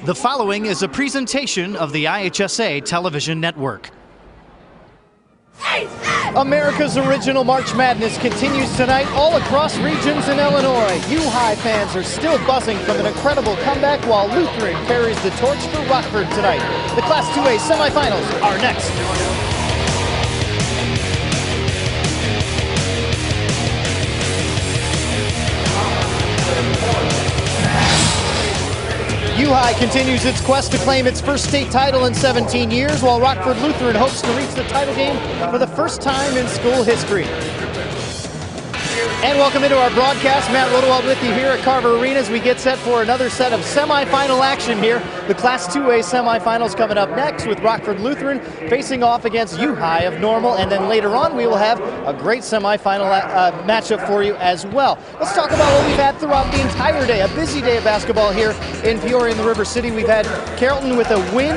The following is a presentation of the IHSA television network. America's original March Madness continues tonight all across regions in Illinois. U-High fans are still buzzing from an incredible comeback while Lutheran carries the torch for Rockford tonight. The Class 2A semifinals are next. U-High continues its quest to claim its first state title in 17 years, while Rockford Lutheran hopes to reach the title game for the first time in school history. And welcome into our broadcast. Matt Rodewald with you here at Carver Arena as we get set for another set of semifinal action here. The Class 2A semifinals coming up next with Rockford Lutheran facing off against U-High of Normal, and then later on we will have a great semifinal matchup for you as well. Let's talk about what we've had throughout the entire day. A busy day of basketball here in Peoria in the River City. We've had Carrollton with a win,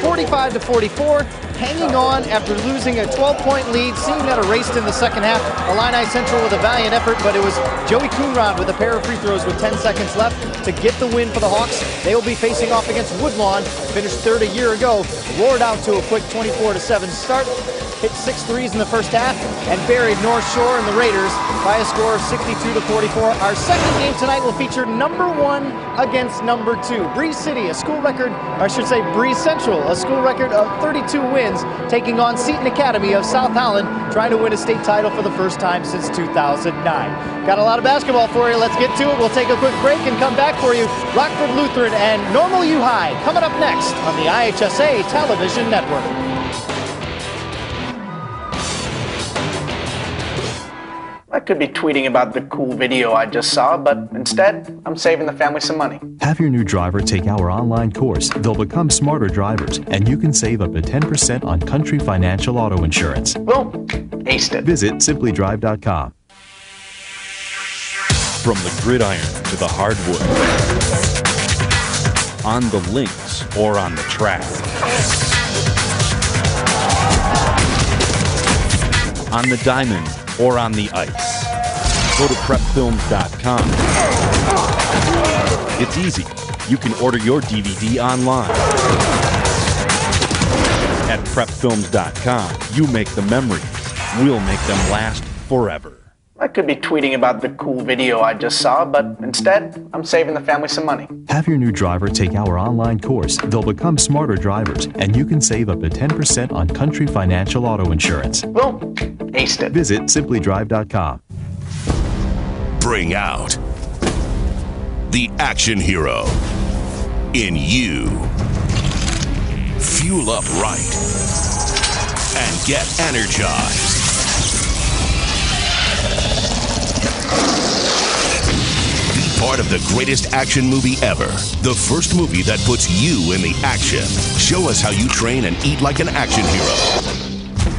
45-44. Hanging on after losing a 12-point lead, seeing that erased in the second half. Illini Central with a valiant effort, but it was Joey Coonrod with a pair of free throws with 10 seconds left to get the win for the Hawks. They will be facing off against Woodlawn, finished third a year ago, roared out to a quick 24-7 start, hit 6 threes in the first half, and buried North Shore and the Raiders by a score of 62-44. Our second game tonight will feature number 1 against number 2. Breeze City, a school record, or I should say Breeze Central, a school record of 32 wins, taking on Seton Academy of South Holland, trying to win a state title for the first time since 2009. Got a lot of basketball for you. Let's get to it. We'll take a quick break and come back for you. Rockford Lutheran and Normal U-High coming up next on the IHSA television network. I could be tweeting about the cool video I just saw, but instead, I'm saving the family some money. Have your new driver take our online course. They'll become smarter drivers, and you can save up to 10% on Country Financial Auto Insurance. Well, aced it. Visit simplydrive.com. From the gridiron to the hardwood, on the links or on the track, on the diamond or on the ice. Go to prepfilms.com. It's easy. You can order your DVD online. At prepfilms.com, you make the memories. We'll make them last forever. I could be tweeting about the cool video I just saw, but instead, I'm saving the family some money. Have your new driver take our online course. They'll become smarter drivers, and you can save up to 10% on Country Financial Auto Insurance. Well, aced it. Visit simplydrive.com. Bring out the action hero in you. Fuel up right and get energized. Part of the greatest action movie ever. The first movie that puts you in the action. Show us how you train and eat like an action hero.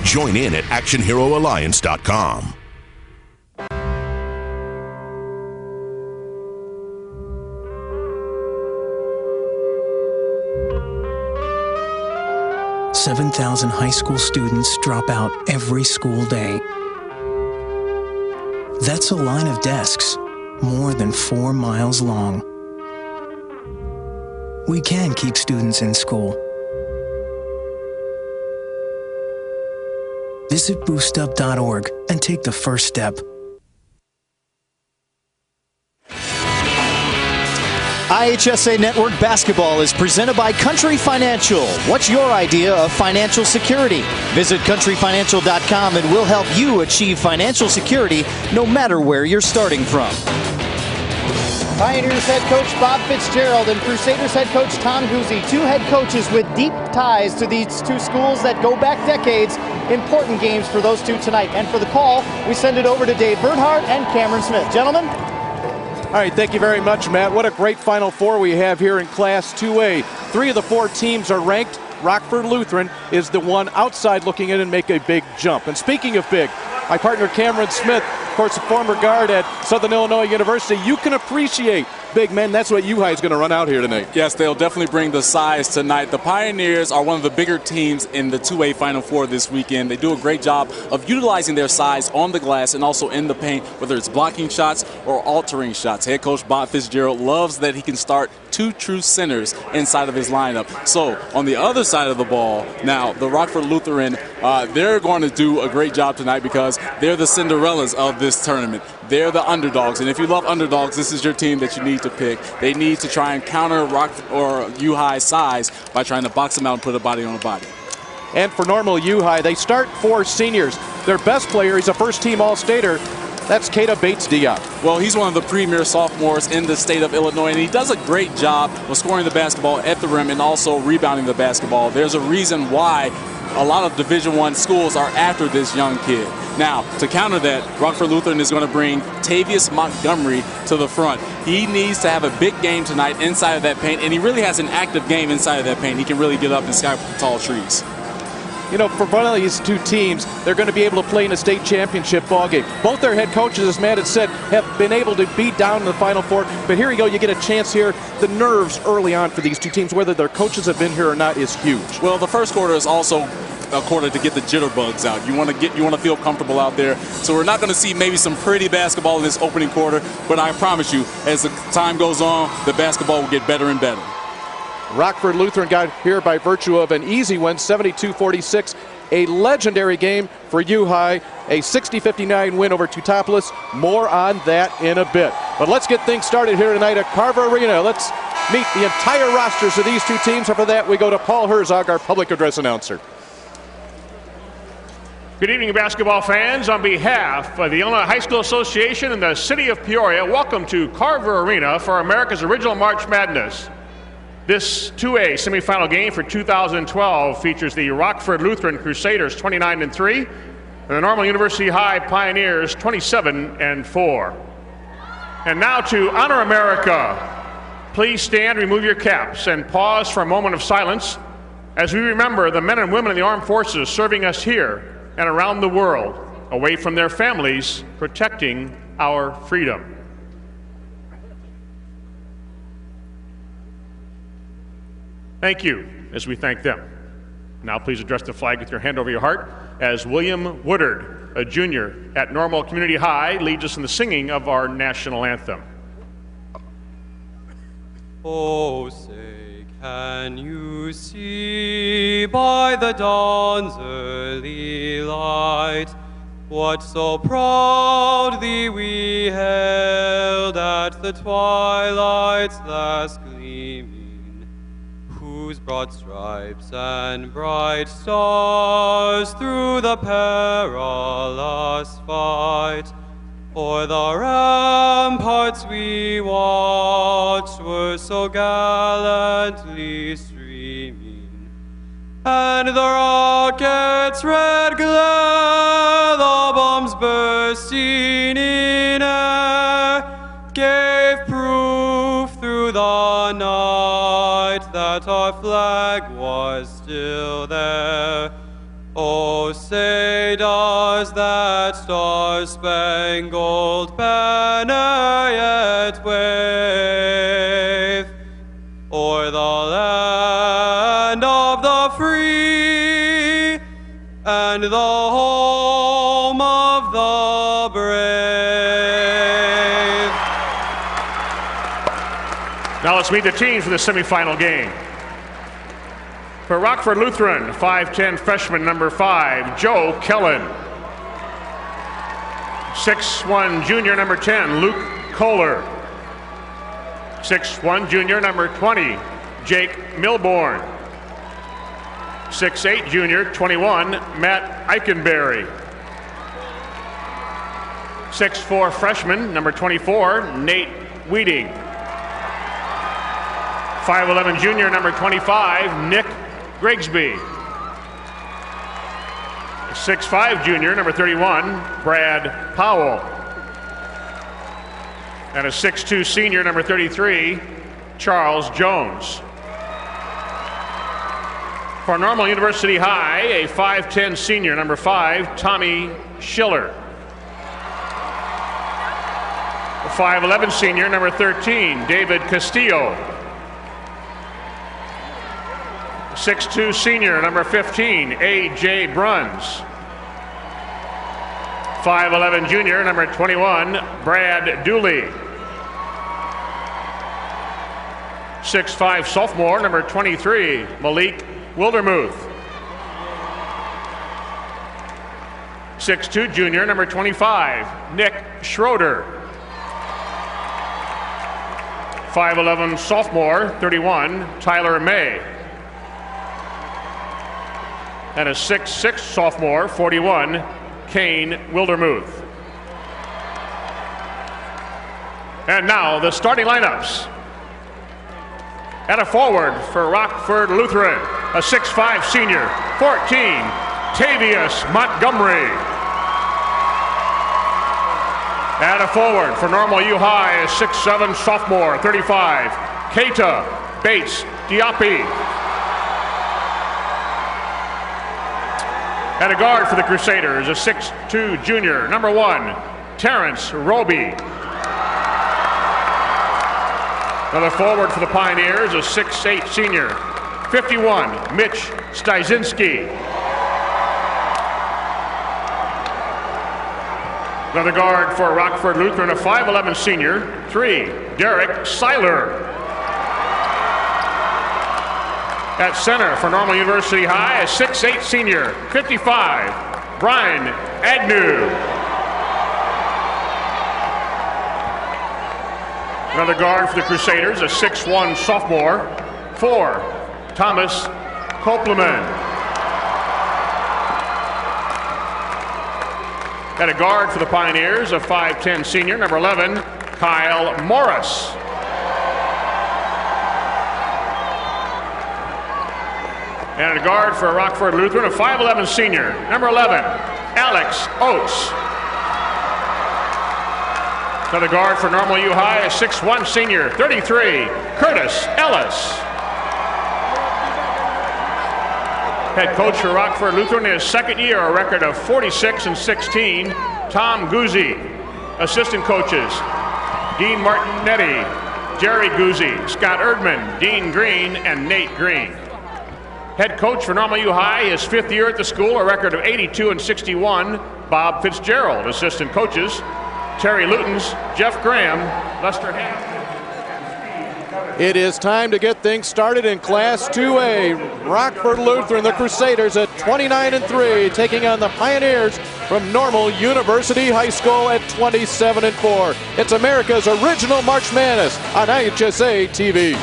Join in at actionheroalliance.com. $7,000 high school students drop out every school day. That's a line of desks more than 4 miles long. We can keep students in school. Visit boostup.org and take the first step. IHSA Network Basketball is presented by Country Financial. What's your idea of financial security? Visit countryfinancial.com and we'll help you achieve financial security no matter where you're starting from. Pioneers head coach Bob Fitzgerald and Crusaders head coach Tom Guzzi, 2 head coaches with deep ties to these 2 schools that go back decades. Important games for those 2 tonight. And for the call, we send it over to Dave Bernhardt and Cameron Smith. Gentlemen. All right, thank you very much, Matt. What a great Final Four we have here in Class 2A. 3 of the 4 teams are ranked. Rockford Lutheran is the one outside looking in and make a big jump. And speaking of big, my partner Cameron Smith, course, a former guard at Southern Illinois University. You can appreciate big men. That's what U-High is going to run out here tonight. Yes, they'll definitely bring the size tonight. The Pioneers are one of the bigger teams in the 2A Final Four this weekend. They do a great job of utilizing their size on the glass and also in the paint, whether it's blocking shots or altering shots. Head coach Bob Fitzgerald loves that he can start two true centers inside of his lineup. So on the other side of the ball, now the Rockford Lutheran, they're going to do a great job tonight because they're the Cinderellas of this tournament. They're the underdogs, and if you love underdogs, this is your team that you need to pick. They need to try and counter Rockford or U-High's size by trying to box them out and put a body on a body. And for Normal U-High, they start 4 seniors. Their best player, he's a first-team All-Stater. That's Kata Bates-Diop. Well, he's one of the premier sophomores in the state of Illinois, and he does a great job of scoring the basketball at the rim and also rebounding the basketball. There's a reason why a lot of Division I schools are after this young kid. Now, to counter that, Rockford Lutheran is going to bring Tavius Montgomery to the front. He needs to have a big game tonight inside of that paint, and he really has an active game inside of that paint. He can really get up and sky tall trees. You know, for one of these two teams, they're going to be able to play in a state championship ball game. Both their head coaches, as Matt had said, have been able to beat down in the Final Four. But here you go, you get a chance here. The nerves early on for these two teams, whether their coaches have been here or not, is huge. Well, the first quarter is also a quarter to get the jitterbugs out. You want to feel comfortable out there. So we're not going to see maybe some pretty basketball in this opening quarter, but I promise you, as the time goes on, the basketball will get better and better. Rockford Lutheran got here by virtue of an easy win, 72-46. A legendary game for U-High, a 60-59 win over Teutopolis. More on that in a bit. But let's get things started here tonight at Carver Arena. Let's meet the entire rosters of these two teams. And for that, we go to Paul Herzog, our public address announcer. Good evening, basketball fans. On behalf of the Illinois High School Association and the City of Peoria, welcome to Carver Arena for America's original March Madness. This 2A semifinal game for 2012 features the Rockford Lutheran Crusaders 29-3 and the Normal University High Pioneers 27-4. And now to honor America. Please stand, remove your caps, and pause for a moment of silence as we remember the men and women of the armed forces serving us here and around the world, away from their families, protecting our freedom. Thank you as we thank them. Now please address the flag with your hand over your heart as William Woodard, a junior at Normal Community High, leads us in the singing of our national anthem. Oh, say, can you see by the dawn's early light what so proudly we hailed at the twilight's last gleaming, whose broad stripes and bright stars through the perilous fight o'er the ramparts we watched were so gallantly streaming, and the rocket's red glare, the bombs bursting in air, gave proof through the night that our flag was still there. Oh, say does that star-spangled banner yet wave o'er the land of the free and the home of the brave? Now let's meet the teams for the semifinal game. For Rockford Lutheran, 5'10" freshman number 5, Joe Kellen. 6'1" junior number 10, Luke Kohler. 6'1" junior number 20, Jake Milborn. 6'8" junior 21, Matt Eikenberry. 6'4" freshman number 24, Nate Weeding. 5'11" junior number 25, Nick Grigsby. 6'5" junior number 31, Brad Powell. And a 6'2" senior number 33, Charles Jones. For Normal University High, a 5'10" senior number 5, Tommy Schiller. 5'11" senior, number 13, David Castillo. 6'2" senior, number 15, A.J. Bruns. 5'11" junior, number 21, Brad Dooley. 6'5" sophomore, number 23, Malik Wildermuth. 6'2" junior, number 25, Nick Schroeder. 5'11" sophomore, 31, Tyler May. And a 6'6" sophomore, 41, Kane Wildermuth. And now the starting lineups. At a forward for Rockford Lutheran, a 6'5" senior, 14, Tavius Montgomery. At a forward for Normal U High, a 6'7" sophomore, 35, Keita Bates Diapi. At a guard for the Crusaders, a 6'2" junior, number 1, Terrence Roby. Another forward for the Pioneers, a 6'8" senior, 51, Mitch Styczynski. Another guard for Rockford Lutheran, a 5'11" senior, 3, Derek Seiler. At center for Normal University High, a 6'8" senior, 55, Brian Agnew. Another guard for the Crusaders, a 6'1" sophomore, 4, Thomas Kopleman. At a guard for the Pioneers, a 5'10" senior, number 11, Kyle Morris. And at a guard for Rockford Lutheran, a 5'11" senior, number 11, Alex Oates. Another guard for Normal U High, a 6'1" senior, 33, Curtis Ellis. Head coach for Rockford Lutheran in his second year, a record of 46-16, Tom Guzzi. Assistant coaches, Dean Martinetti, Jerry Guzzi, Scott Erdman, Dean Green, and Nate Green. Head coach for Normal U High, his fifth year at the school, a record of 82-61, Bob Fitzgerald. Assistant coaches, Terry Lutens, Jeff Graham, Lester Hampton. It is time to get things started in Class 2A. Rockford Lutheran, the Crusaders at 29-3, taking on the Pioneers from Normal University High School at 27-4. It's America's original March Madness on IHSA TV.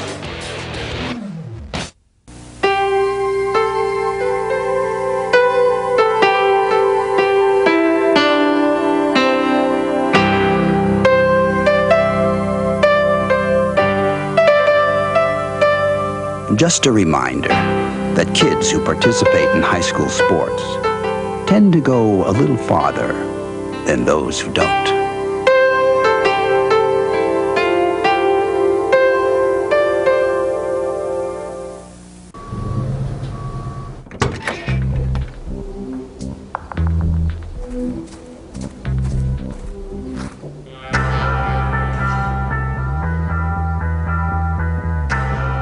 Just a reminder that kids who participate in high school sports tend to go a little farther than those who don't.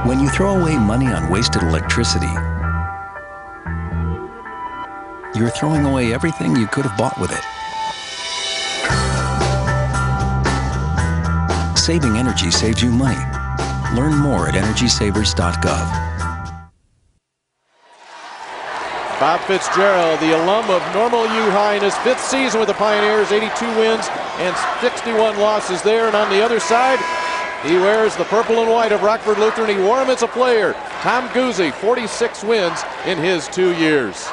When you throw away money on wasted electricity, you're throwing away everything you could have bought with it. Saving energy saves you money. Learn more at energysavers.gov. Bob Fitzgerald, the alum of Normal U High in his fifth season with the Pioneers, 82 wins and 61 losses there. And on the other side, he wears the purple and white of Rockford Lutheran. He wore him as a player. Tom Guzzi, 46 wins in his 2 years.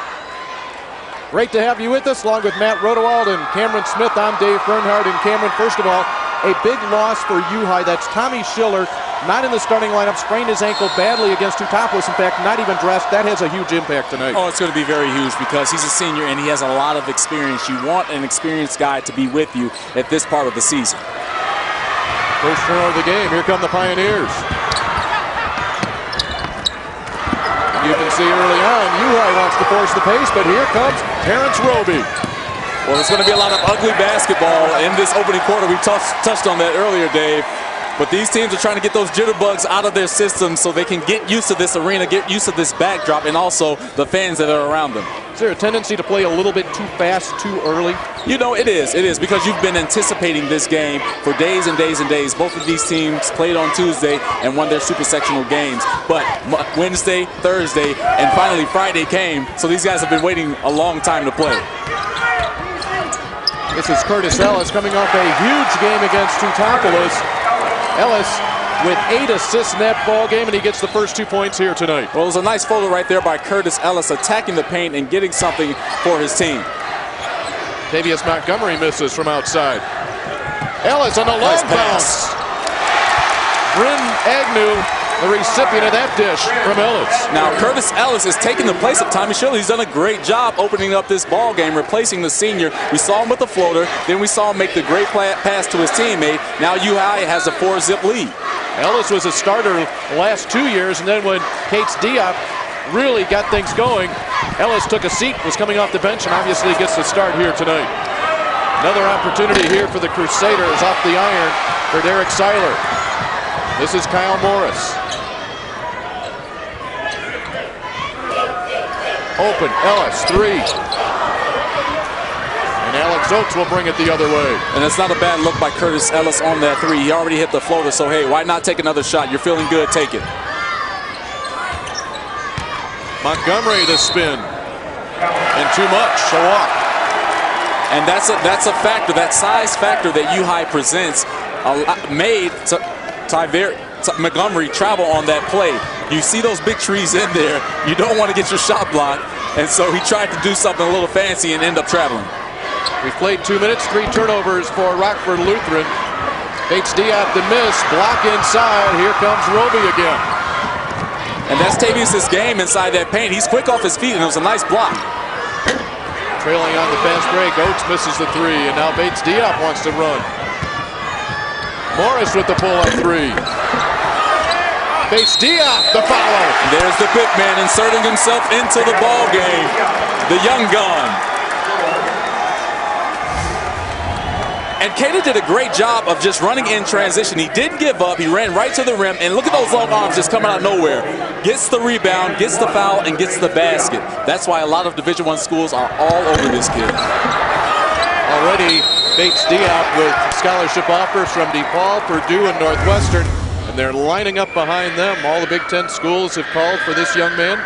Great to have you with us, along with Matt Rodewald and Cameron Smith. I'm Dave Bernhardt. And Cameron, first of all, a big loss for U High. That's Tommy Schiller, not in the starting lineup, sprained his ankle badly against Teutopolis. In fact, not even dressed. That has a huge impact tonight. Oh, it's going to be very huge because he's a senior and he has a lot of experience. You want an experienced guy to be with you at this part of the season. First throw of the game. Here come the Pioneers. You can see early on, U High wants to force the pace, but here comes Terrence Roby. Well, there's going to be a lot of ugly basketball in this opening quarter. We touched on that earlier, Dave. But these teams are trying to get those jitterbugs out of their system so they can get used to this arena, get used to this backdrop, and also the fans that are around them. Is there a tendency to play a little bit too fast, too early? You know, it is. It is, because you've been anticipating this game for days and days and days. Both of these teams played on Tuesday and won their super sectional games. But Wednesday, Thursday, and finally Friday came, so these guys have been waiting a long time to play. This is Curtis Ellis coming off a huge game against Teutopolis. Ellis with 8 assists in that ball game, and he gets the first 2 points here tonight. Well, it was a nice photo right there by Curtis Ellis attacking the paint and getting something for his team. Tavius Montgomery misses from outside. Ellis on the long bounce. Bryn Agnew, the recipient of that dish from Ellis. Now, Curtis Ellis is taking the place of Tommy Shirley. He's done a great job opening up this ball game, replacing the senior. We saw him with the floater. Then we saw him make the great pass to his teammate. Now UI has a 4-zip lead. Ellis was a starter the last 2 years, and then when Cates Diop really got things going, Ellis took a seat, was coming off the bench, and obviously gets the start here tonight. Another opportunity here for the Crusaders off the iron for Derek Seiler. This is Kyle Morris. Open, Ellis, 3. And Alex Oates will bring it the other way. And it's not a bad look by Curtis Ellis on that 3. He already hit the floater, so hey, why not take another shot? You're feeling good, take it. Montgomery the spin. And too much, a walk. And that's a factor, that size factor that U-High presents made Montgomery travel on that play. You see those big trees in there, you don't want to get your shot blocked, and so he tried to do something a little fancy and end up traveling. We've played 2 minutes, 3 turnovers for Rockford Lutheran. Cates Diop the miss, block inside, here comes Roby again. And that's Tavius' game inside that paint. He's quick off his feet, and it was a nice block. Trailing on the fast break, Oates misses the 3, and now Bates Diop wants to run. Morris with the pull-up 3. Bates Diop, the follow. There's the big man inserting himself into the ball game. The young gun. And Caden did a great job of just running in transition. He didn't give up. He ran right to the rim. And look at those long arms just coming out of nowhere. Gets the rebound, gets the foul, and gets the basket. That's why a lot of Division I schools are all over this kid. Already, Bates Diop with scholarship offers from DePaul, Purdue, and Northwestern. And they're lining up behind them. All the Big Ten schools have called for this young man.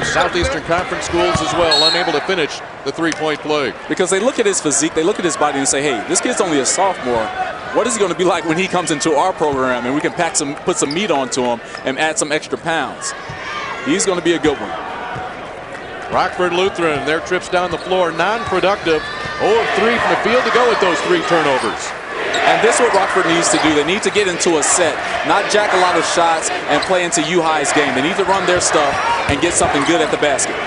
Southeastern Conference schools as well, unable to finish the three-point play. Because they look at his physique, they look at his body and say, hey, this kid's only a sophomore. What is he going to be like when he comes into our program and we can put some meat onto him and add some extra pounds? He's going to be a good one. Rockford Lutheran, their trips down the floor, non-productive. 0 of 3 from the field to go with those 3 turnovers. And this is what Rockford needs to do. They need to get into a set, not jack a lot of shots and play into U-High's game. They need to run their stuff and get something good at the basket.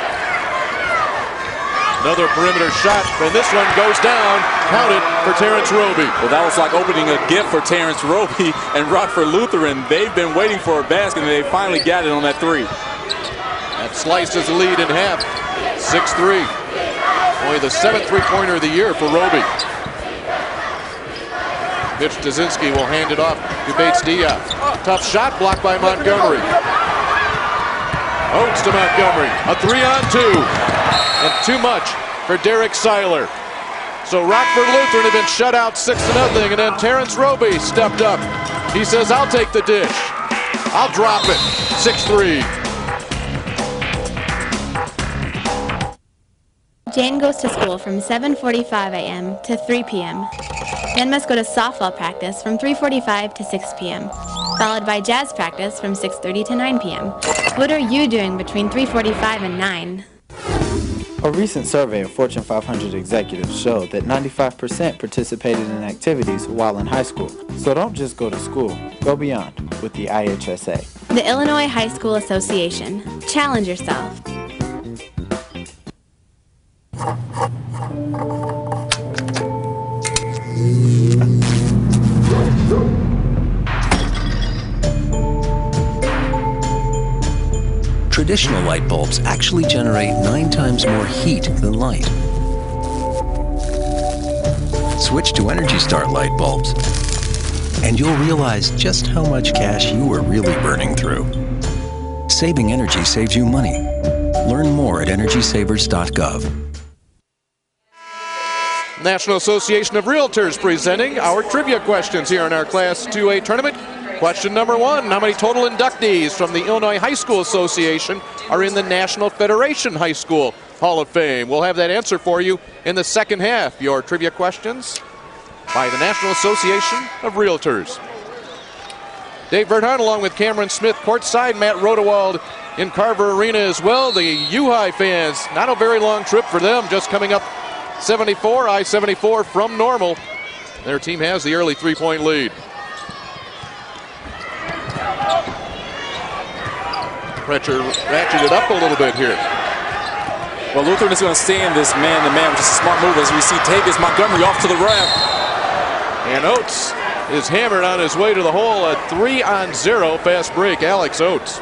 Another perimeter shot, and this one goes down. Counted for Terrence Roby. Well, that was like opening a gift for Terrence Roby and Rockford Lutheran. They've been waiting for a basket, and they finally got it on that 3. That slices the lead in half. 6-3. Only the 7th three-pointer of the year for Roby. Mitch Dazinski will hand it off to Bates Diop. Tough shot blocked by Montgomery. Oates to Montgomery. A 3-on-2. And too much for Derek Seiler. So Rockford Lutheran have been shut out 6-0, and then Terrence Roby stepped up. He says, I'll take the dish. I'll drop it. 6-3. Jane goes to school from 7:45 a.m. to 3 p.m. Then must go to softball practice from 3:45 to 6 p.m., followed by jazz practice from 6:30 to 9 p.m. What are you doing between 3:45 and 9? A recent survey of Fortune 500 executives showed that 95% participated in activities while in high school. So don't just go to school, go beyond with the IHSA. The Illinois High School Association. Challenge yourself. Traditional light bulbs actually generate 9 times more heat than light. Switch to Energy Star light bulbs, and you'll realize just how much cash you were really burning through. Saving energy saves you money. Learn more at EnergySavers.gov. National Association of Realtors presenting our trivia questions here in our Class 2A tournament. Question number 1, how many total inductees from the Illinois High School Association are in the National Federation High School Hall of Fame? We'll have that answer for you in the second half. Your trivia questions by the National Association of Realtors. Dave Verhart along with Cameron Smith courtside. Matt Rodewald in Carver Arena as well. The U-High fans, not a very long trip for them, just coming up 74, I-74 from Normal. Their team has the early three-point lead. Pressure ratcheted up a little bit here. Well, Lutheran is going to stay in this man-to-man, which is a smart move as we see Tavius Montgomery off to the rim. And Oates is hammered on his way to the hole. A 3-on-0 fast break, Alex Oates.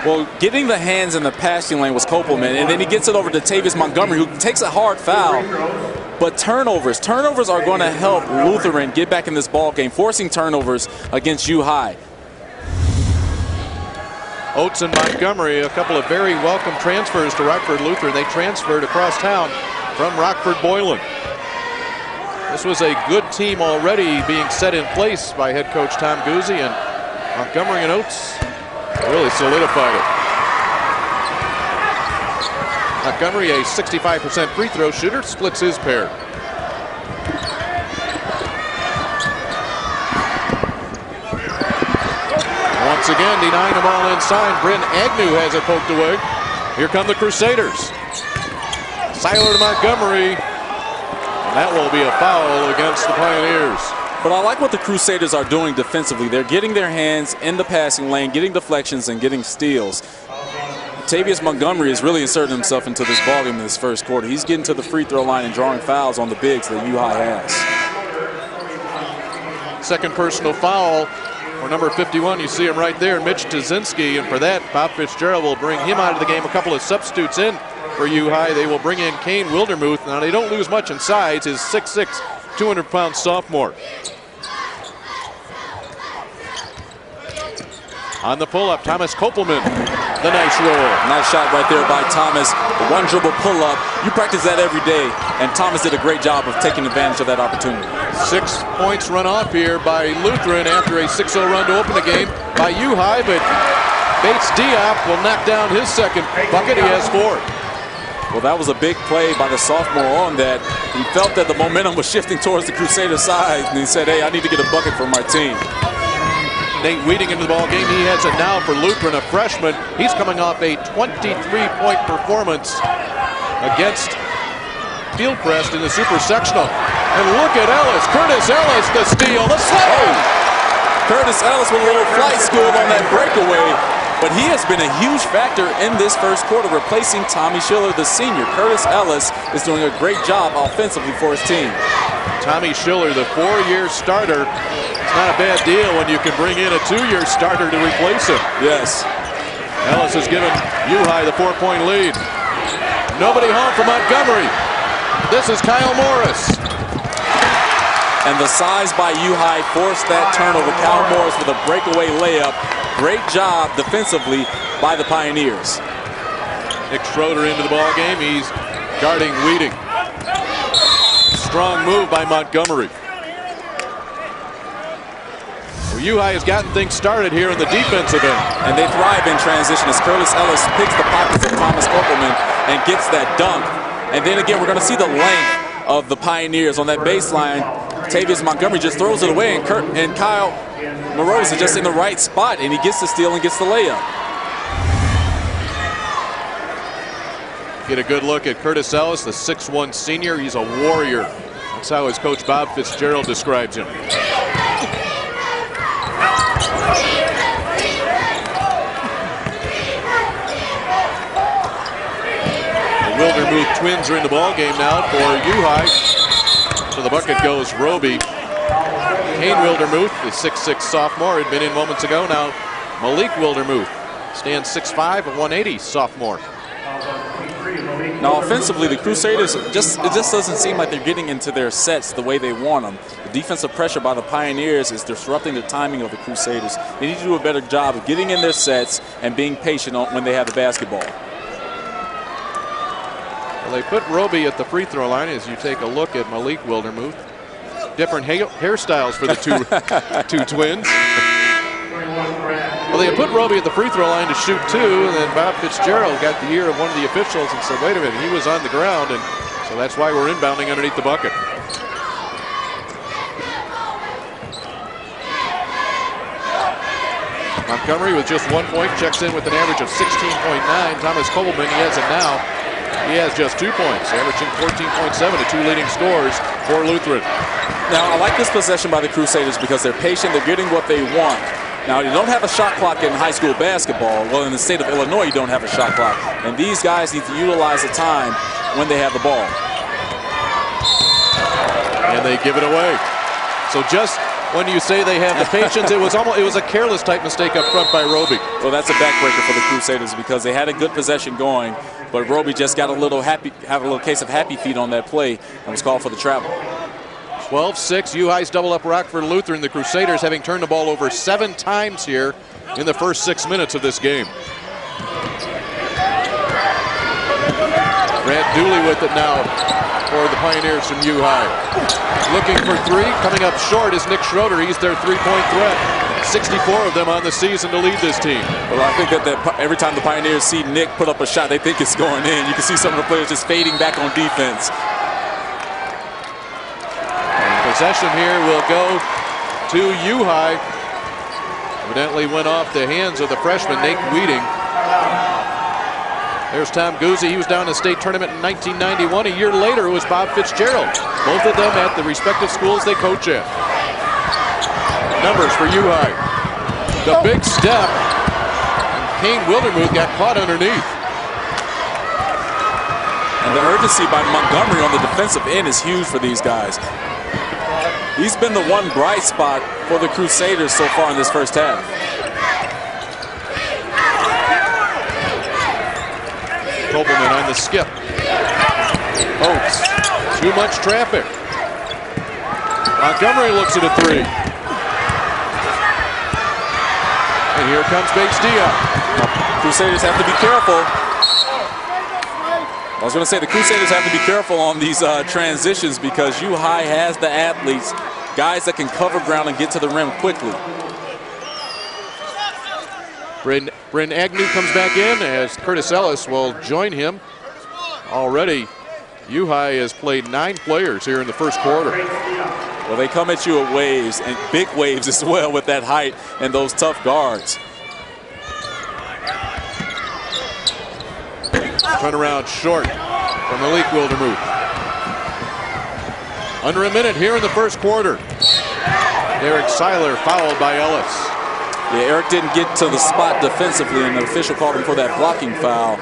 Well, getting the hands in the passing lane was Kopelman, and then he gets it over to Tavius Montgomery, who takes a hard foul. But turnovers are going to help Lutheran get back in this ball game, forcing turnovers against U-High. Oates and Montgomery, a couple of very welcome transfers to Rockford Lutheran. They transferred across town from Rockford Boylan. This was a good team already being set in place by head coach Tom Guzzi, and Montgomery and Oates really solidified it. Montgomery, a 65% free throw shooter, splits his pair. Once again, denying the ball inside. Bryn Agnew has it poked away. Here come the Crusaders. Seiler to Montgomery. And that will be a foul against the Pioneers. But I like what the Crusaders are doing defensively. They're getting their hands in the passing lane, getting deflections, and getting steals. Tavius Montgomery has really inserted himself into this ballgame in this first quarter. He's getting to the free throw line and drawing fouls on the bigs that U-High has. Second personal foul for number 51. You see him right there, Mitch Tazinski. And for that, Bob Fitzgerald will bring him out of the game. A couple of substitutes in for U-High. They will bring in Kane Wildermuth. Now, they don't lose much in size. His 6'6", 200-pound sophomore. On the pull-up, Thomas Kopelman, the nice roll. Nice shot right there by Thomas. The one dribble pull-up. You practice that every day, and Thomas did a great job of taking advantage of that opportunity. 6 points run off here by Lutheran after a 6-0 run to open the game by U-High, but Bates Diop will knock down his second bucket. He has 4. Well, that was a big play by the sophomore on that. He felt that the momentum was shifting towards the Crusader side, and he said, hey, I need to get a bucket for my team. Nate Weeding into the ball game. He has it now for Lutheran, a freshman. He's coming off a 23-point performance against Fieldcrest in the Super Sectional. And look at Ellis, Curtis Ellis, the steal, the slam! Curtis Ellis with a little flight school on that breakaway, but he has been a huge factor in this first quarter, replacing Tommy Schiller, the senior. Curtis Ellis is doing a great job offensively for his team. Tommy Schiller, the 4-year starter. It's not a bad deal when you can bring in a 2-year starter to replace him. Yes. Ellis has given U-High the 4-point lead. Nobody home for Montgomery. This is Kyle Morris. And the size by U-High forced that turnover. Kyle Morris with a breakaway layup. Great job defensively by the Pioneers. Nick Schroeder into the ball game. He's guarding Weeding. Strong move by Montgomery. Well, U-High has gotten things started here in the defensive end. And they thrive in transition as Curtis Ellis picks the pockets of Thomas Kopelman and gets that dunk. And then again, we're going to see the length of the Pioneers on that baseline. Tavius Montgomery just throws it away, and Kyle Morose is just in the right spot, and he gets the steal and gets the layup. Get a good look at Curtis Ellis, the 6'1 senior. He's a warrior. That's how his coach Bob Fitzgerald describes him. The Wildermuth twins are in the ball game now for U-High. So the bucket goes Roby. Kane Wildermuth, the 6'6 sophomore, had been in moments ago. Now Malik Wildermuth stands 6'5", a 180 sophomore. Now, offensively, the Crusaders, it just doesn't seem like they're getting into their sets the way they want them. The defensive pressure by the Pioneers is disrupting the timing of the Crusaders. They need to do a better job of getting in their sets and being patient when they have the basketball. Well, they put Roby at the free throw line as you take a look at Malik Wildermuth. Different hairstyles for the two twins. Well, they had put Roby at the free throw line to shoot 2, and then Bob Fitzgerald got the ear of one of the officials and said, wait a minute, he was on the ground, and so that's why we're inbounding underneath the bucket. Montgomery with just 1 point, checks in with an average of 16.9. Thomas Kobelman, he has it now. He has just 2 points, averaging 14.7, the 2 leading scorers for Lutheran. Now, I like this possession by the Crusaders because they're patient, they're getting what they want. Now, you don't have a shot clock in high school basketball. Well, in the state of Illinois, you don't have a shot clock. And these guys need to utilize the time when they have the ball. And they give it away. So just when you say they have the patience, it was a careless type mistake up front by Roby. Well, that's a backbreaker for the Crusaders because they had a good possession going, but Roby just got a little case of happy feet on that play and was called for the travel. 12-6, U-High's double up Rockford Lutheran. The Crusaders having turned the ball over 7 times here in the first 6 minutes of this game. Brad Dooley with it now for the Pioneers from U-High. Looking for 3, coming up short is Nick Schroeder. He's their 3-point threat. 64 of them on the season to lead this team. Well, I think that every time the Pioneers see Nick put up a shot, they think it's going in. You can see some of the players just fading back on defense. Possession here will go to U-High. Evidently went off the hands of the freshman, Nate Weeding. There's Tom Guzzi. He was down in the state tournament in 1991. A year later, it was Bob Fitzgerald. Both of them at the respective schools they coach at. Numbers for U-High. The big step. Kane Wildermuth got caught underneath. And the urgency by Montgomery on the defensive end is huge for these guys. He's been the one bright spot for the Crusaders so far in this first half. Kopelman on the skip. Oates. Too much traffic. Montgomery looks at a 3. And here comes Bates Diop. Crusaders have to be careful. I was going to say the Crusaders have to be careful on these transitions because U-High has the athletes, guys that can cover ground and get to the rim quickly. Bryn Agnew comes back in as Curtis Ellis will join him. Already, U-High has played 9 players here in the first quarter. Well, they come at you at waves, and big waves as well with that height and those tough guards. Turnaround short from Malik Wildermuth. Under a minute here in the first quarter. Eric Seiler fouled by Ellis. Yeah, Eric didn't get to the spot defensively, and the official called him for that blocking foul.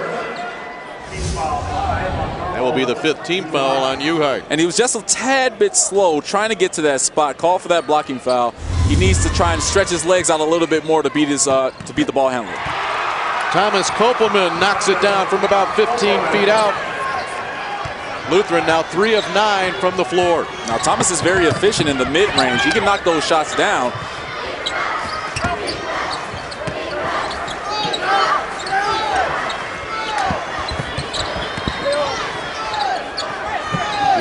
That will be the 5th team foul on U-High. And he was just a tad bit slow trying to get to that spot. Call for that blocking foul. He needs to try and stretch his legs out a little bit more to beat the ball handler. Thomas Kopelman knocks it down from about 15 feet out. Lutheran now 3 of 9 from the floor. Now Thomas is very efficient in the mid-range. He can knock those shots down.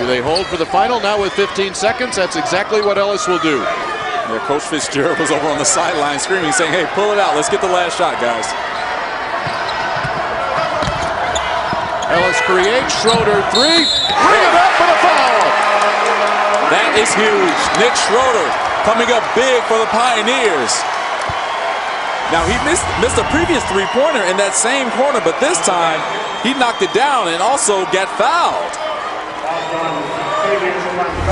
Do they hold for the final? Now with 15 seconds, that's exactly what Ellis will do. Yeah, Coach Fitzgerald was over on the sideline screaming, saying, hey, pull it out. Let's get the last shot, guys. Ellis creates, Schroeder 3. Bring it up for the foul. That is huge. Nick Schroeder coming up big for the Pioneers. Now, he missed a previous 3-pointer in that same corner, but this time he knocked it down and also got fouled.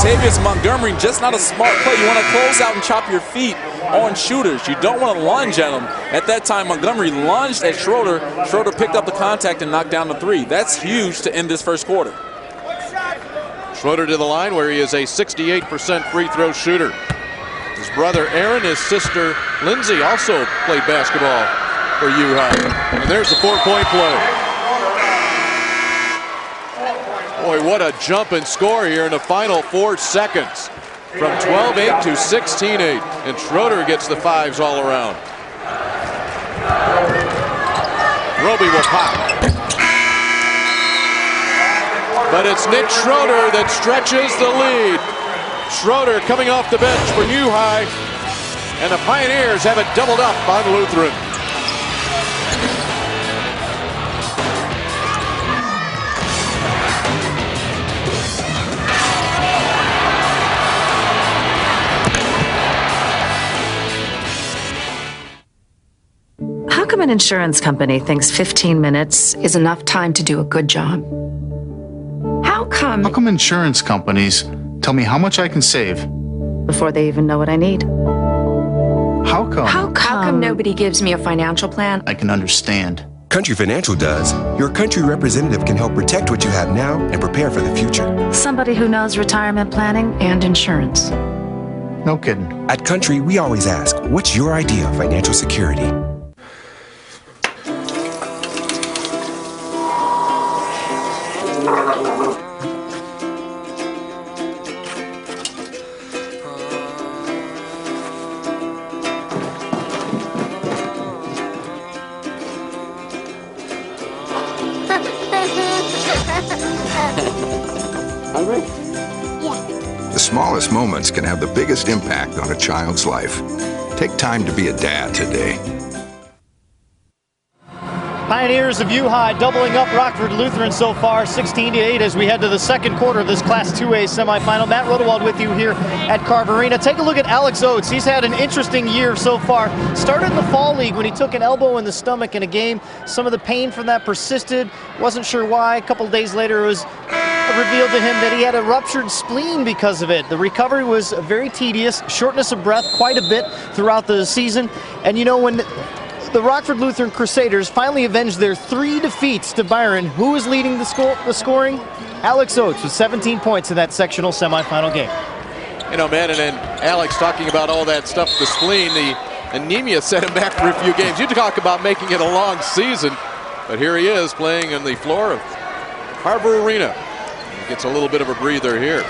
Tavius Montgomery, just not a smart play. You want to close out and chop your feet on shooters. You don't want to lunge at them. At that time, Montgomery lunged at Schroeder. Schroeder picked up the contact and knocked down the 3. That's huge to end this first quarter. Schroeder to the line where he is a 68% free throw shooter. His brother Aaron, his sister Lindsay also played basketball for U-High. And there's the 4-point play. Boy, what a jump and score here in the final 4 seconds. From 12-8 to 16-8. And Schroeder gets the fives all around. Roby will pop. But it's Nick Schroeder that stretches the lead. Schroeder coming off the bench for U High. And the Pioneers have it doubled up on Lutheran. How come an insurance company thinks 15 minutes is enough time to do a good job? How come insurance companies tell me how much I can save before they even know what I need? How come nobody gives me a financial plan? I can understand? Country Financial does. Your country representative can help protect what you have now and prepare for the future. Somebody who knows retirement planning and insurance. No kidding. At Country, we always ask, what's your idea of financial security? The smallest moments can have the biggest impact on a child's life. Take time to be a dad today. Pioneers of U High doubling up Rockford Lutheran so far, 16-8 as we head to the second quarter of this Class 2A semifinal. Matt Rodewald with you here at Carver Arena. Take a look at Alex Oates. He's had an interesting year so far. Started in the Fall League when he took an elbow in the stomach in a game. Some of the pain from that persisted. Wasn't sure why. A couple of days later it was revealed to him that he had a ruptured spleen because of it. The recovery was very tedious, shortness of breath quite a bit throughout the season. And you know, when the Rockford Lutheran Crusaders finally avenged their 3 defeats to Byron, who was leading the scoring? Alex Oates with 17 points in that sectional semifinal game. You know, man, and then Alex talking about all that stuff, the spleen, the anemia set him back for a few games. You talk about making it a long season, but here he is playing on the floor of Carver Arena. He gets a little bit of a breather here.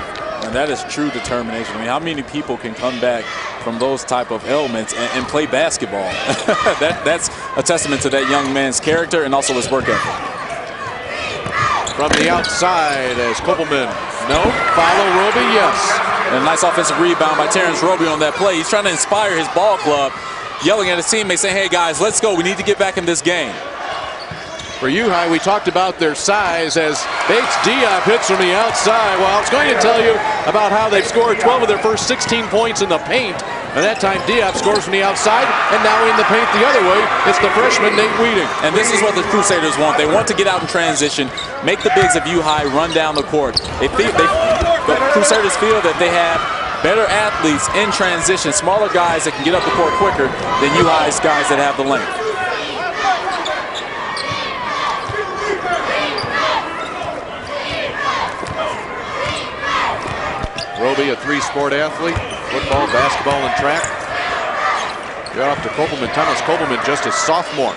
And that is true determination. I mean, how many people can come back from those type of ailments and play basketball? That's a testament to that young man's character and also his work ethic. From the outside as Koppelman, no, follow Roby, yes. And a nice offensive rebound by Terrence Roby on that play. He's trying to inspire his ball club, yelling at his teammates, saying, hey guys, let's go, we need to get back in this game. For U High, we talked about their size as Bates Diop hits from the outside. Well, I was going to tell you about how they've scored 12 of their first 16 points in the paint. And that time Diop scores from the outside, and now in the paint the other way, it's the freshman Nate Weeding. And this is what the Crusaders want. They want to get out in transition, make the bigs of U High run down the court. The Crusaders feel that they have better athletes in transition, smaller guys that can get up the court quicker than U High's guys that have the length. Roby, a 3-sport athlete, football, basketball, and track. Got off to Koppelman, Thomas Koppelman, just a sophomore.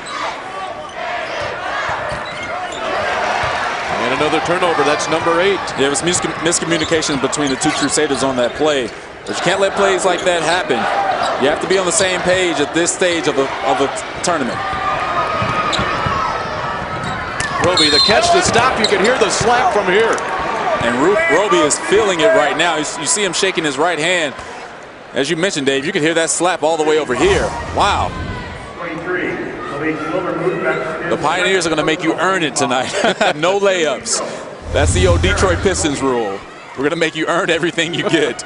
And another turnover, that's number 8. Yeah, it was miscommunication between the two Crusaders on that play. But you can't let plays like that happen. You have to be on the same page at this stage of a tournament. Roby, the catch to stop, you can hear the slap from here. And Roby is feeling it right now. You see him shaking his right hand. As you mentioned, Dave, you can hear that slap all the way over here. Wow. The Pioneers are going to make you earn it tonight. No layups. That's the old Detroit Pistons rule. We're going to make you earn everything you get.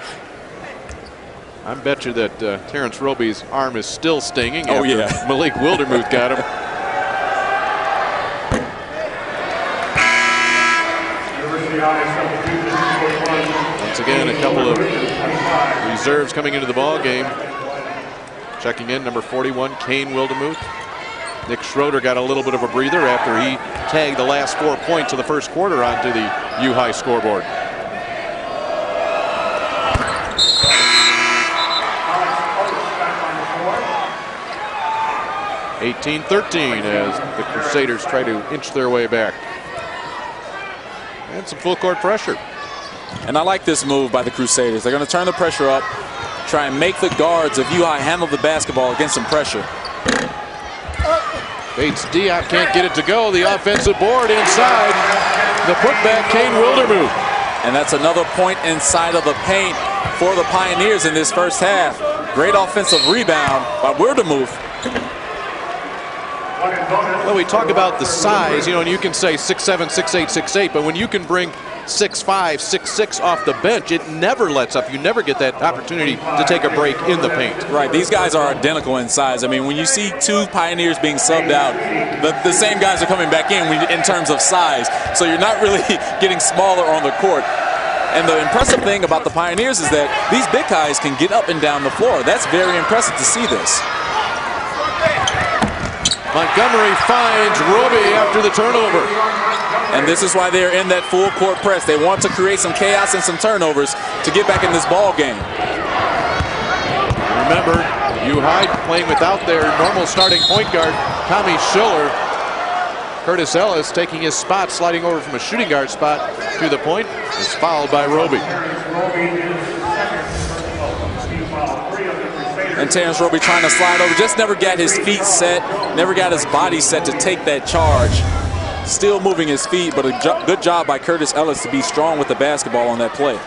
I bet you that Terrence Roby's arm is still stinging. Oh, yeah. Malik Wildermuth got him. Once again, a couple of reserves coming into the ball game. Checking in, number 41, Kane Wildermuth. Nick Schroeder got a little bit of a breather after he tagged the last 4 points of the first quarter onto the U High scoreboard. (18-13) as the Crusaders try to inch their way back. And some full court pressure. And I like this move by the Crusaders. They're going to turn the pressure up, try and make the guards of U-High handle the basketball against some pressure. Bates Diop can't get it to go. The offensive board inside. The putback, Kane Wildermuth. And that's another point inside of the paint for the Pioneers in this first half. Great offensive rebound by Wildermuth. Well, we talk about the size, and you can say 6'7", 6'8", 6'8", but when you can bring 6'5", 6'6" off the bench, it never lets up. You never get that opportunity to take a break in the paint. Right, these guys are identical in size. I mean, when you see two Pioneers being subbed out, the same guys are coming back in terms of size. So you're not really getting smaller on the court. And the impressive thing about the Pioneers is that these big guys can get up and down the floor. That's very impressive to see this. Montgomery finds Roby after the turnover. And this is why they're in that full court press. They want to create some chaos and some turnovers to get back in this ball game. Remember, U-High playing without their normal starting point guard, Tommy Schiller. Curtis Ellis taking his spot, sliding over from a shooting guard spot to the point, is fouled by Roby. And Terrence Roby trying to slide over, just never got his feet set, never got his body set to take that charge. Still moving his feet, but a good job by Curtis Ellis to be strong with the basketball on that play.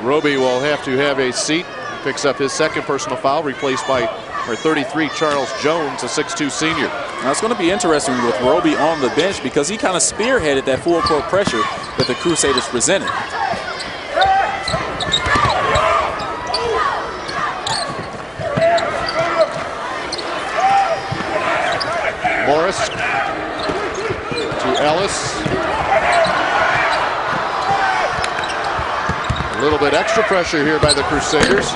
Roby will have to have a seat. He picks up his second personal foul, replaced by number 33, Charles Jones, a 6'2" senior. Now it's going to be interesting with Roby on the bench because he kind of spearheaded that full court pressure that the Crusaders presented. Morris to Ellis. A little bit extra pressure here by the Crusaders.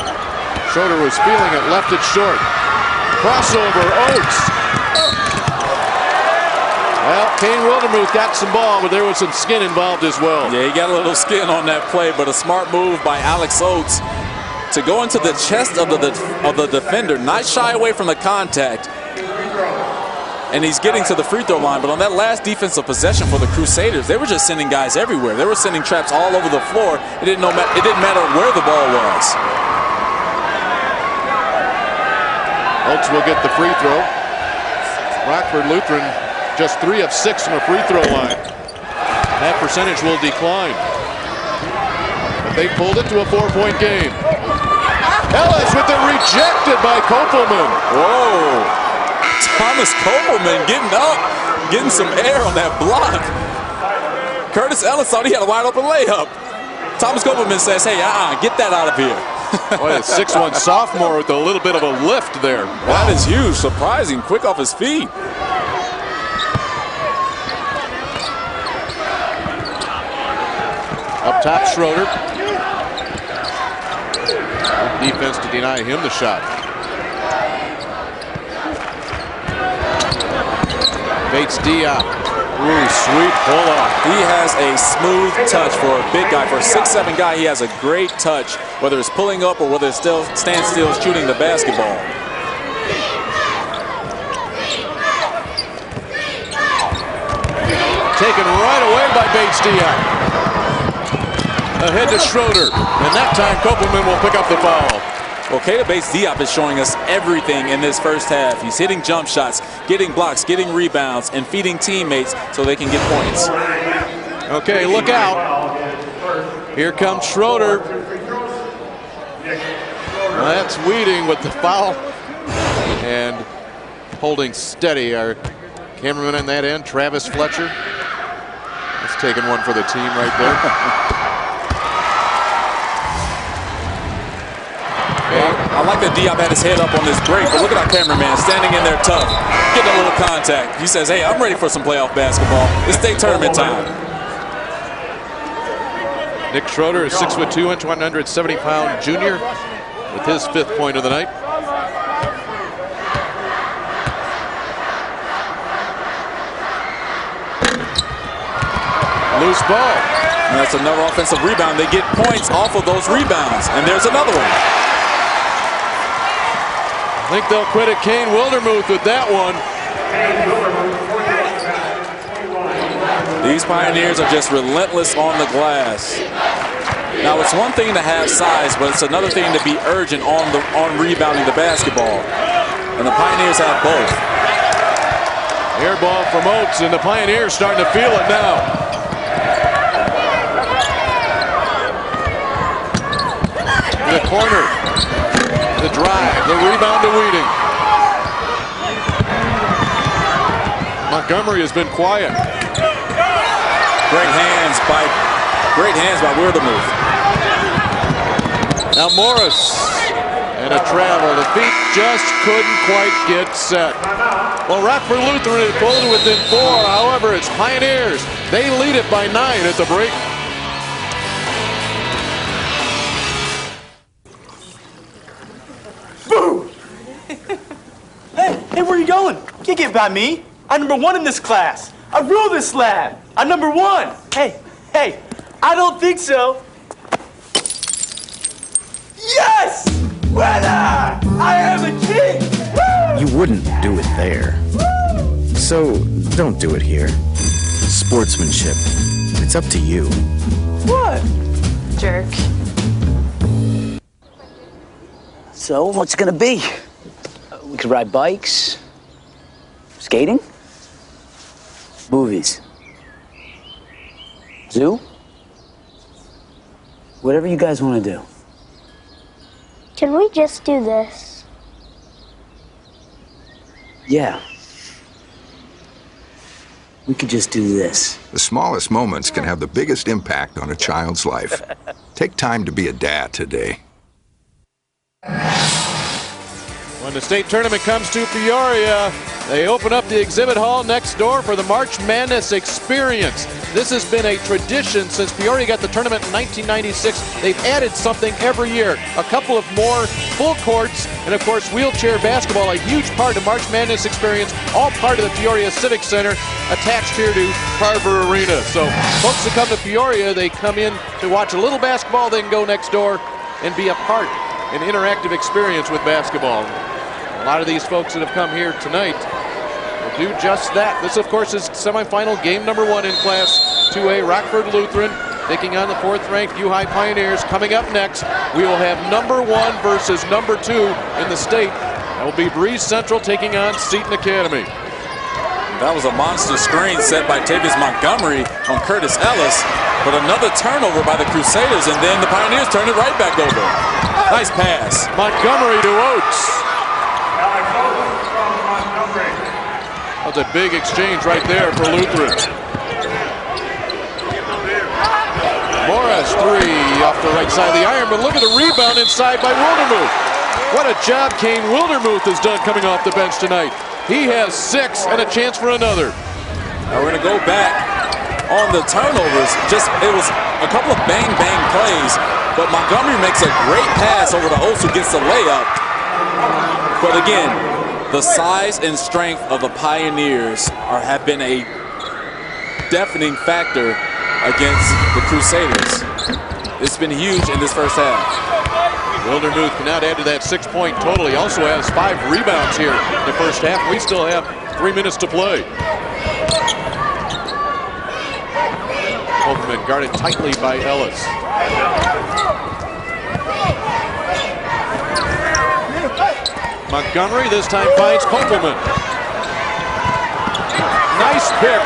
Schroeder was feeling it, left it short. Crossover, Oates. Well, Kane Wildermuth got some ball, but there was some skin involved as well. Yeah, he got a little skin on that play, but a smart move by Alex Oates to go into the chest of the defender, not shy away from the contact. And he's getting to the free throw line, but on that last defensive possession for the Crusaders, they were just sending guys everywhere. They were sending traps all over the floor. It didn't matter where the ball was. Oates will get the free throw. Rockford Lutheran just 3 of 6 from a free throw line. That percentage will decline. But they pulled it to a 4-point game. Ellis with it rejected by Kopelman. Whoa. Thomas Kopelman getting up, getting some air on that block. Curtis Ellis thought he had a wide open layup. Thomas Kopelman says, hey, get that out of here. Boy, a 6'1" sophomore with a little bit of a lift there. That is huge, surprising, quick off his feet. Up top, Schroeder. Good defense to deny him the shot. Bates Diop. Ooh, sweet pull-off. He has a smooth touch for a big guy. For a 6'7" guy, he has a great touch, whether it's pulling up or whether it's still stand still shooting the basketball. Taken right away by Bates Diop. Ahead to Schroeder, and that time Kopelman will pick up the foul. Well, Keita Bates Diop is showing us everything in this first half. He's hitting jump shots, getting blocks, getting rebounds, and feeding teammates so they can get points. Okay, look out. Here comes Schroeder. That's Weeding with the foul. And holding steady, our cameraman on that end, Travis Fletcher. He's taking one for the team right there. I like that Diop had his head up on this break, but look at our cameraman standing in there tough, getting a little contact. He says, hey, I'm ready for some playoff basketball. It's state tournament time. Nick Schroeder is 6'2", 170-pound junior with his 5th point of the night. Loose ball. And that's another offensive rebound. They get points off of those rebounds. And there's another one. I think they'll credit Kane Wildermuth with that one. These Pioneers are just relentless on the glass. Now, it's one thing to have size, but it's another thing to be urgent on rebounding the basketball. And the Pioneers have both. Air ball from Oates, and the Pioneers starting to feel it now. The corner, the drive, the rebound to Weeding. Montgomery has been quiet. Great hands by Wildermuth. Now Morris, and a travel. The feet just couldn't quite get set. Well, Rockford Lutheran had pulled it within 4. However, it's Pioneers. They lead it by 9 at the break. Boo! Hey, where are you going? You can't get by me. I'm #1 in this class. I rule this lab. I'm #1. Hey, I don't think so. Yes! Winner! I am a king! Woo! You wouldn't do it there. So, don't do it here. Sportsmanship. It's up to you. What? Jerk. So, what's it gonna be? We could ride bikes, skating, movies, zoo, whatever you guys want to do. Can we just do this? Yeah. We could just do this. The smallest moments can have the biggest impact on a child's life. Take time to be a dad today. When the state tournament comes to Peoria, they open up the exhibit hall next door for the March Madness experience. This has been a tradition since Peoria got the tournament in 1996. They've added something every year. A couple of more full courts, and of course wheelchair basketball, a huge part of March Madness experience, all part of the Peoria Civic Center, attached here to Carver Arena. So folks that come to Peoria, they come in to watch a little basketball, they can go next door and be a part, an interactive experience with basketball. A lot of these folks that have come here tonight will do just that. This, of course, is semifinal game #1 in Class 2A. Rockford Lutheran taking on the 4th-ranked U-High Pioneers. Coming up next, we will have #1 versus #2 in the state. That will be Breeze Central taking on Seton Academy. That was a monster screen set by Tavius Montgomery on Curtis Ellis, but another turnover by the Crusaders, and then the Pioneers turn it right back over. Nice pass. Montgomery to Oates. That's a big exchange right there for Lutheran. Morris, 3 off the right side of the iron, but look at the rebound inside by Wildermuth. What a job Kane Wildermuth has done coming off the bench tonight. He has 6 and a chance for another. Now we're going to go back on the turnovers. It was a couple of bang-bang plays, but Montgomery makes a great pass over to Oates, who gets the layup. But again, the size and strength of the Pioneers have been a deafening factor against the Crusaders. It's been huge in this first half. Wildermuth cannot add to that 6-point total. He also has 5 rebounds here in the first half. We still have 3 minutes to play. Holtman guarded tightly by Ellis. Montgomery this time finds Kopelman. Nice pick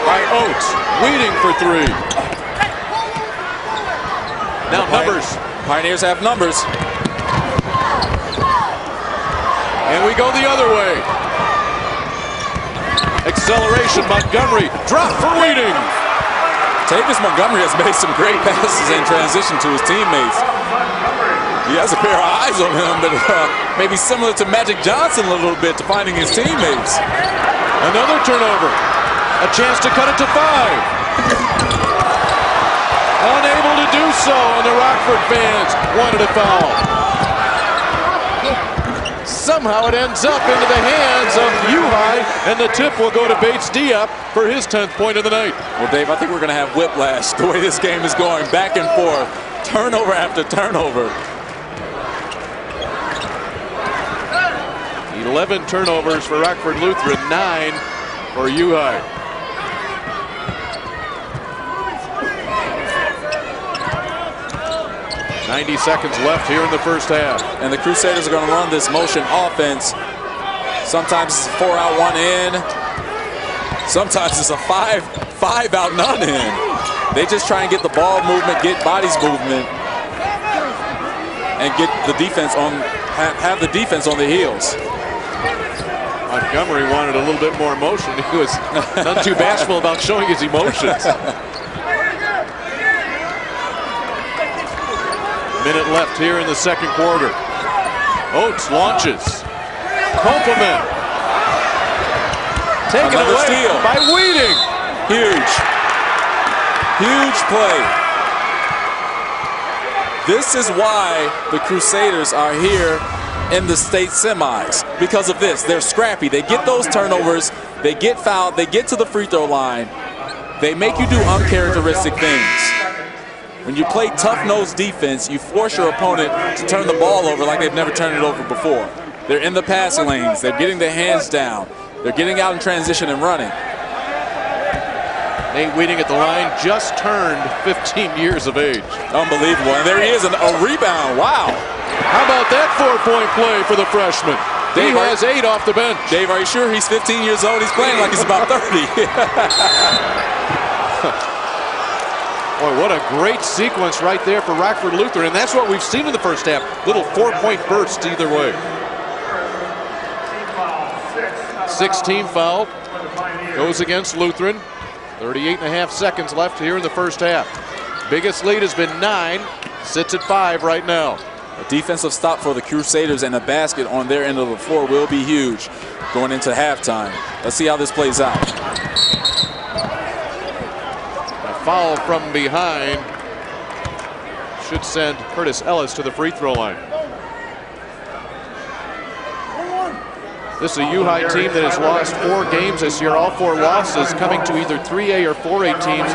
by Oates. Weeding for 3. Now numbers. Pioneers have numbers. And we go the other way. Acceleration, Montgomery. Drop for Weeding. Tavius Montgomery has made some great passes in transition to his teammates. He has a pair of eyes on him that maybe similar to Magic Johnson a little bit to finding his teammates. Another turnover. A chance to cut it to 5. Unable to do so, and the Rockford fans wanted a foul. Somehow it ends up into the hands of U-High, and the tip will go to Bates Diop for his 10th point of the night. Well, Dave, I think we're going to have whiplash the way this game is going, back and forth, turnover after turnover. 11 turnovers for Rockford Lutheran, 9 for U-High. 90 seconds left here in the first half. And the Crusaders are going to run this motion offense. Sometimes it's a 4 out, 1 in. Sometimes it's a 5 out, none in. They just try and get the ball movement, get bodies movement, and get the defense on, have the defense on the heels. Montgomery wanted a little bit more emotion. He was not too bashful about showing his emotions. Minute left here in the second quarter. Oates launches. Kopelman. Taken Another away steal by Weeding. Huge. Huge play. This is why the Crusaders are here in the state semis. Because of this. They're scrappy. They get those turnovers. They get fouled. They get to the free throw line. They make you do uncharacteristic things. When you play tough-nosed defense, you force your opponent to turn the ball over like they've never turned it over before. They're in the passing lanes. They're getting their hands down. They're getting out in transition and running. Nate Weeding at the line, just turned 15 years of age. Unbelievable. And there he is, a rebound. Wow. How about that 4-point play for the freshman? He has 8 off the bench. Dave, are you sure he's 15 years old? He's playing like he's about 30. Boy, what a great sequence right there for Rockford Lutheran. And that's what we've seen in the first half. Little 4-point bursts either way. 16 foul goes against Lutheran. 38.5 seconds left here in the first half. Biggest lead has been 9. Sits at 5 right now. A defensive stop for the Crusaders and a basket on their end of the floor will be huge going into halftime. Let's see how this plays out. Foul from behind should send Curtis Ellis to the free throw line. This is a U-High team that has lost 4 games this year. All 4 losses coming to either 3A or 4A teams.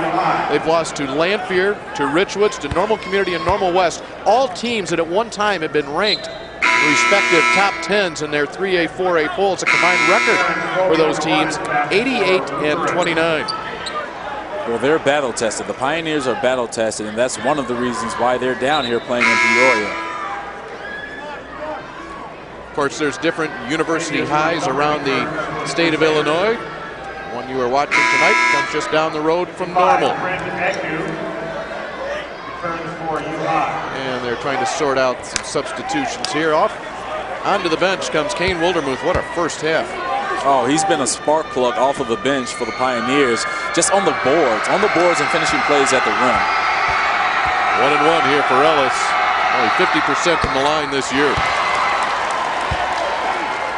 They've lost to Lanphier, to Richwoods, to Normal Community, and Normal West. All teams that at one time have been ranked respective top 10s in their 3A, 4A polls. A combined record for those teams, 88 and 29. Well, they're battle tested. The Pioneers are battle tested, and that's one of the reasons why they're down here playing in Peoria. Of course, there's different university highs around the state of Illinois. One you are watching tonight comes just down the road from Normal. And they're trying to sort out some substitutions here. Off onto the bench comes Kane Wildermuth. What a first half. Oh, he's been a spark plug off of the bench for the Pioneers, just on the boards and finishing plays at the rim. 1-1 here for Ellis. Only 50% from the line this year.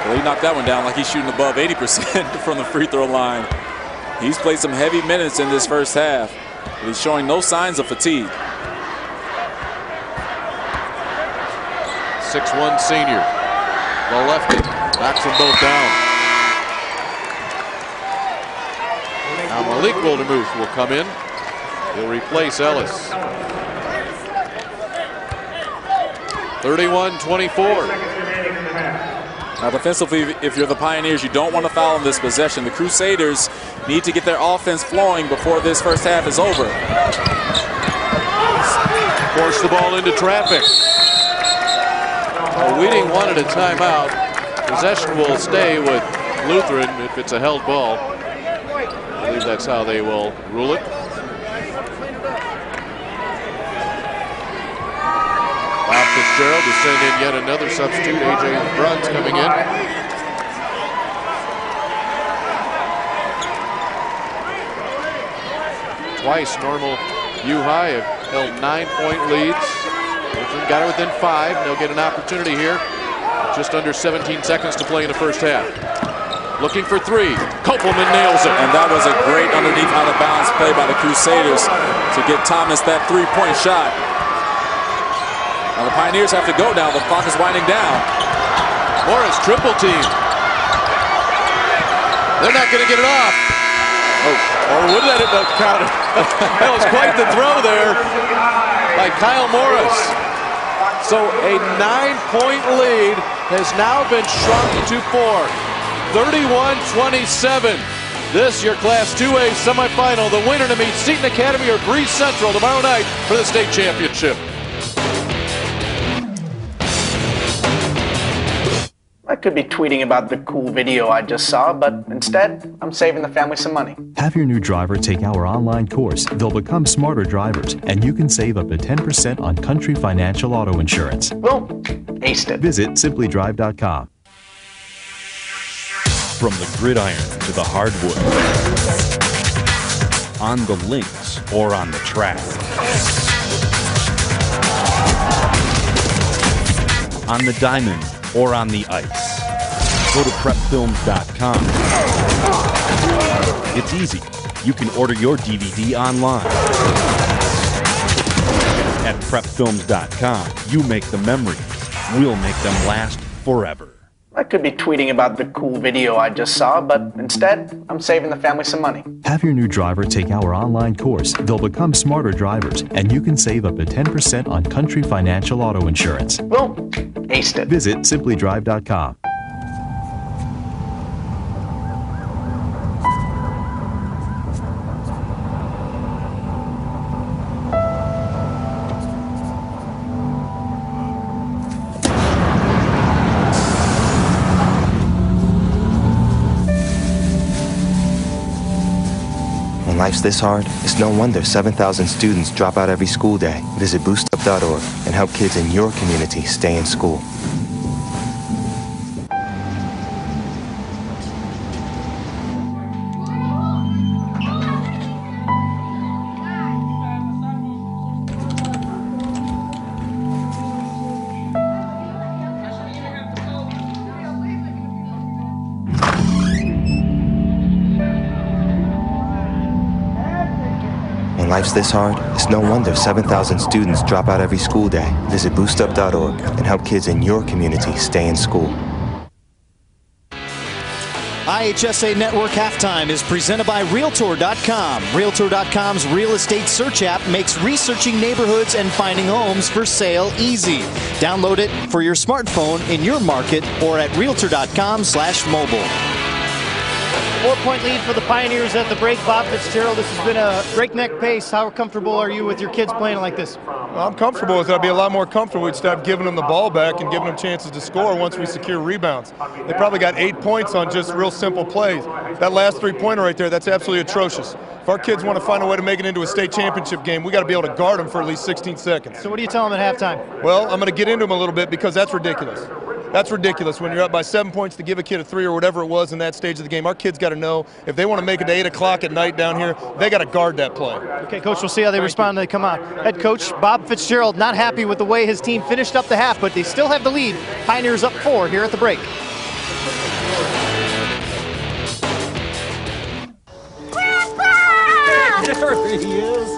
Well, he knocked that one down like he's shooting above 80% from the free throw line. He's played some heavy minutes in this first half, but he's showing no signs of fatigue. 6'1" senior. The lefty knocks them both down. Now Malik Wildermuth will come in. He'll replace Ellis. 31-24. Now defensively, if you're the Pioneers, you don't want to foul in this possession. The Crusaders need to get their offense flowing before this first half is over. Force the ball into traffic. Weeding wanted a timeout. Possession will stay with Lutheran if it's a held ball. I believe that's how they will rule it. Bob Fitzgerald to send in yet another substitute. A.J. Bruns coming in. Twice Normal U-High have held 9-point leads. Lutheran got it within 5. They'll get an opportunity here. Just under 17 seconds to play in the first half. Looking for 3. Kopelman nails it. And that was a great underneath out of bounds play by the Crusaders to get Thomas that 3-point shot. Now the Pioneers have to go now. The clock is winding down. Morris triple team. They're not going to get it off. Or would let it count it. That was quite the throw there by Kyle Morris. So a 9-point lead has now been shrunk to 4. 31-27. This, your Class 2A semifinal. The winner to meet Seton Academy or Breeze Central tomorrow night for the state championship. could be tweeting about the cool video I just saw, but instead, I'm saving the family some money. Have your new driver take our online course. They'll become smarter drivers, and you can save up to 10% on Country Financial Auto Insurance. Well, aced it. Visit simplydrive.com. From the gridiron to the hardwood, on the links or on the track, on the diamond or on the ice, go to prepfilms.com. It's easy. You can order your DVD online. At prepfilms.com, you make the memories. We'll make them last forever. I could be tweeting about the cool video I just saw, but instead, I'm saving the family some money. Have your new driver take our online course. They'll become smarter drivers, and you can save up to 10% on Country Financial Auto Insurance. Well, aced it. Visit simplydrive.com. When life's this hard, it's no wonder 7,000 students drop out every school day. Visit boostup.org and help kids in your community stay in school. When life's this hard, it's no wonder 7,000 students drop out every school day. Visit boostup.org and help kids in your community stay in school. IHSA Network Halftime is presented by Realtor.com. Realtor.com's real estate search app makes researching neighborhoods and finding homes for sale easy. Download it for your smartphone in your market or at Realtor.com/mobile. 4-point lead for the Pioneers at the break. Bob Fitzgerald, this has been a breakneck pace. How comfortable are you with your kids playing like this? Well, I'm comfortable with it. I'd be a lot more comfortable. We'd start giving them the ball back and giving them chances to score once we secure rebounds. They probably got 8 points on just real simple plays. That last three-pointer right there, that's absolutely atrocious. If our kids want to find a way to make it into a state championship game, we got to be able to guard them for at least 16 seconds. So what do you tell them at halftime? Well, I'm going to get into them a little bit because that's ridiculous. That's ridiculous. When you're up by 7 points to give a kid a 3 or whatever it was in that stage of the game, our kids got to know if they want to make it to 8 o'clock at night down here, they got to guard that play. Okay, Coach, we'll see how they respond when they come out. Head coach Bob Fitzgerald not happy with the way his team finished up the half, but they still have the lead. Pioneers up 4 here at the break. There he is.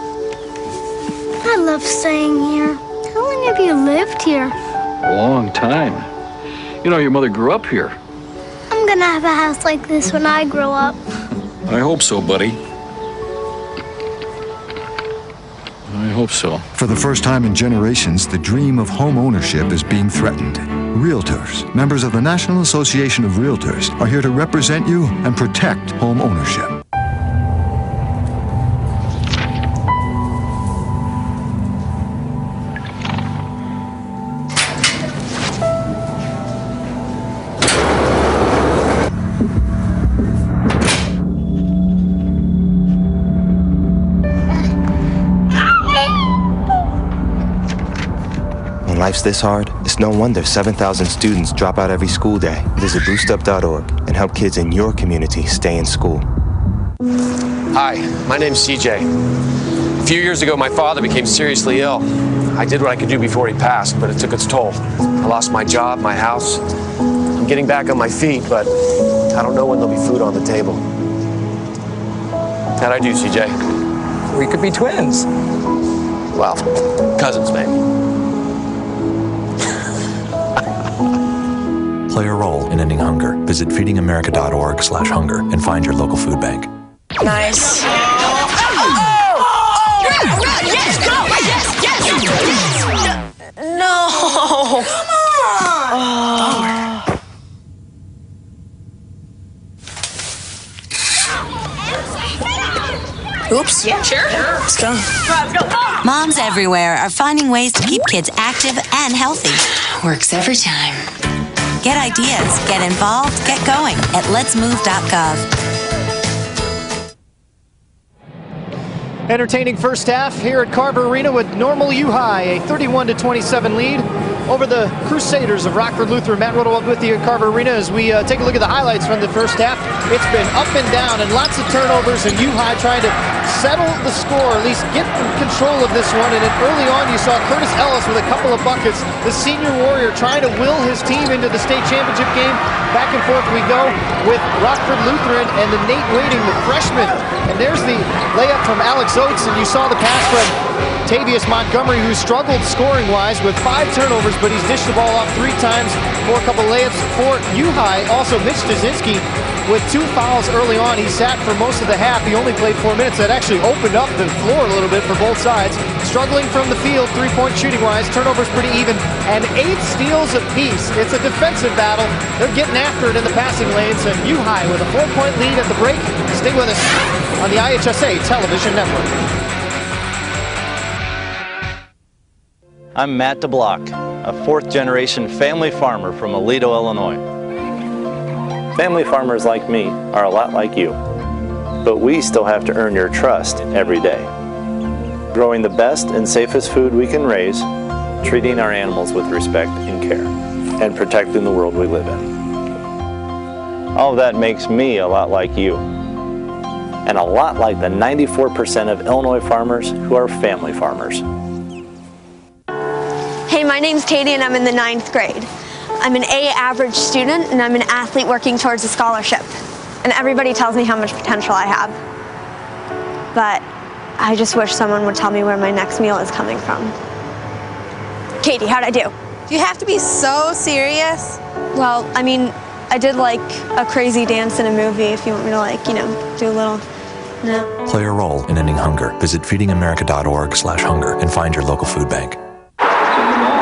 I love staying here. How long have you lived here? A long time. You know, your mother grew up here. I'm gonna have a house like this when I grow up. I hope so, buddy. I hope so. For the first time in generations, the dream of home ownership is being threatened. Realtors, members of the National Association of Realtors, are here to represent you and protect home ownership. When life's this hard, it's no wonder 7,000 students drop out every school day. Visit boostup.org and help kids in your community stay in school. Hi, my name's CJ. A few years ago, my father became seriously ill. I did what I could do before he passed, but it took its toll. I lost my job, my house. I'm getting back on my feet, but I don't know when there'll be food on the table. How'd I do, CJ? We could be twins. Well, cousins, maybe. Play a role in ending hunger. Visit feedingamerica.org/hunger and find your local food bank. Nice. Yes, go! Yes! No! Come on! Oops. Yeah, sure. Let's go. Go. Moms everywhere are finding ways to keep kids active and healthy. Works every time. Get ideas, get involved, get going at letsmove.gov. Entertaining first half here at Carver Arena with Normal U High, a 31-27 lead over the Crusaders of Rockford Lutheran. Matt Rodewald with you at Carver Arena as we take a look at the highlights from the first half. It's been up and down and lots of turnovers, and U High trying to settle the score, at least get control of this one. And then early on you saw Curtis Ellis with a couple of buckets, the senior warrior trying to will his team into the state championship game. Back and forth we go with Rockford Lutheran and the Nate Wading, the freshman. And there's the layup from Alex Oates, and you saw the pass from Tavius Montgomery, who struggled scoring-wise with 5 turnovers, but he's dished the ball off 3 times for a couple layups for U High. Also, Mitch Dazinski with 2 fouls early on. He sat for most of the half. He only played 4 minutes. That actually opened up the floor a little bit for both sides. Struggling from the field, 3-point shooting-wise. Turnovers pretty even, and 8 steals apiece. It's a defensive battle. They're getting after it in the passing lanes, and U High with a 4-point lead at the break. Stay with us on the IHSA Television Network. I'm Matt DeBlock, a 4th-generation family farmer from Aledo, Illinois. Family farmers like me are a lot like you, but we still have to earn your trust every day. Growing the best and safest food we can raise, treating our animals with respect and care, and protecting the world we live in. All of that makes me a lot like you, and a lot like the 94% of Illinois farmers who are family farmers. Hey, my name's Katie and I'm in the 9th grade. I'm an A average student and I'm an athlete working towards a scholarship. And everybody tells me how much potential I have. But I just wish someone would tell me where my next meal is coming from. Katie, how'd I do? Do you have to be so serious? Well, I mean, I did like a crazy dance in a movie if you want me to like, you know, do a little, no. Play a role in ending hunger. Visit feedingamerica.org/hunger and find your local food bank.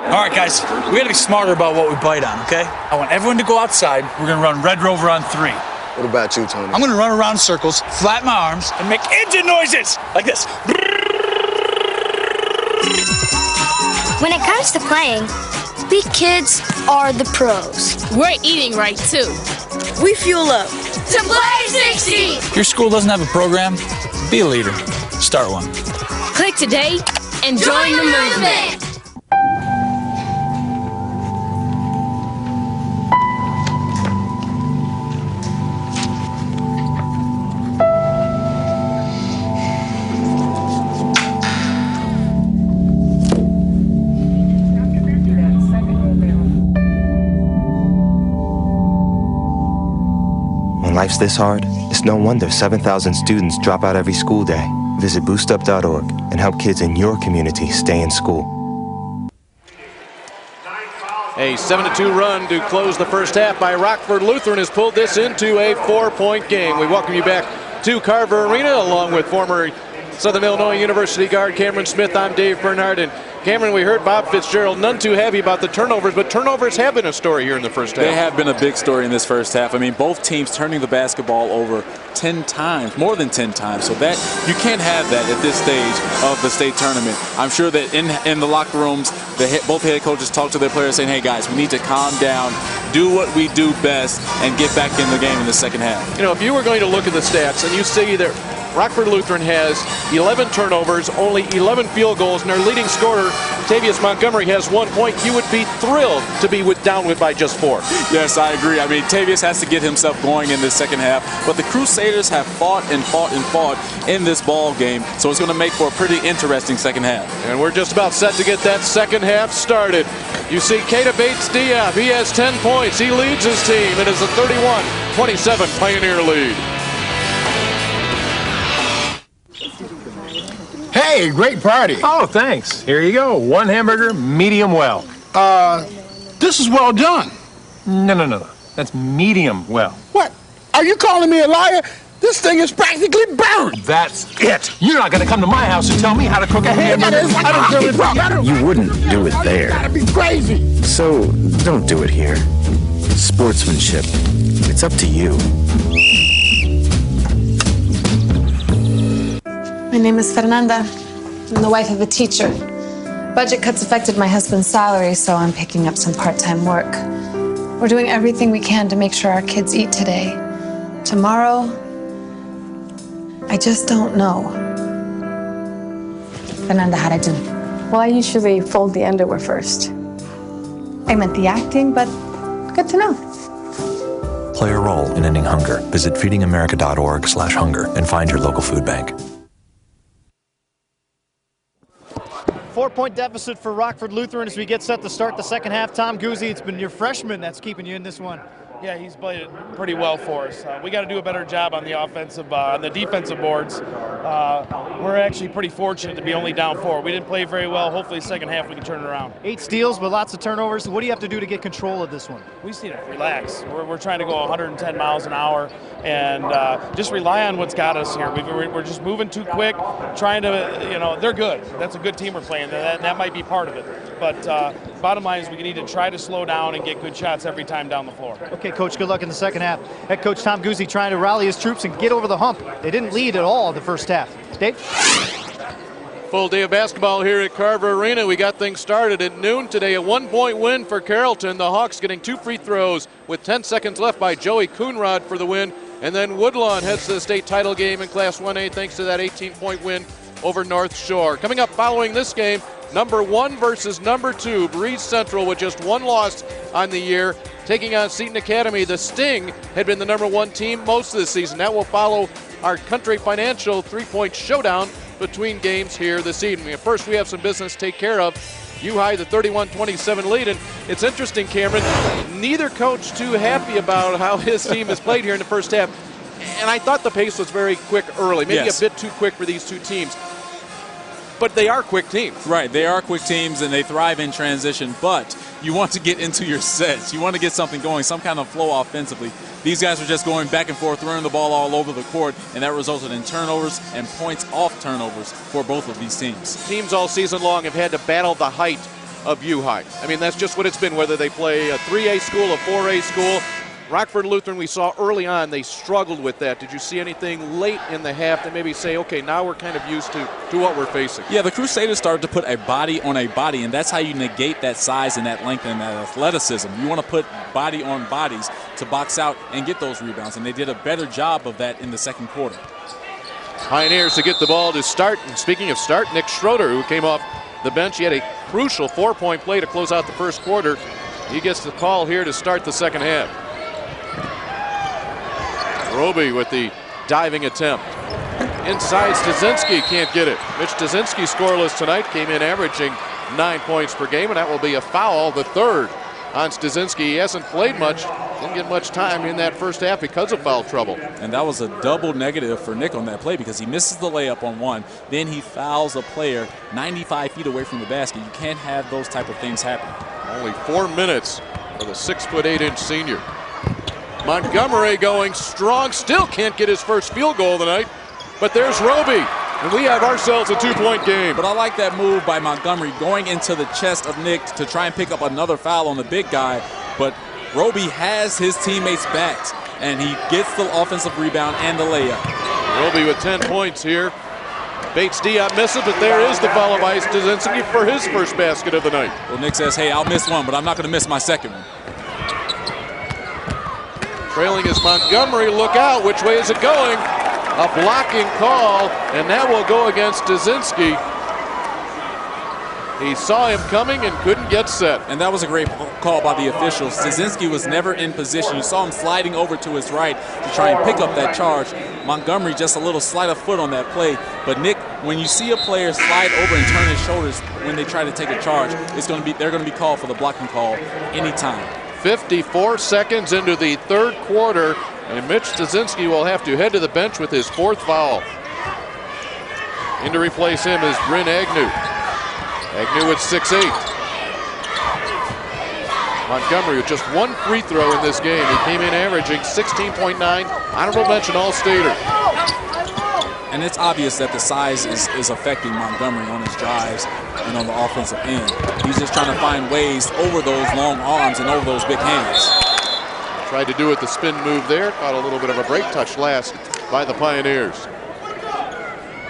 All right, guys, we gotta be smarter about what we bite on, okay? I want everyone to go outside. We're gonna run Red Rover on 3. What about you, Tony? I'm gonna run around in circles, flatten my arms, and make engine noises like this. When it comes to playing, we kids are the pros. We're eating right, too. We fuel up to play 60. If your school doesn't have a program, be a leader. Start one. Click today and join the movement. When life's this hard, it's no wonder 7,000 students drop out every school day. Visit boostup.org and help kids in your community stay in school. A 7-2 run to close the first half by Rockford Lutheran has pulled this into a 4-point game. We welcome you back to Carver Arena along with former Southern Illinois University guard Cameron Smith. I'm Dave Bernard. And Cameron, we heard Bob Fitzgerald none too happy about the turnovers, but turnovers have been a story here in the first half. They have been a big story in this first half. I mean, both teams turning the basketball over 10 times, more than 10 times. So that you can't have that at this stage of the state tournament. I'm sure that in the locker rooms, both head coaches talk to their players saying, hey guys, we need to calm down, do what we do best, and get back in the game in the second half. You know, if you were going to look at the stats and you see that Rockford Lutheran has 11 turnovers, only 11 field goals, and their leading scorer, Tavius Montgomery, has 1 point, you would be thrilled to be down with by just 4. Yes, I agree. I mean, Tavius has to get himself going in this second half, but the Crusaders have fought and fought and fought in this ball game, so it's going to make for a pretty interesting second half. And we're just about set to get that second half started. You see Keita Bates-Diab, he has 10 points. He leads his team. It is a 31-27 Pioneer lead. Hey, great party. Oh, thanks. Here you go. 1 hamburger, medium well. This is well done. No. That's medium well. What? Are you calling me a liar? This thing is practically burned. That's it. You're not going to come to my house and tell me how to cook a hamburger. You wouldn't do it there. You gotta be crazy. So don't do it here. Sportsmanship. It's up to you. My name is Fernanda. I'm the wife of a teacher. Budget cuts affected my husband's salary, so I'm picking up some part-time work. We're doing everything we can to make sure our kids eat today. Tomorrow, I just don't know. Fernanda, how'd I do? Well, I usually fold the underwear first. I meant the acting, but good to know. Play a role in ending hunger. Visit feedingamerica.org/hunger and find your local food bank. 4-point deficit for Rockford Lutheran as we get set to start the second half. Tom Guzzi, it's been your freshman that's keeping you in this one. Yeah, he's played it pretty well for us. We got to do a better job on the offensive, on the defensive boards. We're actually pretty fortunate to be only down 4. We didn't play very well. Hopefully, second half we can turn it around. 8 steals, but lots of turnovers. What do you have to do to get control of this one? We just need to relax. We're trying to go 110 miles an hour and just rely on what's got us here. We're just moving too quick, trying to, they're good. That's a good team we're playing. That might be part of it. But bottom line is we need to try to slow down and get good shots every time down the floor. Okay, Coach, good luck in the second half. Head coach Tom Guzzi trying to rally his troops and get over the hump. They didn't lead at all in the first half. Dave? Full day of basketball here at Carver Arena. We got things started at noon today. A 1-point win for Carrollton. The Hawks getting 2 free throws with 10 seconds left by Joey Coonrod for the win. And then Woodlawn heads to the state title game in Class 1A thanks to that 18-point win over North Shore. Coming up following this game, number 1 versus number 2. Breeze Central with just 1 loss on the year, taking on Seton Academy. The Sting had been the number 1 team most of the season. That will follow our Country Financial 3-point showdown between games here this evening. First, we have some business to take care of. U-High, the 31-27 lead. And it's interesting, Cameron, neither coach too happy about how his team has played here in the first half. And I thought the pace was very quick early, maybe a bit too quick for these two teams. But they are quick teams. Right, they are quick teams and they thrive in transition, but you want to get into your sets. You want to get something going, some kind of flow offensively. These guys are just going back and forth, throwing the ball all over the court, and that resulted in turnovers and points off turnovers for both of these teams. Teams all season long have had to battle the height of U-High. I mean, that's just what it's been, whether they play a 3A school, a 4A school. Rockford Lutheran, we saw early on, they struggled with that. Did you see anything late in the half that maybe say, okay, now we're kind of used to what we're facing? Yeah, the Crusaders started to put a body on a body, and that's how you negate that size and that length and that athleticism. You want to put body on bodies to box out and get those rebounds, and they did a better job of that in the second quarter. Pioneers to get the ball to start. And speaking of start, Nick Schroeder, who came off the bench, he had a crucial 4-point play to close out the first quarter. He gets the call here to start the second half. Roby with the diving attempt. Inside, Stasinski can't get it. Mitch Stasinski scoreless tonight, came in averaging 9 points per game, and that will be a foul, the third on Stasinski. He hasn't played much, didn't get much time in that first half because of foul trouble. And that was a double negative for Nick on that play because he misses the layup on one, then he fouls a player 95 feet away from the basket. You can't have those type of things happen. Only 4 minutes for the 6'8" senior. Montgomery going strong, still can't get his first field goal tonight, but there's Roby, and we have ourselves a 2-point game. But I like that move by Montgomery going into the chest of Nick to try and pick up another foul on the big guy, but Roby has his teammates backed, and he gets the offensive rebound and the layup. Roby with 10 points here. Bates Diop misses, but there is the foul by Stasinski for his first basket of the night. Well, Nick says, hey, I'll miss one, but I'm not going to miss my second one. Trailing is Montgomery. Look out. Which way is it going? A blocking call, and that will go against Stasinski. He saw him coming and couldn't get set. And that was a great call by the officials. Stasinski was never in position. You saw him sliding over to his right to try and pick up that charge. Montgomery just a little sleight of foot on that play. But Nick, when you see a player slide over and turn his shoulders when they try to take a charge, they're going to be called for the blocking call anytime. 54 seconds into the third quarter, and Mitch Stasinski will have to head to the bench with his 4th foul. In to replace him is Bryn Agnew. Agnew at 6'8". Montgomery with just 1 free throw in this game. He came in averaging 16.9. Honorable mention All-Stater. And it's obvious that the size is affecting Montgomery on his drives and on the offensive end. He's just trying to find ways over those long arms and over those big hands. Tried to do it the spin move there. Caught a little bit of a break touch last by the Pioneers.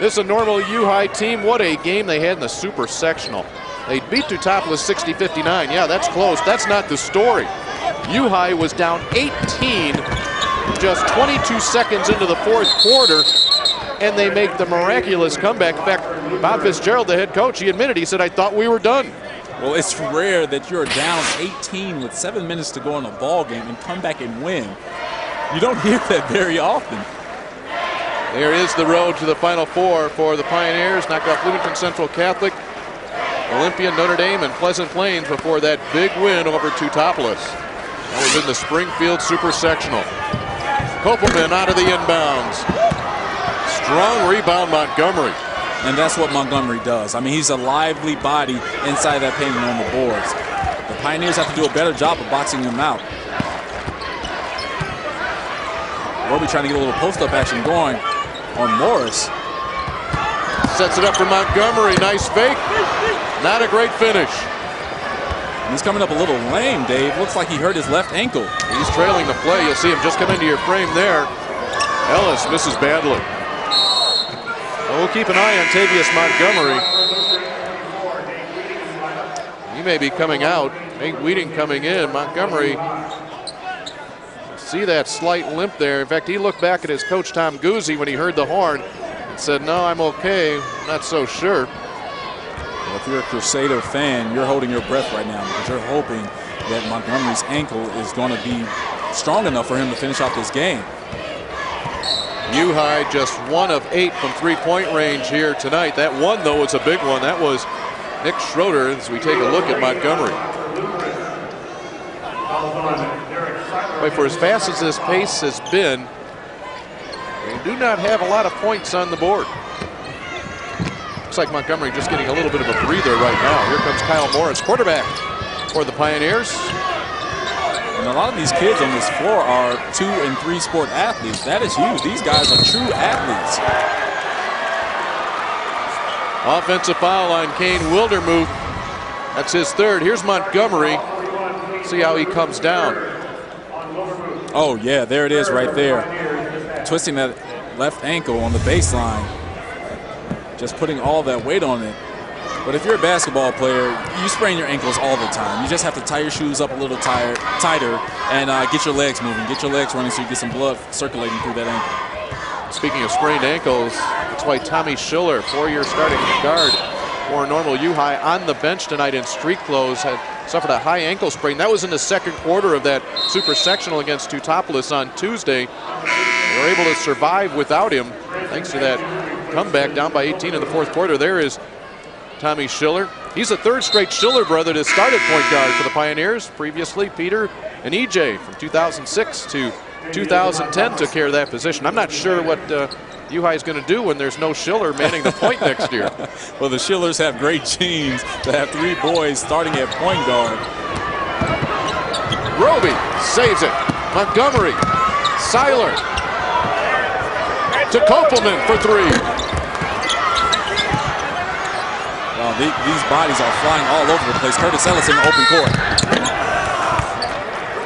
This is a normal U-High team. What a game they had in the Super Sectional. They beat Teutopolis 60-59. Yeah, that's close. That's not the story. U-High was down 18 just 22 seconds into the fourth quarter, and they make the miraculous comeback. In fact, Bob Fitzgerald, the head coach, he admitted, he said, I thought we were done. Well, it's rare that you're down 18 with 7 minutes to go in a ball game and come back and win. You don't hear that very often. There is the road to the Final Four for the Pioneers. Knocked off Bloomington Central Catholic, Olympia, Notre Dame, and Pleasant Plains before that big win over Teutopolis. That was in the Springfield Super Sectional. Kopelman out of the inbounds. Strong rebound, Montgomery. And that's what Montgomery does. I mean, he's a lively body inside that paint and on the boards. The Pioneers have to do a better job of boxing him out. Roby trying to get a little post-up action going on Morris. Sets it up for Montgomery. Nice fake. Not a great finish. And he's coming up a little lame, Dave. Looks like he hurt his left ankle. He's trailing the play. You'll see him just come into your frame there. Ellis misses badly. Well, we'll keep an eye on Tavius Montgomery. He may be coming out. Nate Weeding coming in. Montgomery, see that slight limp there. In fact, he looked back at his coach, Tom Guzzi, when he heard the horn and said, no, I'm okay. I'm not so sure. Well, if you're a Crusader fan, you're holding your breath right now because you're hoping that Montgomery's ankle is going to be strong enough for him to finish out this game. U-High just 1 of 8 from three-point range here tonight. That one, though, was a big one. That was Nick Schroeder as we take a look at Montgomery. But for as fast as this pace has been, they do not have a lot of points on the board. Looks like Montgomery just getting a little bit of a breather right now. Here comes Kyle Morris, quarterback for the Pioneers. And a lot of these kids on this floor are 2- and 3-sport athletes. That is huge. These guys are true athletes. Offensive foul on Kane Wildermuth. That's his third. Here's Montgomery. See how he comes down. Oh, yeah, there it is right there. Twisting that left ankle on the baseline. Just putting all that weight on it. But if you're a basketball player, you sprain your ankles all the time. You just have to tie your shoes up a little tighter and get your legs moving, get your legs running so you get some blood circulating through that ankle. Speaking of sprained ankles, that's why Tommy Schiller, 4-year starting guard for Normal U-High, on the bench tonight in street clothes, had suffered a high ankle sprain. That was in the second quarter of that super sectional against Teutopolis on Tuesday. They were able to survive without him thanks to that comeback down by 18 in the fourth quarter. There is Tommy Schiller. He's the third straight Schiller brother to start at point guard for the Pioneers. Previously, Peter and EJ from 2006 to 2010 took care of that position. I'm not sure what U-High is going to do when there's no Schiller manning the point next year. Well, the Schillers have great genes to have 3 boys starting at point guard. Roby saves it. Montgomery, Seiler to Kopelman for 3. These bodies are flying all over the place. Curtis Ellis in the open court.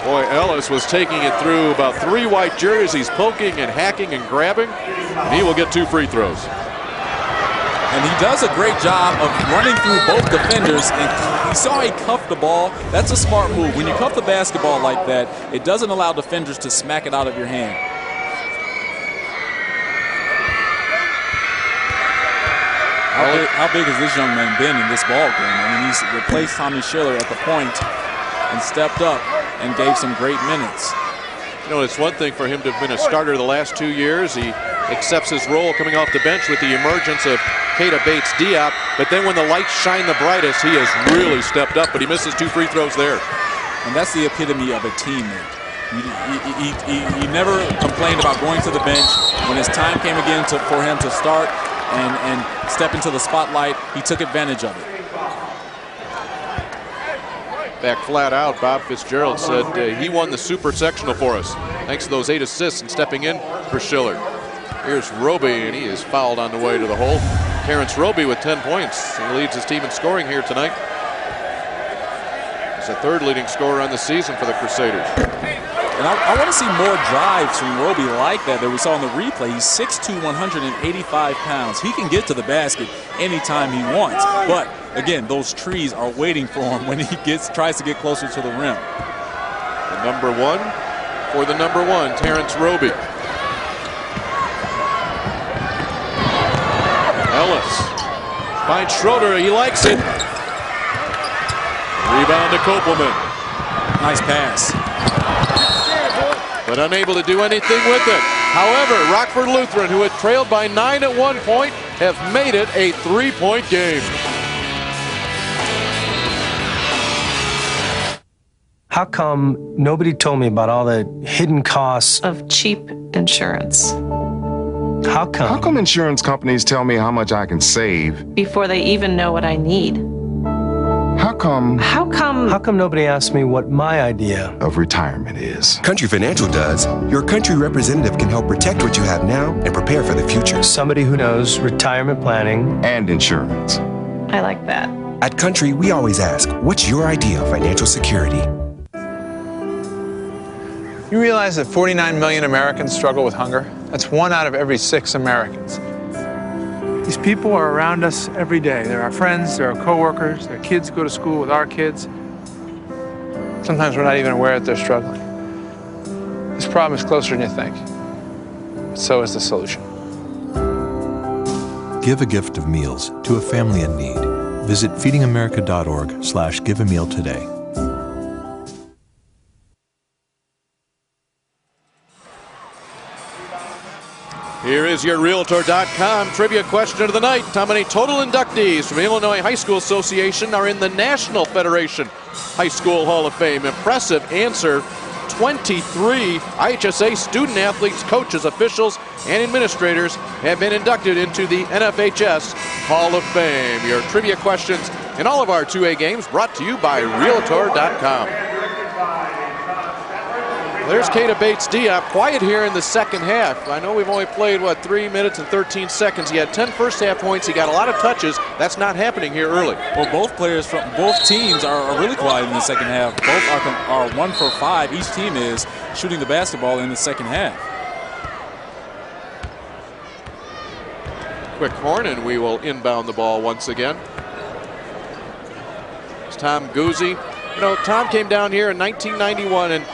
Boy, Ellis was taking it through about 3 white jerseys, poking and hacking and grabbing, and he will get 2 free throws. And he does a great job of running through both defenders, and he saw he cuffed the ball. That's a smart move. When you cuff the basketball like that, it doesn't allow defenders to smack it out of your hand. How big has this young man been in this ball game? I mean, he's replaced Tommy Schiller at the point and stepped up and gave some great minutes. You know, it's one thing for him to have been a starter the last 2 years. He accepts his role coming off the bench with the emergence of Keita Bates-Diop. But then when the lights shine the brightest, he has really stepped up. But he misses 2 free throws there. And that's the epitome of a teammate. He never complained about going to the bench. When his time came again for him to start and step into the spotlight, he took advantage of it. Back flat out, Bob Fitzgerald said he won the super sectional for us thanks to those 8 assists and stepping in for Schiller. Here's Roby, and he is fouled on the way to the hole. Terrence Roby with 10 points. He leads his team in scoring here tonight. He's the 3rd leading scorer on the season for the Crusaders. And I want to see more drives from Roby like that we saw in the replay. He's 6'2", 185 pounds. He can get to the basket anytime he wants. But again, those trees are waiting for him when he tries to get closer to the rim. The number one for the number one, Terrence Roby. Ellis finds Schroeder. He likes it. Rebound to Kopelman. Nice pass. But unable to do anything with it. However, Rockford Lutheran, who had trailed by 9 at one point, have made it a 3-point game. How come nobody told me about all the hidden costs Of cheap insurance. How come? How come insurance companies tell me how much I can save? Before they even know what I need. How come How come nobody asked me what my idea of retirement is? Country Financial does. Your country representative can help protect what you have now and prepare for the future. Somebody who knows retirement planning and insurance. I like that. At Country, we always ask, what's your idea of financial security? You realize that 49 million Americans struggle with hunger? That's 1 out of every 6 Americans. These people are around us every day. They're our friends, they're our coworkers, their kids go to school with our kids. Sometimes we're not even aware that they're struggling. This problem is closer than you think, but so is the solution. Give a gift of meals to a family in need. Visit feedingamerica.org/giveameal today. Here is your Realtor.com trivia question of the night. How many total inductees from the Illinois High School Association are in the National Federation High School Hall of Fame? Impressive answer. 23 IHSA student athletes, coaches, officials, and administrators have been inducted into the NFHS Hall of Fame. Your trivia questions in all of our 2A games brought to you by Realtor.com. There's Kata Bates-Diop, quiet here in the second half. I know we've only played, 3 minutes and 13 seconds. He had 10 first half points. He got a lot of touches. That's not happening here early. Well, both players from both teams are really quiet in the second half. Both are 1 for 5. Each team is shooting the basketball in the second half. Quick horn, and we will inbound the ball once again. It's Tom Guzzi. You know, Tom came down here in 1991 and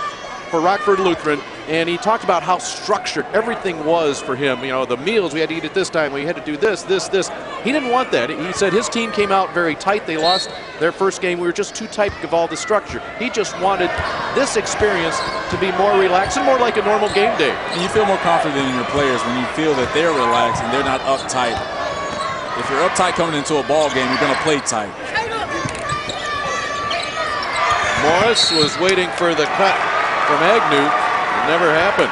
for Rockford Lutheran, and he talked about how structured everything was for him. You know, the meals, we had to eat at this time, we had to do this. He didn't want that. He said his team came out very tight. They lost their first game. We were just too tight of all the structure. He just wanted this experience to be more relaxed and more like a normal game day. And you feel more confident in your players when you feel that they're relaxed and they're not uptight. If you're uptight coming into a ball game, you're going to play tight. Morris was waiting for the cut from Agnew. It never happened.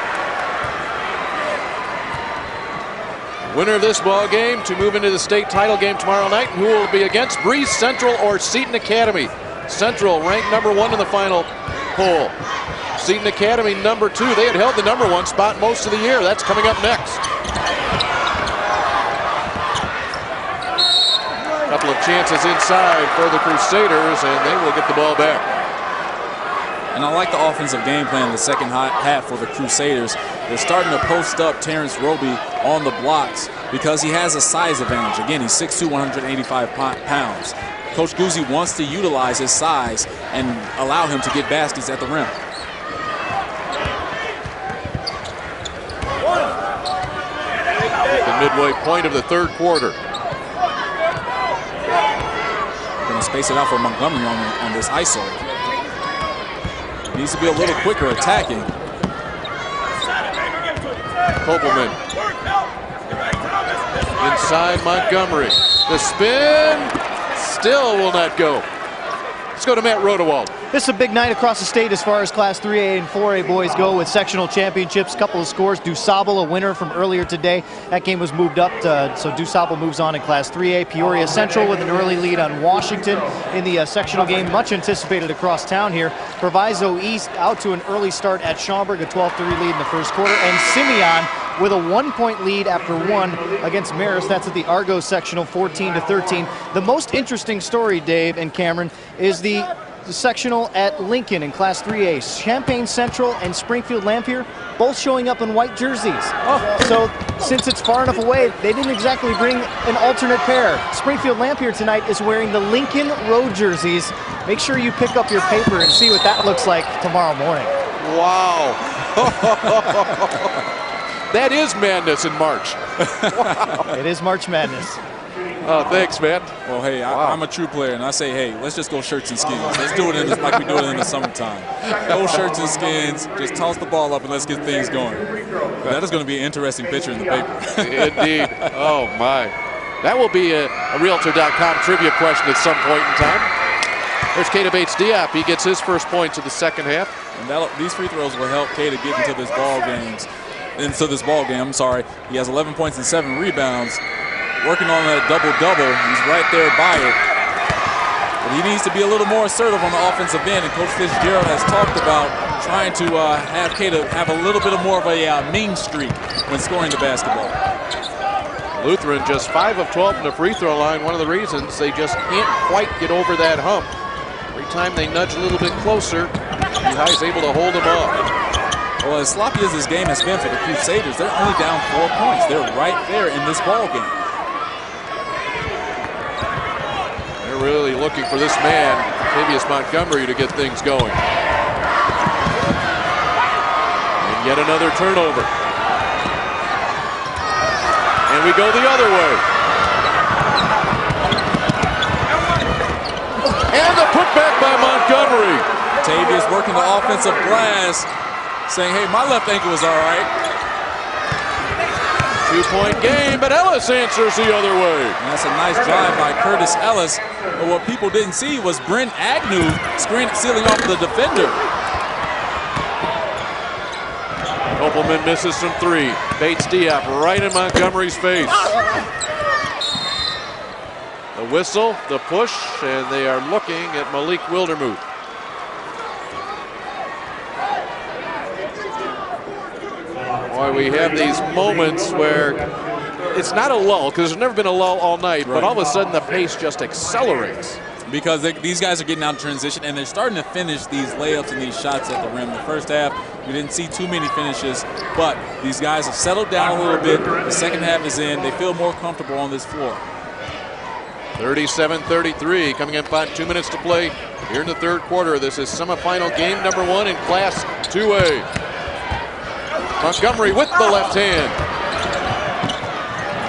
Winner of this ball game to move into the state title game tomorrow night, who will be against Breeze Central or Seton Academy. Central ranked number 1 in the final poll. Seton Academy number 2. They had held the number 1 spot most of the year. That's coming up next. A couple of chances inside for the Crusaders, and they will get the ball back. And I like the offensive game plan in the second half for the Crusaders. They're starting to post up Terrence Roby on the blocks because he has a size advantage. Again, he's 6'2", 185 pounds. Coach Guzzi wants to utilize his size and allow him to get baskets at the rim. The midway point of the third quarter. Going to space it out for Montgomery on this ISO. Needs to be a little quicker attacking. Kopelman. Inside Montgomery. The spin still will not go. Let's go to Matt Rodewald. This is a big night across the state as far as Class 3A and 4A boys go with sectional championships. Couple of scores. DuSable, a winner from earlier today. That game was moved up, so DuSable moves on in Class 3A. Peoria Central with an early lead on Washington in the sectional game. Much anticipated across town here. Proviso East out to an early start at Schaumburg, a 12-3 lead in the first quarter. And Simeon with a 1-point lead after 1 against Marist. That's at the Argos sectional, 14-13. The most interesting story, Dave and Cameron, is the sectional at Lincoln in Class 3A. Champaign Central and Springfield Lampier both showing up in white jerseys. So since it's far enough away, they didn't exactly bring an alternate pair. Springfield Lampier tonight is wearing the Lincoln road jerseys. Make sure you pick up your paper and see what that looks like tomorrow morning. Wow. That is madness in March. Wow. It is March Madness. Oh, thanks, man. Well, hey, I'm a true player, and I say, hey, let's just go shirts and skins. Let's do it like we do it in the summertime. Go shirts and skins, just toss the ball up and let's get things going. That is going to be an interesting picture in the paper. Indeed. Oh, my. That will be a Realtor.com trivia question at some point in time. There's Keita Bates-Diop. He gets his first points of the second half. And these free throws will help Keita get into this ball game. He has 11 points and 7 rebounds. Working on that double-double. He's right there by it. But he needs to be a little more assertive on the offensive end, and Coach Fitzgerald has talked about trying to have Keita have a little bit more of a mean streak when scoring the basketball. Lutheran just 5 of 12 from the free throw line. One of the reasons they just can't quite get over that hump. Every time they nudge a little bit closer, Uhi's able to hold them off. Well, as sloppy as this game has been for the Crusaders, they're only down 4 points. They're right there in this ball game. Really looking for this man, Tavius Montgomery, to get things going. And yet another turnover. And we go the other way. And the putback by Montgomery. Tavius working the offensive glass, saying, hey, my left ankle was all right. 2-point game, but Ellis answers the other way. And that's a nice drive by Curtis Ellis. But what people didn't see was Brent Agnew sealing off the defender. Kopelman misses from 3. Bates-Diop right in Montgomery's face. The whistle, the push, and they are looking at Malik Wildermuth. Boy, we have these moments where it's not a lull, because there's never been a lull all night, but all of a sudden the pace just accelerates. Because these guys are getting out of transition, and they're starting to finish these layups and these shots at the rim. The first half, we didn't see too many finishes, but these guys have settled down a little bit. The second half is in. They feel more comfortable on this floor. 37-33, coming up on 2 minutes to play here in the third quarter. This is semifinal game number 1 in Class 2A. Montgomery with the left hand.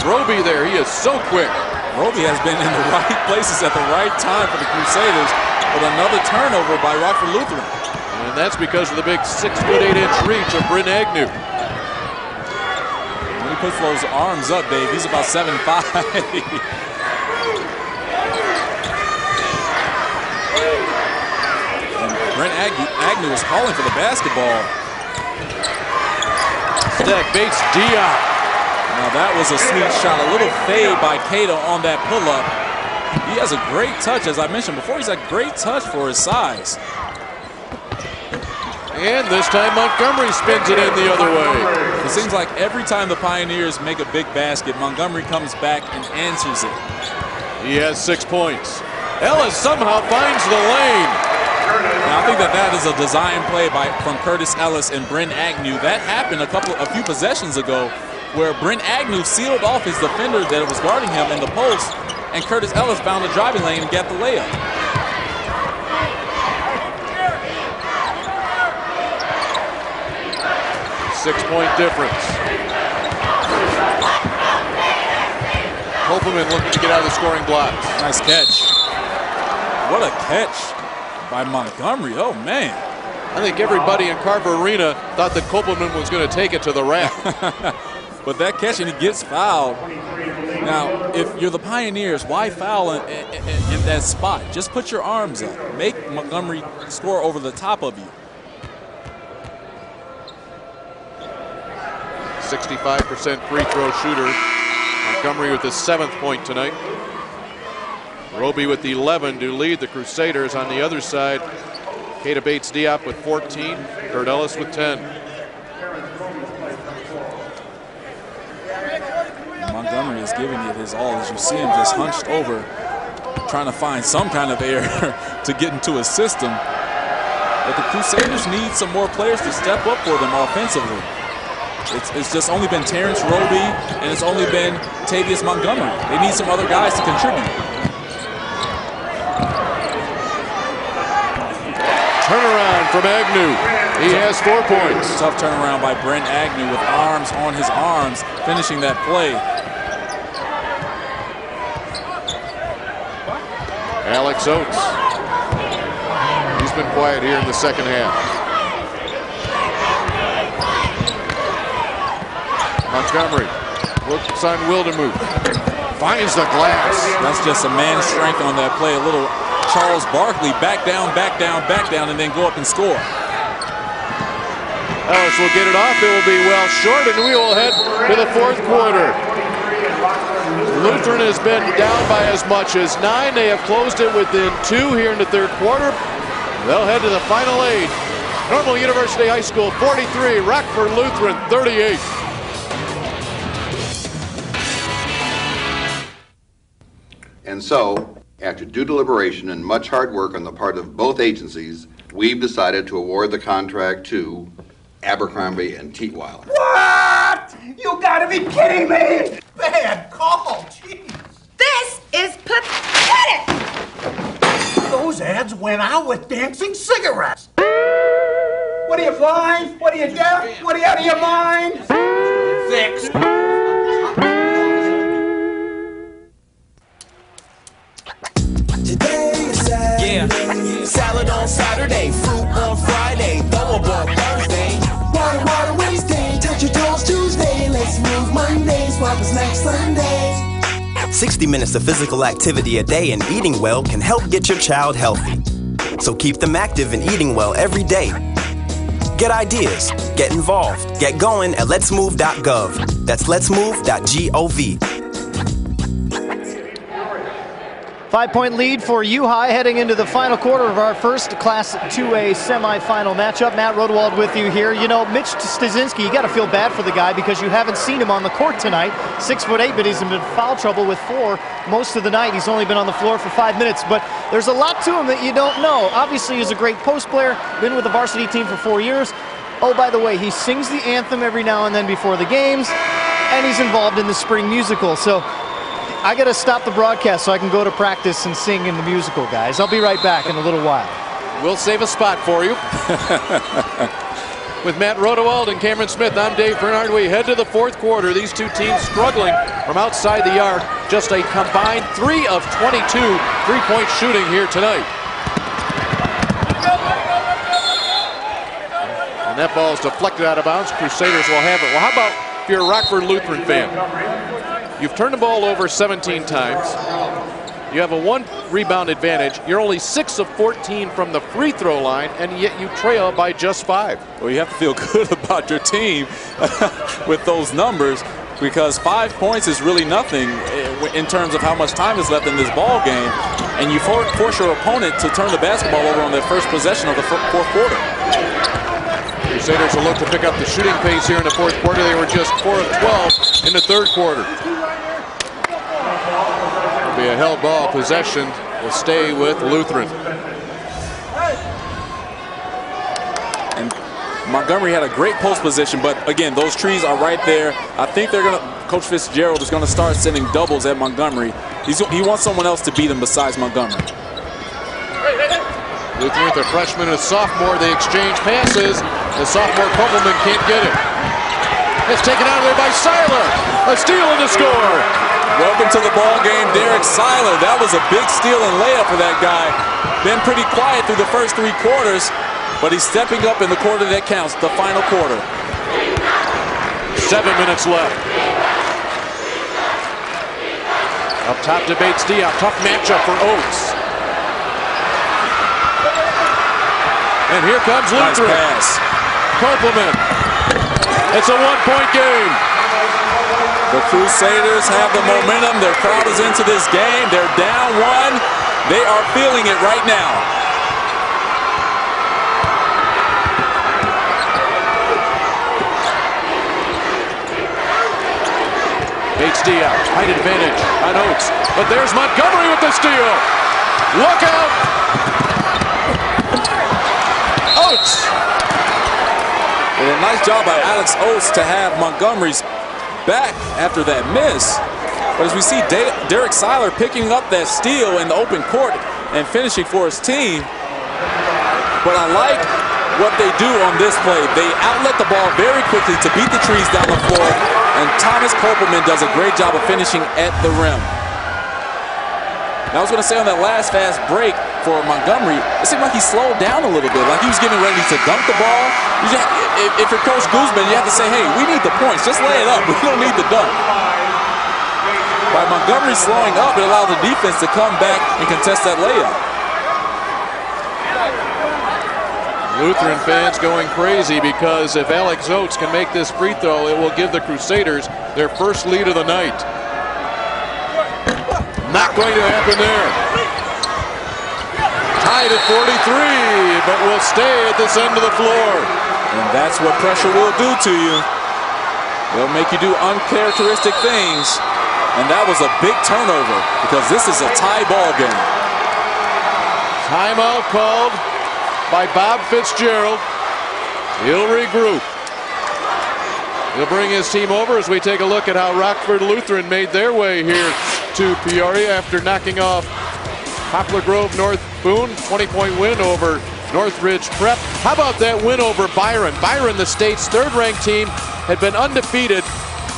Roby there, he is so quick. Roby has been in the right places at the right time for the Crusaders, with another turnover by Rockford Lutheran. And that's because of the big 6'8" reach of Brent Agnew. When he puts those arms up, Dave, he's about 7'5". And Brent Agnew is calling for the basketball. Step Bates-Diop. Now that was a sweet shot, a little fade by Keita on that pull-up. He has a great touch, as I mentioned before. He's a great touch for his size. And this time Montgomery spins it in the other way. It seems like every time the Pioneers make a big basket, Montgomery comes back and answers it. He has 6 points. Ellis somehow finds the lane. Now, I think that is a design play from Curtis Ellis and Brent Agnew. That happened a few possessions ago, where Brent Agnew sealed off his defender that was guarding him in the post, and Curtis Ellis found the driving lane and got the layup. Six-point difference. Kopelman looking to get out of the scoring blocks. Nice catch. What a catch by Montgomery. Oh, man. I think everybody in Carver Arena thought that Kopelman was going to take it to the rack. But that catch, and he gets fouled. Now, if you're the Pioneers, why foul in that spot? Just put your arms up. Make Montgomery score over the top of you. 65% free throw shooter. Montgomery with his 7th point tonight. Roby with the 11 to lead the Crusaders. On the other side, Keita Bates-Diop with 14, Kurt Ellis with 10. Montgomery is giving it his all, as you see him just hunched over, trying to find some kind of air to get into his system. But the Crusaders need some more players to step up for them offensively. It's just only been Terrence Roby, and it's only been Tavius Montgomery. They need some other guys to contribute. Turnaround from Agnew. He has 4 points. Tough turnaround by Brent Agnew with arms on his arms, finishing that play. Alex Oates. He's been quiet here in the second half. Montgomery looks on Wildemuth. Finds the glass. That's just a man's strength on that play. A little Charles Barkley, back down, and then go up and score. Ellis will get it off. It will be well short, and we will head to the fourth quarter. Lutheran has been down by as much as 9. They have closed it within 2 here in the third quarter. They'll head to the final 8. Normal University High School 43, Rockford Lutheran 38. And so, after due deliberation and much hard work on the part of both agencies, we've decided to award the contract to Abercrombie and Teetweiler. What? You gotta be kidding me! Bad call, jeez. This is pathetic! Those ads went out with dancing cigarettes. What are you blind? What are you deaf? What are you out of your mind? Fixed. Today is Saturday. Salad on Saturday, fruit on Friday, throw a ball Thursday. Water Wednesday, touch your toes Tuesday. Let's move Monday, swap a snack Sunday. 60 minutes of physical activity a day and eating well can help get your child healthy. So keep them active and eating well every day. Get ideas, get involved, get going at letsmove.gov. That's letsmove.gov. 5-point lead for U-High heading into the final quarter of our first Class 2A semifinal matchup. Matt Rodewald with you here. You know, Mitch Stasinski, you got to feel bad for the guy because you haven't seen him on the court tonight. 6'8", but he's been in foul trouble with 4 most of the night. He's only been on the floor for 5 minutes, but there's a lot to him that you don't know. Obviously, he's a great post player, been with the varsity team for 4 years. Oh, by the way, he sings the anthem every now and then before the games, and he's involved in the spring musical. So I got to stop the broadcast so I can go to practice and sing in the musical, guys. I'll be right back in a little while. We'll save a spot for you. With Matt Rodewald and Cameron Smith, I'm Dave Bernard. We head to the fourth quarter. These two teams struggling from outside the arc. Just a combined 3 of 22 three-point shooting here tonight. And that ball is deflected out of bounds. Crusaders will have it. Well, how about if you're a Rockford Lutheran fan? You've turned the ball over 17 times. You have a 1 rebound advantage. You're only 6 of 14 from the free throw line, and yet you trail by just 5. Well, you have to feel good about your team with those numbers, because 5 points is really nothing in terms of how much time is left in this ball game, and you force your opponent to turn the basketball over on their first possession of the fourth quarter. Crusaders will look to pick up the shooting pace here in the fourth quarter. They were just 4 of 12 in the third quarter. It'll be a held ball. Possession will stay with Lutheran. And Montgomery had a great post position, but again, those trees are right there. I think they're going to, Coach Fitzgerald is going to start sending doubles at Montgomery. He wants someone else to beat him besides Montgomery. Lutheran with a freshman and a sophomore. They exchange passes. The sophomore Kopelman can't get it. It's taken out of there by Seiler. A steal and a score. Welcome to the ball game, Derek Seiler. That was a big steal and layup for that guy. Been pretty quiet through the first 3 quarters, but he's stepping up in the quarter that counts, the final quarter. 7 minutes left. Up top to Bates Diop. Tough matchup for Oates. And here comes Lutheran. Nice pass. Kopelman. It's a 1-point game. The Crusaders have the momentum. Their crowd is into this game. They're down 1. They are feeling it right now. Bates Diop, height advantage on Oates. But there's Montgomery with the steal. Look out. Oates. And a nice job by Alex Oates to have Montgomery's back after that miss. But as we see Derek Seiler picking up that steal in the open court and finishing for his team. But I like what they do on this play. They outlet the ball very quickly to beat the trees down the floor, and Thomas Kopelman does a great job of finishing at the rim. Now, I was going to say on that last fast break for Montgomery, it seemed like he slowed down a little bit, like he was getting ready to dunk the ball. If you're Coach Guzman, you have to say, hey, we need the points. Just lay it up. We don't need the dunk. By Montgomery slowing up, it allowed the defense to come back and contest that layup. Lutheran fans going crazy because if Alex Oates can make this free throw, it will give the Crusaders their first lead of the night. Not going to happen there. Tied at 43, but will stay at this end of the floor. And that's what pressure will do to you. It'll make you do uncharacteristic things. And that was a big turnover because this is a tie ball game. Timeout called by Bob Fitzgerald. He'll regroup. He'll bring his team over as we take a look at how Rockford Lutheran made their way here to Peoria after knocking off Poplar Grove North Boone. 20-point win over Northridge Prep. How about that win over Byron? Byron, the state's third-ranked team, had been undefeated.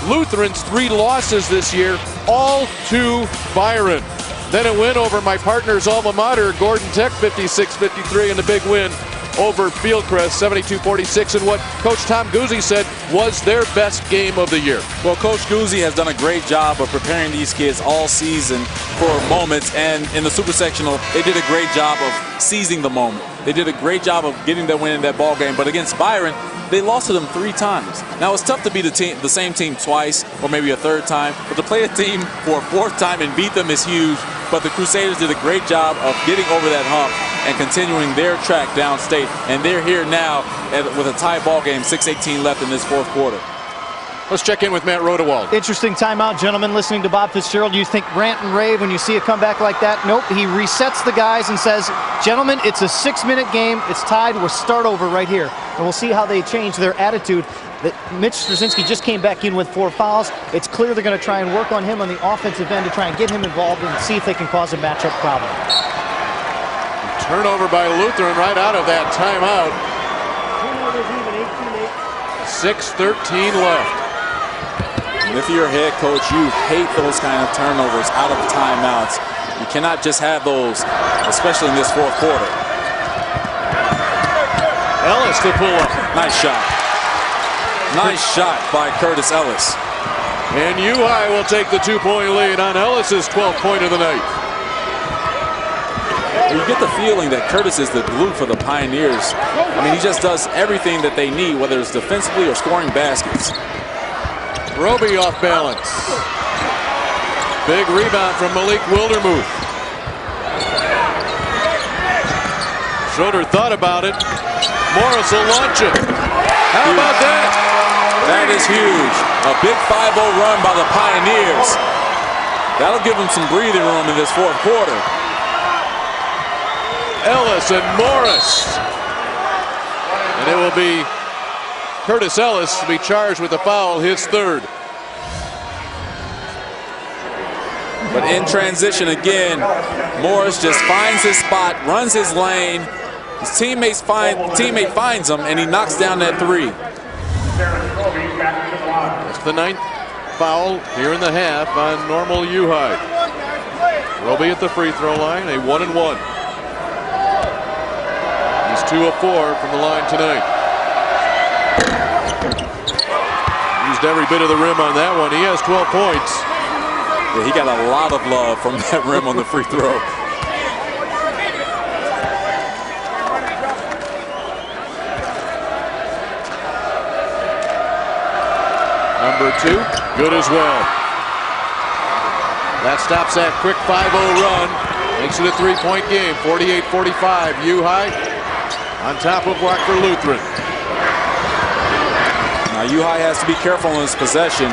Lutheran's 3 losses this year, all to Byron. Then a win over my partner's alma mater, Gordon Tech, 56-53, and a big win over Fieldcrest, 72-46, and what Coach Tom Guzzi said was their best game of the year. Well, Coach Guzzi has done a great job of preparing these kids all season for moments, and in the Super Sectional, they did a great job of seizing the moment. They did a great job of getting their win in that ball game, but against Byron, they lost to them 3 times. Now, it's tough to beat the same team twice or maybe a third time, but to play a team for a 4th time and beat them is huge. But the Crusaders did a great job of getting over that hump and continuing their track downstate. And they're here now with a tie ball game, 6:18 left in this 4th quarter. Let's check in with Matt Rodewald. Interesting timeout, gentlemen. Listening to Bob Fitzgerald, you think rant and rave when you see a comeback like that? Nope, he resets the guys and says, gentlemen, it's a 6-minute game. It's tied. We'll start over right here. And we'll see how they change their attitude. That Mitch Straczynski just came back in with 4 fouls. It's clear they're going to try and work on him on the offensive end to try and get him involved and see if they can cause a matchup problem. Turnover by Lutheran right out of that timeout. 6:13 left. And if you're a head coach, you hate those kind of turnovers out of timeouts. You cannot just have those, especially in this 4th quarter. Ellis to pull up. Nice shot. Nice shot by Curtis Ellis. And UI will take the 2-point lead on Ellis's 12th point of the night. You get the feeling that Curtis is the glue for the Pioneers. I mean, he just does everything that they need, whether it's defensively or scoring baskets. Roby off balance. Big rebound from Malik Wildermuth. Schroeder thought about it. Morris will launch it. How about that? That is huge. A big 5-0 run by the Pioneers. That'll give them some breathing room in this 4th quarter. Ellis and Morris. And it will be Curtis Ellis to be charged with a foul, his 3rd. But in transition again, Morris just finds his spot, runs his lane. His teammate finds him, and he knocks down that 3. That's the 9th foul here in the half on Normal U-High. Roby at the free throw line, a 1-and-1. He's 2 of 4 from the line tonight. Used every bit of the rim on that one. He has 12 points. Yeah, he got a lot of love from that rim on the free throw. Number 2, good as well. That stops that quick 5-0 run. Makes it a 3-point game, 48-45. U-High on top of Rockford Lutheran. Now U-High has to be careful in his possession.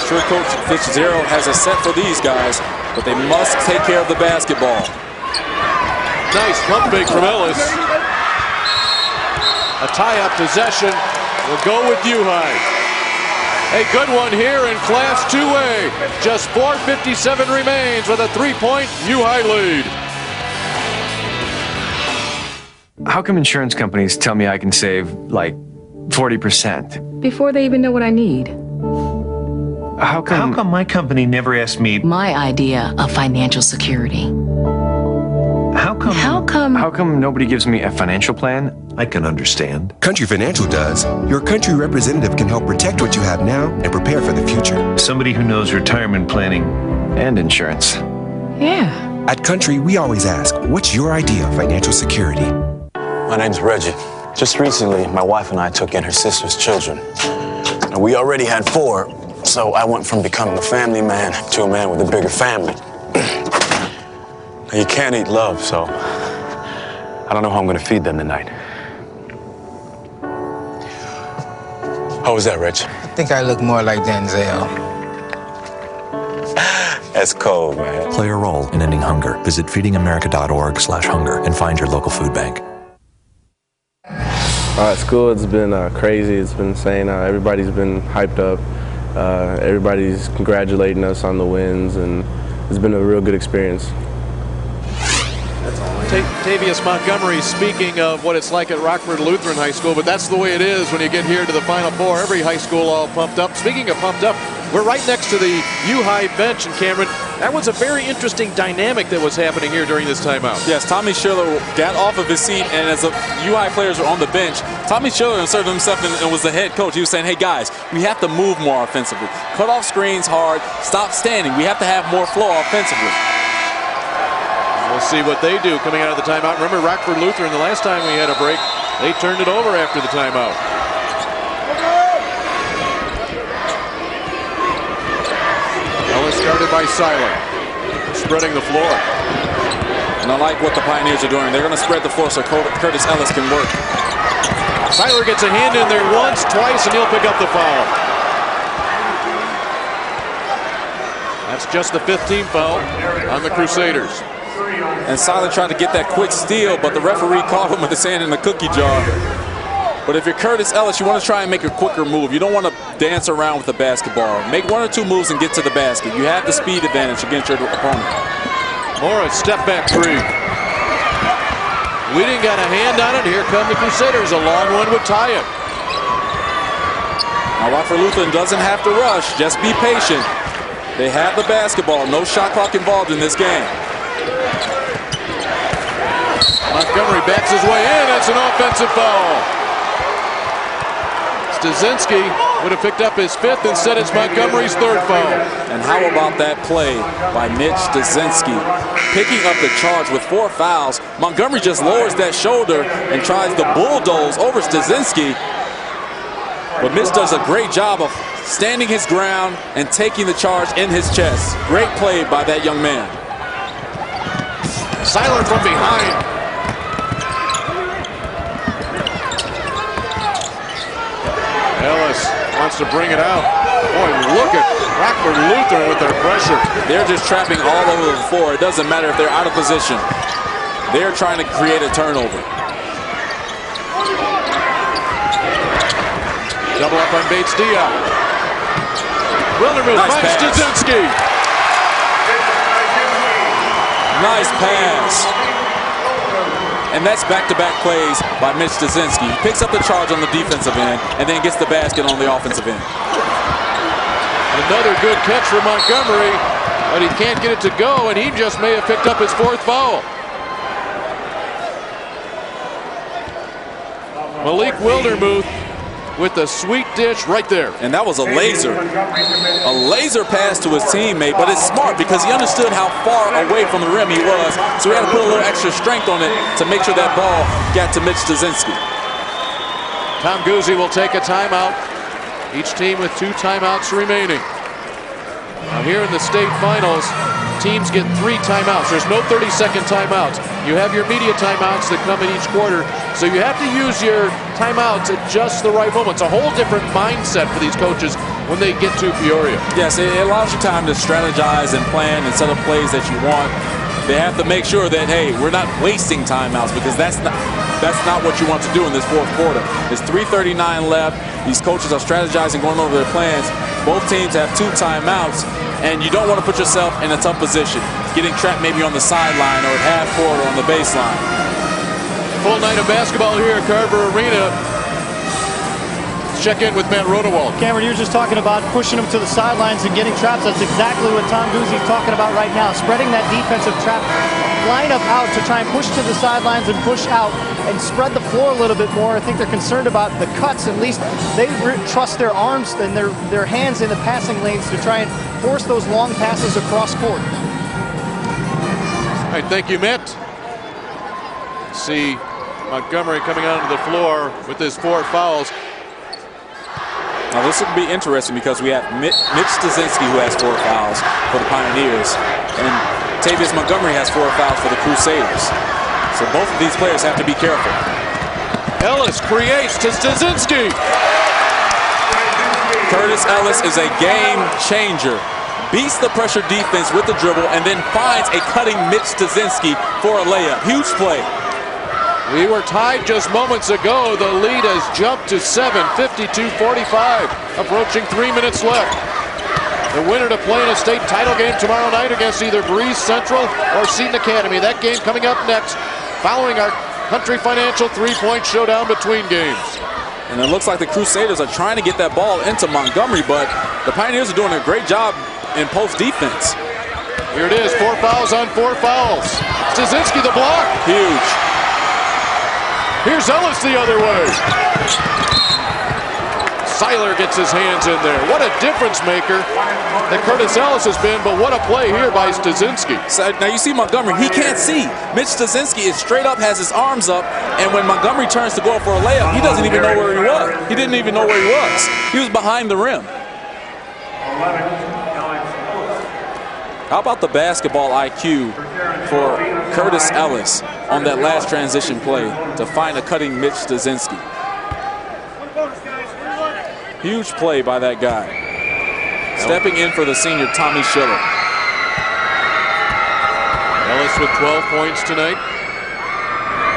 Sure, Coach Fitzgerald has a set for these guys, but they must take care of the basketball. Nice pump fake from Ellis. A tie-up possession will go with U-High. A good one here in Class 2A. Just 4:57 remains with a 3-point U-High lead. How come insurance companies tell me I can save like 40%? Before they even know what I need. How come my company never asked me? My idea of financial security. How come nobody gives me a financial plan? I can understand. Country Financial does. Your country representative can help protect what you have now and prepare for the future. Somebody who knows retirement planning and insurance. Yeah. At Country, we always ask, what's your idea of financial security? My name's Reggie. Just recently, my wife and I took in her sister's children. And we already had 4, so I went from becoming a family man to a man with a bigger family. Now, you can't eat love, so I don't know how I'm gonna feed them tonight. How was that, Rich? I think I look more like Denzel. That's cold, man. Play a role in ending hunger. Visit feedingamerica.org/hunger and find your local food bank. At school, it's been crazy. It's been insane. Everybody's been hyped up. Everybody's congratulating us on the wins, and it's been a real good experience. Tavius Montgomery speaking of what it's like at Rockford Lutheran High School, but that's the way it is when you get here to the Final Four. Every high school all pumped up. Speaking of pumped up, we're right next to the U-High bench, and Cameron, that was a very interesting dynamic that was happening here during this timeout. Yes, Tommy Schiller got off of his seat, and as the U-High players were on the bench, Tommy Schiller inserted himself and was the head coach. He was saying, hey guys, we have to move more offensively. Cut off screens hard, stop standing. We have to have more flow offensively. We'll see what they do coming out of the timeout. Remember, Rockford Lutheran, the last time we had a break, they turned it over after the timeout. Ellis started by Seiler, spreading the floor. And I like what the Pioneers are doing. They're going to spread the floor so Curtis Ellis can work. Seiler gets a hand in there once, twice, and he'll pick up the foul. That's just the 5th team foul on the Crusaders. And Seiler tried to get that quick steal, but the referee caught him with his hand in the cookie jar. But if you're Curtis Ellis, you want to try and make a quicker move. You don't want to dance around with the basketball. Make 1 or 2 moves and get to the basket. You have the speed advantage against your opponent. Morris, step back 3. Wheaton got a hand on it. Here come the Crusaders. A long one would tie it. Now Rockford Lutheran doesn't have to rush. Just be patient. They have the basketball. No shot clock involved in this game. Montgomery backs his way in. That's an offensive foul. Stasinski would have picked up his 5th. Instead, it's Montgomery's 3rd foul. And how about that play by Mitch Stasinski? Picking up the charge with 4 fouls. Montgomery just lowers that shoulder and tries to bulldoze over Stasinski. But Mitch does a great job of standing his ground and taking the charge in his chest. Great play by that young man. Seiler from behind. Ellis wants to bring it out. Boy, look at Rockford Lutheran with their pressure. They're just trapping all over the floor. It doesn't matter if they're out of position. They're trying to create a turnover. Double up on Bates Diop. Wildermuth finds Stasinski. Nice pass. And that's back-to-back plays by Mitch Stasinski. He picks up the charge on the defensive end and then gets the basket on the offensive end. Another good catch for Montgomery, but he can't get it to go, and he just may have picked up his 4th foul. Malik Wildermuth with the sweet dish right there. And that was a laser pass to his teammate, but it's smart because he understood how far away from the rim he was, so he had to put a little extra strength on it to make sure that ball got to Mitch Stasinski. Tom Guzzi will take a timeout. Each team with 2 timeouts remaining. Now here in the state finals, teams get 3 timeouts. There's no 30-second timeouts. You have your media timeouts that come in each quarter, so you have to use your timeouts at just the right moment. It's a whole different mindset for these coaches when they get to Peoria. Yes, it allows you time to strategize and plan and set up plays that you want. They have to make sure that, hey, we're not wasting timeouts, because that's not what you want to do in this 4th quarter. There's 3:39 left. These coaches are strategizing, going over their plans. Both teams have 2 timeouts, and you don't want to put yourself in a tough position, getting trapped maybe on the sideline or at half court or on the baseline. full night of basketball here at Carver Arena. Let's check in with Matt Rodewald. Cameron, you were just talking about pushing them to the sidelines and getting traps. That's exactly what Tom Guzzi's talking about right now. Spreading that defensive trap lineup out to try and push to the sidelines and push out and spread the floor a little bit more. I think they're concerned about the cuts. At least they trust their arms and their hands in the passing lanes to try and force those long passes across court. All right, thank you, Matt. See Montgomery coming onto the floor with his 4 fouls. Now this will be interesting because we have Mitch Stasinski, who has 4 fouls for the Pioneers, and Tavius Montgomery has 4 fouls for the Crusaders. So both of these players have to be careful. Ellis creates to Stasinski. Curtis Ellis is a game changer. Beats the pressure defense with the dribble and then finds a cutting Mitch Stasinski for a layup. Huge play. We were tied just moments ago. The lead has jumped to 7, 52-45. Approaching 3 minutes left. The winner to play in a state title game tomorrow night against either Breeze Central or Seton Academy. That game coming up next, following our Country Financial 3-point showdown between games. And it looks like the Crusaders are trying to get that ball into Montgomery, but the Pioneers are doing a great job in post defense. Here it is, 4 fouls on 4 fouls. Stasinski the block. Huge. Here's Ellis the other way. Seiler gets his hands in there. What a difference maker that Curtis Ellis has been, but what a play here by Stasinski. So now you see Montgomery, he can't see. Mitch Stasinski is straight up, has his arms up, and when Montgomery turns to go for a layup, he doesn't even know where he was. He didn't even know where he was. He was behind the rim. How about the basketball IQ for Curtis Ellis on that last transition play to find a cutting Mitch Stasinski? Huge play by that guy. Stepping in for the senior Tommy Schiller. Ellis with 12 points tonight.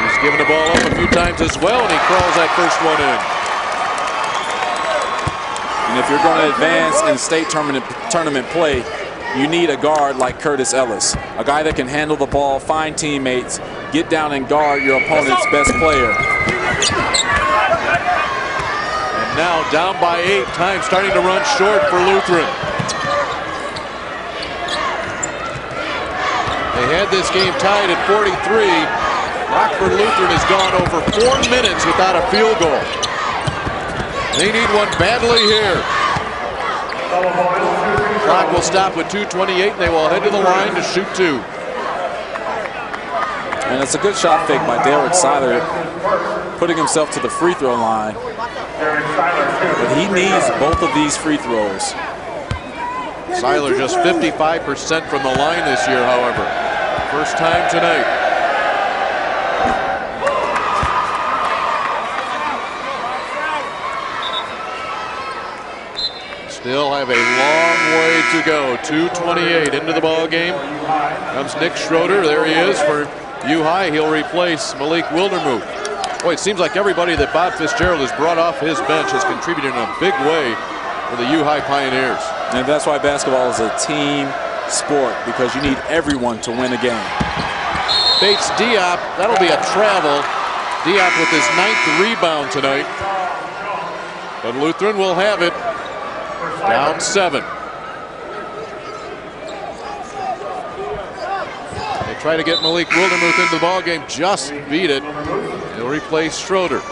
He's given the ball up a few times as well, and he crawls that first one in. And if you're going to advance in state tournament play, you need a guard like Curtis Ellis, a guy that can handle the ball, find teammates, get down and guard your opponent's best player. And now down by 8, time starting to run short for Lutheran. They had this game tied at 43. Rockford Lutheran has gone over 4 minutes without a field goal. They need one badly here. Clock will stop with 2:28, and they will head to the line to shoot 2. And it's a good shot fake by Derek Seiler, putting himself to the free throw line. But he needs both of these free throws. Seiler just 55% from the line this year, however. First time tonight. Still have a long way to go. 2:28 into the ball game. Comes Nick Schroeder. There he is for U-High. He'll replace Malik Wildermuth. Boy, it seems like everybody that Bob Fitzgerald has brought off his bench has contributed in a big way for the U-High Pioneers. And that's why basketball is a team sport, because you need everyone to win a game. Bates Diop, that'll be a travel. Diop with his 9th rebound tonight. But Lutheran will have it. Down 7. They try to get Malik Wildermuth into the ball game, just beat it. He'll replace Schroeder.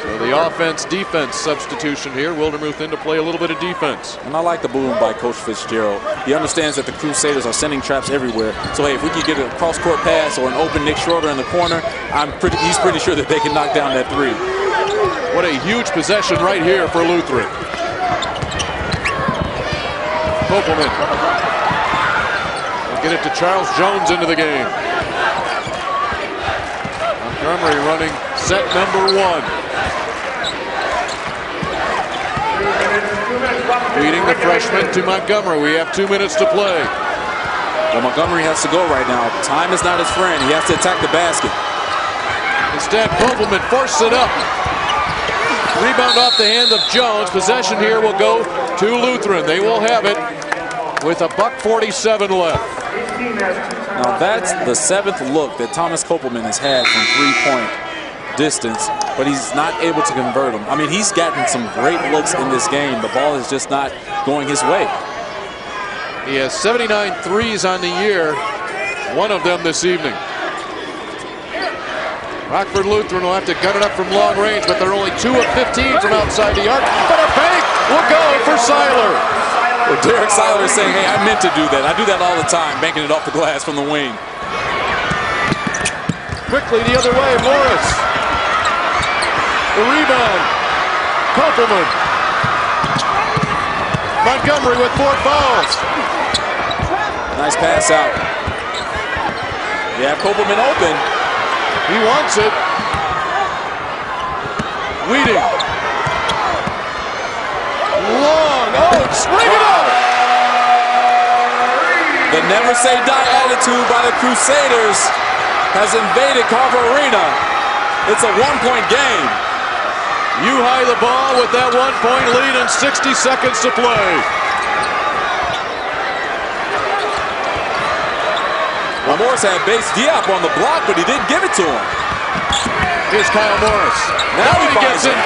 So the offense-defense substitution here. Wildermuth in to play a little bit of defense. And I like the move by Coach Fitzgerald. He understands that the Crusaders are sending traps everywhere. So hey, if we could get a cross-court pass or an open Nick Schroeder in the corner, he's pretty sure that they can knock down that 3. What a huge possession right here for Lutheran. Kopelman will get it to Charles Jones into the game. Montgomery running set number 1. Feeding the freshman to Montgomery. We have 2 minutes to play. Well, Montgomery has to go right now. Time is not his friend. He has to attack the basket. Instead, Kopelman forces it up. Rebound off the hand of Jones. Possession here will go to Lutheran. They will have it with $1:47 left. Now that's the 7th look that Thomas Kopelman has had from 3-point. distance, but he's not able to convert them. I mean, he's gotten some great looks in this game. The ball is just not going his way. He has 79 threes on the year, one of them this evening. Rockford Lutheran will have to gun it up from long range, but they're only 2 of 15 from outside the arc. But a bank will go for Seiler. Well, Derek Seiler is saying, hey, I meant to do that. I do that all the time, banking it off the glass from the wing. Quickly the other way, Morris. The rebound, Kopelman. Montgomery with 4 fouls. Nice pass out. Yeah, Kopelman open. He wants it. Weeding. Long. Oates, ring it up. The never say die attitude by the Crusaders has invaded Carver Arena. It's a 1-point game. U-High the ball with that 1-point lead and 60 seconds to play. Well, Morris had base Diop on the block, but he didn't give it to him. Here's Kyle Morris. Now he gets it.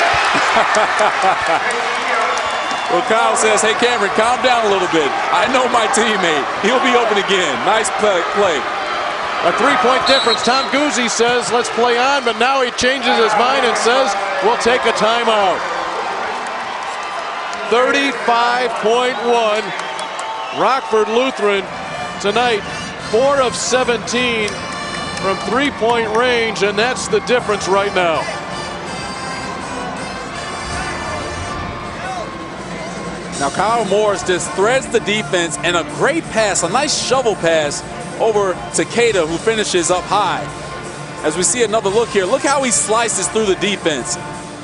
Well, Kyle says, hey, Cameron, calm down a little bit. I know my teammate. He'll be open again. Nice play. A 3-point difference. Tom Guzzi says, let's play on, but now he changes his mind and says, we'll take a timeout. 35.1. Rockford Lutheran tonight, 4 of 17 from 3-point range, and that's the difference right now. Now Kyle Morris just threads the defense and a great pass, a nice shovel pass over to Keita, who finishes up high. As we see another look here, look how he slices through the defense.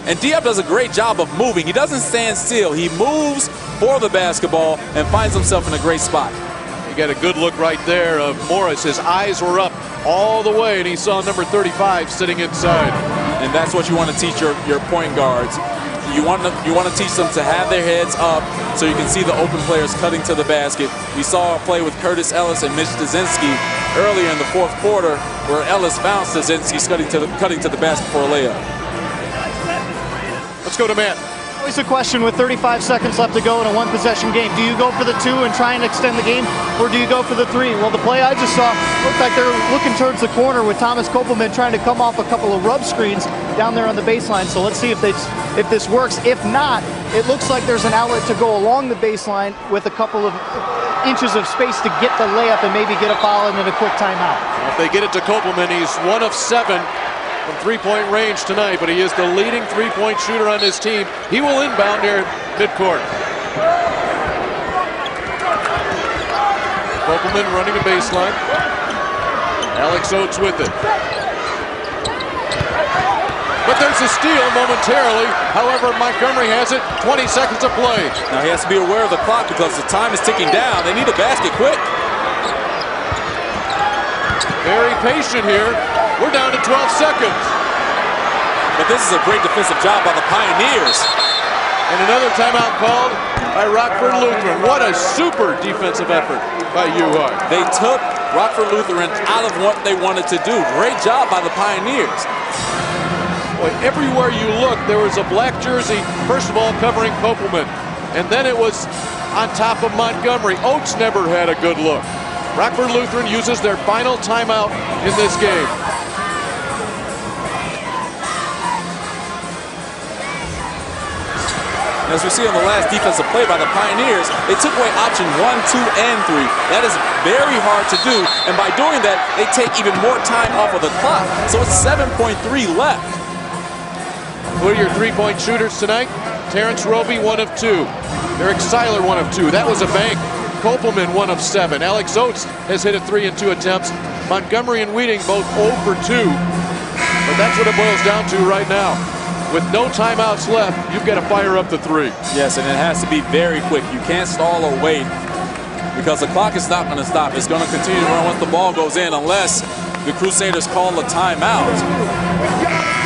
And Diop does a great job of moving. He doesn't stand still. He moves for the basketball and finds himself in a great spot. You got a good look right there of Morris. His eyes were up all the way, and he saw number 35 sitting inside. And that's what you want to teach your point guards. You want to teach them to have their heads up so you can see the open players cutting to the basket. We saw a play with Curtis Ellis and Mitch Stasinski earlier in the 4th quarter where Ellis found Stasinski cutting to the basket for a layup. Let's go to Matt. Always a question with 35 seconds left to go in a 1-possession game. Do you go for the 2 and try and extend the game, or do you go for the 3? Well, the play I just saw looked like they're looking towards the corner with Thomas Kopelman trying to come off a couple of rub screens down there on the baseline. So let's see if this works. If not, it looks like there's an outlet to go along the baseline with a couple of inches of space to get the layup and maybe get a foul and then a quick timeout. If they get it to Kopelman, he's 1 of 7 from 3-point range tonight, but he is the leading 3-point shooter on his team. He will inbound near midcourt. Kopelman running the baseline. Alex Oates with it. But there's a steal momentarily. However, Montgomery has it. 20 seconds to play. Now he has to be aware of the clock because the time is ticking down. They need a basket quick. Very patient here. We're down to 12 seconds. But this is a great defensive job by the Pioneers. And another timeout called by Rockford Lutheran. What a super defensive effort by U-High. They took Rockford Lutheran out of what they wanted to do. Great job by the Pioneers. Boy, everywhere you look, there was a black jersey, first of all, covering Kopelman. And then it was on top of Montgomery. Oates never had a good look. Rockford Lutheran uses their final timeout in this game. As we see on the last defensive play by the Pioneers, they took away option 1, 2, and 3. That is very hard to do, and by doing that, they take even more time off of the clock. So it's 7.3 left. Who are your 3-point shooters tonight? Terrence Roby, 1 of 2. Eric Seiler, 1 of 2. That was a bank. Kopelman, 1 of 7. Alex Oates has hit it 3 in 2 attempts. Montgomery and Weeding both 0 for 2. But that's what it boils down to right now. With no timeouts left, you've got to fire up the 3. Yes, and it has to be very quick. You can't stall or wait because the clock is not going to stop. It's going to continue to run once the ball goes in unless the Crusaders call a timeout.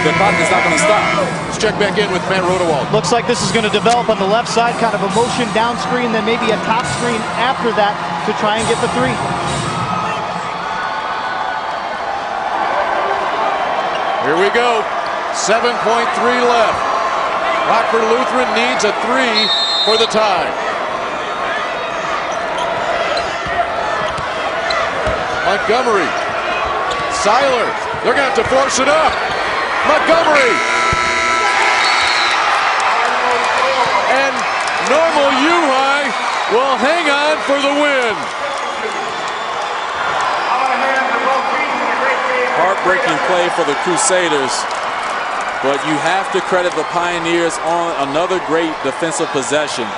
The clock is not going to stop. Let's check back in with Matt Rodewald. Looks like this is going to develop on the left side, kind of a motion down screen, then maybe a top screen after that to try and get the 3. Here we go. 7.3 left. Rockford Lutheran needs a 3 for the tie. Montgomery. Seiler. They're going to have to force it up. Montgomery. And Normal U-High will hang on for the win. Heartbreaking play for the Crusaders, but you have to credit the Pioneers on another great defensive possession.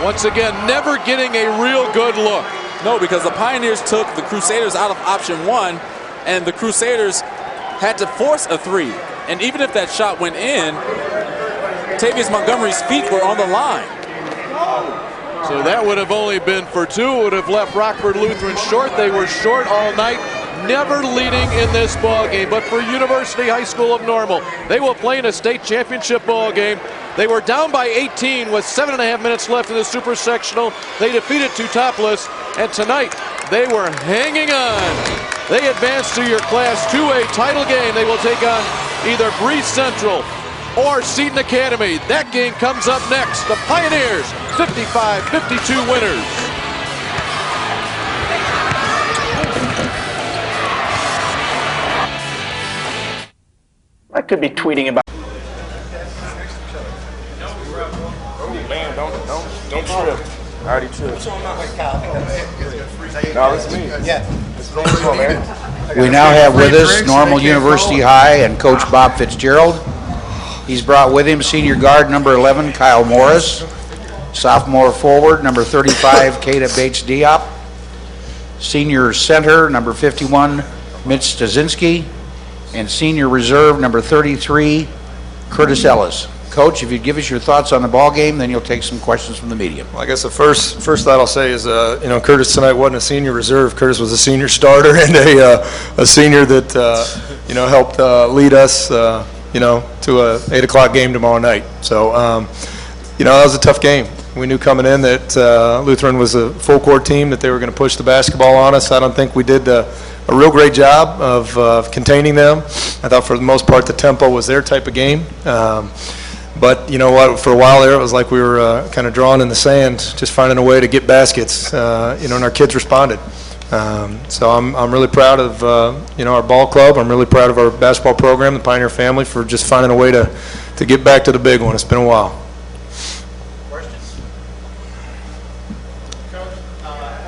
Once again, never getting a real good look. No, because the Pioneers took the Crusaders out of option 1, and the Crusaders had to force a 3. And even if that shot went in, Tavius Montgomery's feet were on the line. So that would have only been for 2. It would have left Rockford Lutheran short. They were short all night, never leading in this ball game. But for University High School of Normal, they will play in a state championship ball game. They were down by 18 with 7.5 minutes left in the super sectional. They defeated Teutopolis, and tonight they were hanging on. They advance to your Class 2A title game. They will take on either Breeze Central or Seton Academy. That game comes up next. The Pioneers, 55-52 winners. I could be tweeting about. Man, don't trip. I already tripped. No, it's me. Yeah. We now have with us Normal University High and Coach Bob Fitzgerald. He's brought with him senior guard number 11, Kyle Morris, sophomore forward number 35, Kata Bates Diop, senior center number 51, Mitch Stasinski, and senior reserve number 33, Curtis Ellis. Coach, if you'd give us your thoughts on the ball game, then you'll take some questions from the media. Well, I guess the first thought I'll say is, Curtis tonight wasn't a senior reserve. Curtis was a senior starter and a senior that, helped lead us, to a 8 o'clock game tomorrow night. So, that was a tough game. We knew coming in that Lutheran was a full court team, that they were going to push the basketball on us. I don't think we did a real great job of containing them. I thought for the most part the tempo was their type of game. But you know what, for a while there, it was like we were kind of drawn in the sand, just finding a way to get baskets, and our kids responded. So I'm really proud of, our ball club. I'm really proud of our basketball program, the Pioneer family, for just finding a way to get back to the big one. It's been a while. Questions? Coach,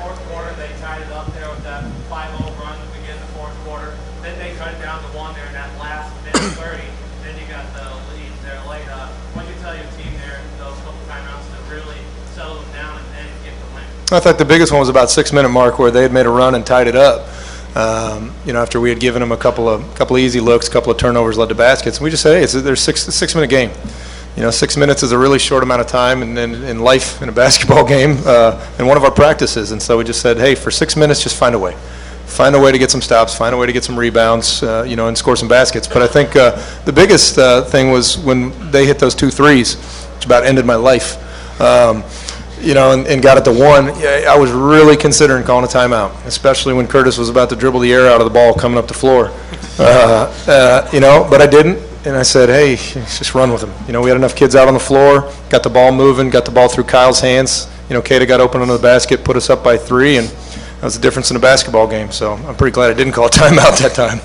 fourth quarter, they tied it up there with that 5-0 run to begin the fourth quarter. Then they cut it down to 1 there in that last minute 30. Then you got the lead there late. What do you tell your team there, those couple timeouts, to really settle them down and then get the win? I thought the biggest one was about 6-minute mark where they had made a run and tied it up. After we had given them a couple of easy looks, a couple of turnovers led to baskets, and we just said, hey, there's a 6-minute game. 6 minutes is a really short amount of time in life, in a basketball game, in one of our practices. And so we just said, hey, for 6 minutes, just find a way. Find a way to get some stops, find a way to get some rebounds, and score some baskets. But I think the biggest thing was when they hit those 2 threes, which about ended my life. And got it to 1, I was really considering calling a timeout, especially when Curtis was about to dribble the air out of the ball coming up the floor. But I didn't, and I said, hey, just run with him. We had enough kids out on the floor, got the ball moving, got the ball through Kyle's hands. Kata got open under the basket, put us up by 3, and that was the difference in a basketball game. So I'm pretty glad I didn't call a timeout that time.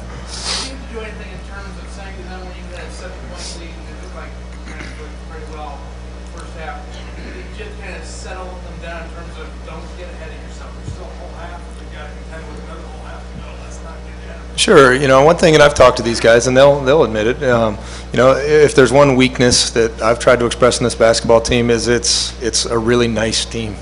Sure, one thing, and I've talked to these guys, and they'll admit it. If there's one weakness that I've tried to express in this basketball team is it's a really nice team.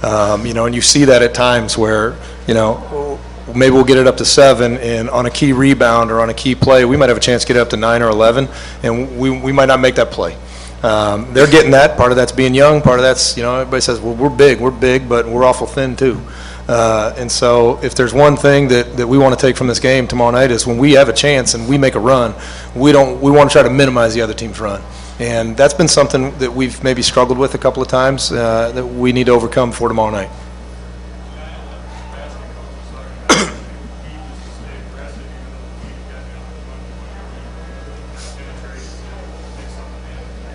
And you see that at times where maybe we'll get it up to 7, and on a key rebound or on a key play, we might have a chance to get it up to 9 or 11, and we might not make that play. They're getting that. Part of that's being young. Part of that's everybody says, well, we're big, but we're awful thin too. And so if there's one thing that we want to take from this game tomorrow night is when we have a chance and we make a run, we want to try to minimize the other team's run. And that's been something that we've maybe struggled with a couple of times that we need to overcome for tomorrow night.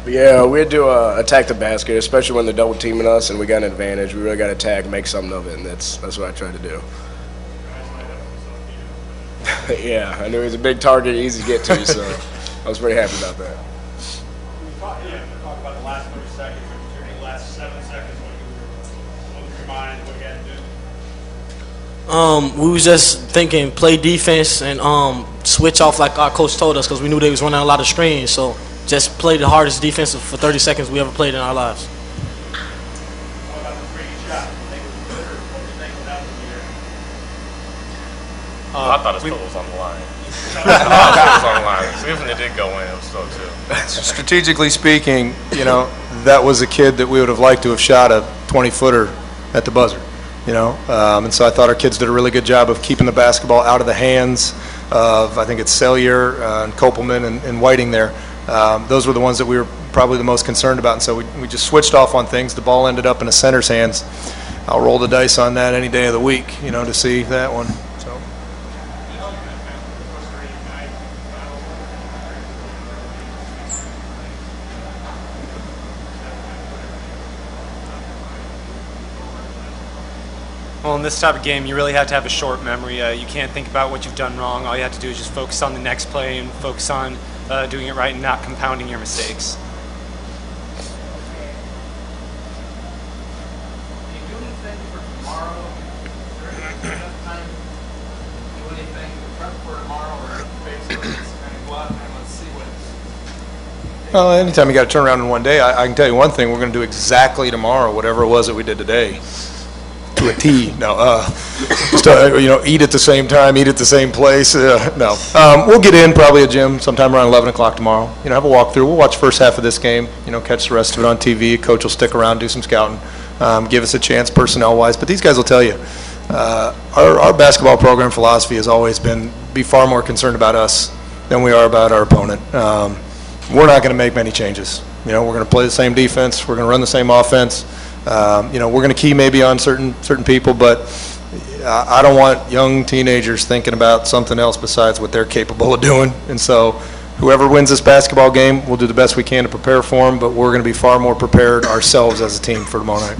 Yeah, we'd do attack the basket, especially when they're double teaming us and we got an advantage. We really got to tag, make something of it, and that's what I tried to do. Yeah, I knew he was a big target, easy to get to, so I was pretty happy about that. Talk about the last 30 seconds, or the last 7 seconds, what was your mind, what you had to do? We was just thinking play defense and switch off like our coach told us because we knew they was running a lot of screens. So just play the hardest defense for 30 seconds we ever played in our lives. What about the free shot? Think it was good, or what do you think that was here? I thought his foot was on the line. I thought his foot was on the line. So even if it did go in, it was still too. Strategically speaking, that was a kid that we would have liked to have shot a 20-footer at the buzzer. And so I thought our kids did a really good job of keeping the basketball out of the hands of, I think it's Sellier and Kopelman and Whiting there. Those were the ones that we were probably the most concerned about, and so we just switched off on things. The ball ended up in a center's hands. I'll roll the dice on that any day of the week, to see that one. So. Well, in this type of game, you really have to have a short memory. You can't think about what you've done wrong. All you have to do is just focus on the next play and focus on doing it right and not compounding your mistakes. Well, anytime you got to turn around in one day, I can tell you one thing: we're going to do exactly tomorrow whatever it was that we did today. To a T. No, just eat at the same time, eat at the same place. No, we'll get in probably a gym sometime around 11 o'clock tomorrow. Have a walkthrough. We'll watch the first half of this game. Catch the rest of it on TV. Coach will stick around, do some scouting, give us a chance personnel-wise. But these guys will tell you, our basketball program philosophy has always been be far more concerned about us than we are about our opponent. We're not going to make many changes. We're going to play the same defense. We're going to run the same offense. We're going to key maybe on certain people, but I don't want young teenagers thinking about something else besides what they're capable of doing. And so whoever wins this basketball game, we'll do the best we can to prepare for them, but we're going to be far more prepared ourselves as a team for tomorrow night.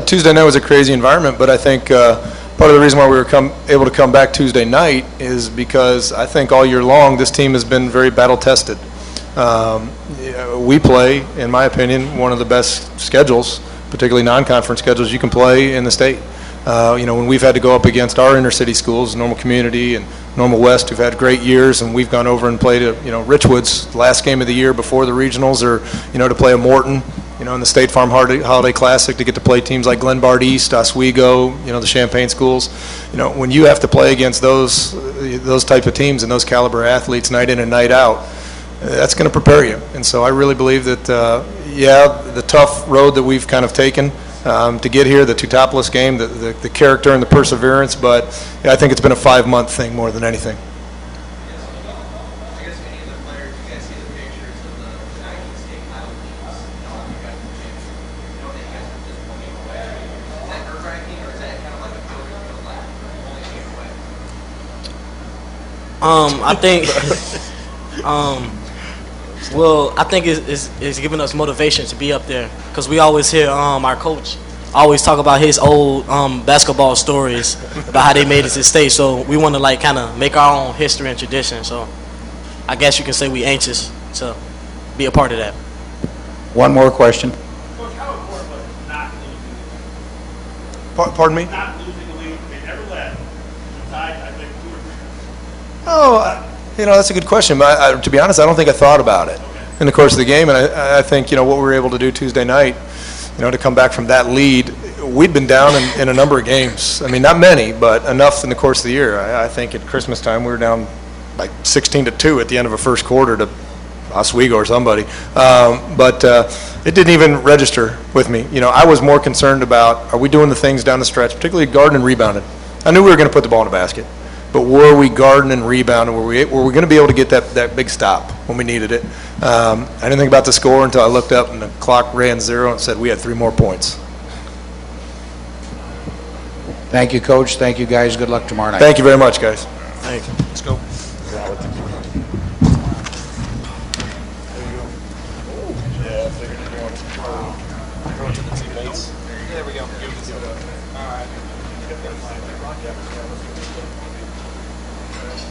Tuesday night was a crazy environment, but I think part of the reason why we were able to come back Tuesday night is because I think all year long this team has been very battle tested. We play, in my opinion, one of the best schedules, particularly non-conference schedules you can play in the state. When we've had to go up against our inner city schools, Normal Community and Normal West, who've had great years, and we've gone over and played Richwood's last game of the year before the regionals, or to play a Morton. In the State Farm Holiday Classic, to get to play teams like Glenbard East, Oswego, the Champaign schools. When you have to play against those type of teams and those caliber athletes night in and night out, that's going to prepare you. And so I really believe that, the tough road that we've kind of taken to get here, the Teutopolis game, the character and the perseverance, but I think it's been a 5-month thing more than anything. I think, I think it's giving us motivation to be up there because we always hear our coach always talk about his old basketball stories about how they made it to state. So we want to kind of make our own history and tradition. So I guess you can say we anxious to be a part of that. One more question. Coach, how important was it not losing? Pardon me? Not losing the lead. They never led. Tied, I think, 2 or 3. Oh, that's a good question. But to be honest, I don't think I thought about it in the course of the game. And I think, what we were able to do Tuesday night, to come back from that lead, we'd been down in a number of games. I mean, not many, but enough in the course of the year. I think at Christmas time we were down like 16-2 at the end of a first quarter to Oswego or somebody. But it didn't even register with me. I was more concerned about, are we doing the things down the stretch, particularly guarding and rebounding. I knew we were going to put the ball in the basket. but were we guarding and rebounding? Were we going to be able to get that big stop when we needed it? I didn't think about the score until I looked up and the clock ran 0 and said we had 3 more points. Thank you, Coach. Thank you, guys. Good luck tomorrow night. Thank you very much, guys. Thank you. Let's go. There we go.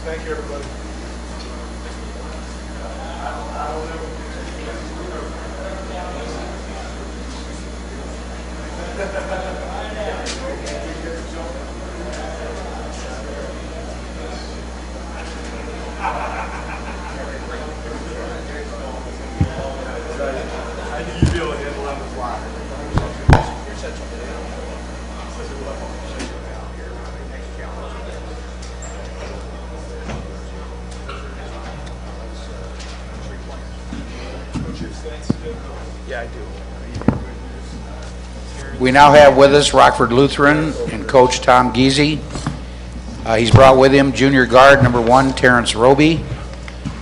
Thank you, everybody. We now have with us Rockford Lutheran and Coach Tom Giese. He's brought with him junior guard number 1, Terrence Roby,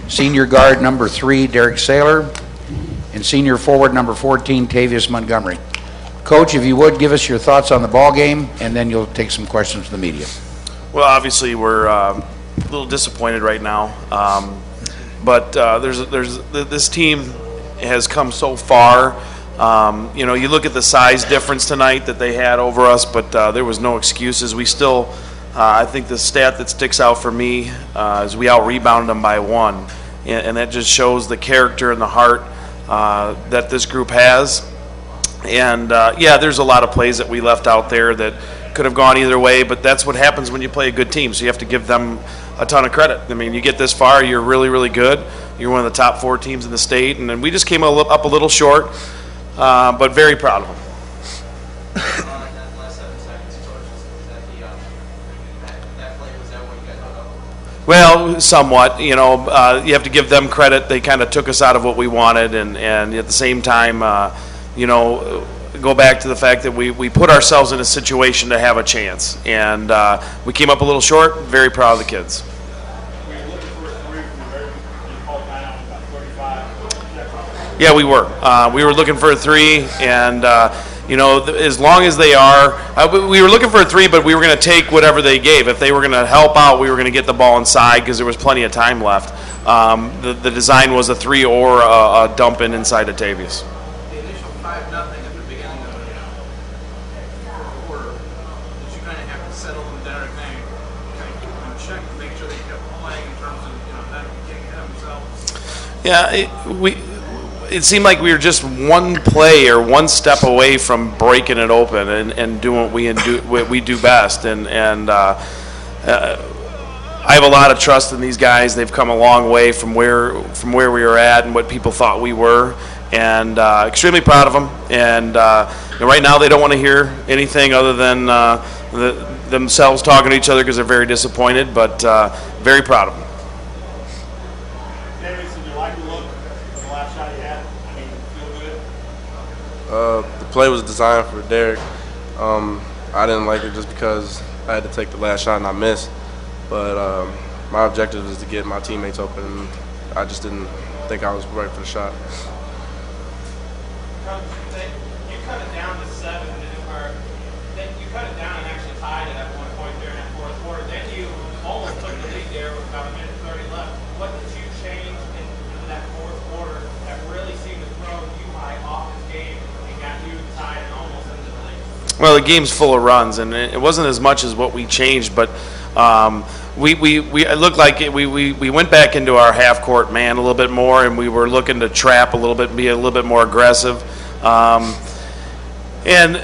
senior guard number 3, Derek Saylor, and senior forward number 14, Tavius Montgomery. Coach, if you would, give us your thoughts on the ball game, and then you'll take some questions from the media. Well, obviously we're a little disappointed right now, but this team has come so far. You know, you look at the size difference tonight that they had over us, but there was no excuses. We still, I think the stat that sticks out for me is we out-rebounded them by 1, and that just shows the character and the heart that this group has. And yeah, there's a lot of plays that we left out there that could have gone either way, but that's what happens when you play a good team, so you have to give them a ton of credit. I mean, you get this far, you're really, really good. You're one of the top 4 teams in the state, and then we just came up a little short, but very proud of them. Well, somewhat. You know, you have to give them credit. They kind of took us out of what we wanted, and at the same time, you know, go back to the fact that we put ourselves in a situation to have a chance, and we came up a little short. Very proud of the kids. Yeah, we were. We were looking for a 3, and you know, as long as they are, we were looking for a 3, but we were going to take whatever they gave. If they were going to help out, we were going to get the ball inside because there was plenty of time left. The design was a 3 or a dump inside of Tavius. The initial 5-0 at the beginning of the fourth quarter, did you kind of have to settle them down and kind of keep them in check to make sure they kept playing in terms of, you know, not getting ahead of themselves? Yeah, it seemed like we were just one play or one step away from breaking it open and doing what we do best. And I have a lot of trust in these guys. They've come a long way from where we were at and what people thought we were, and extremely proud of them. And you know, right now they don't want to hear anything other than themselves talking to each other because they're very disappointed, but very proud of them. The play was designed for Derek. I didn't like it just because I had to take the last shot and I missed. But my objective is to get my teammates open. I just didn't think I was right for the shot. You cut it down to 7, or then you cut it down and actually tied it at one point there in that fourth quarter. Then you almost took the lead there with about 1:30 left. What did you change in that fourth quarter that really seemed to throw UI off his game and got you tied and almost into the lead? Well, the game's full of runs, and it wasn't as much as what we changed, but it looked like we went back into our half court man a little bit more, and we were looking to trap a little bit, be a little bit more aggressive, and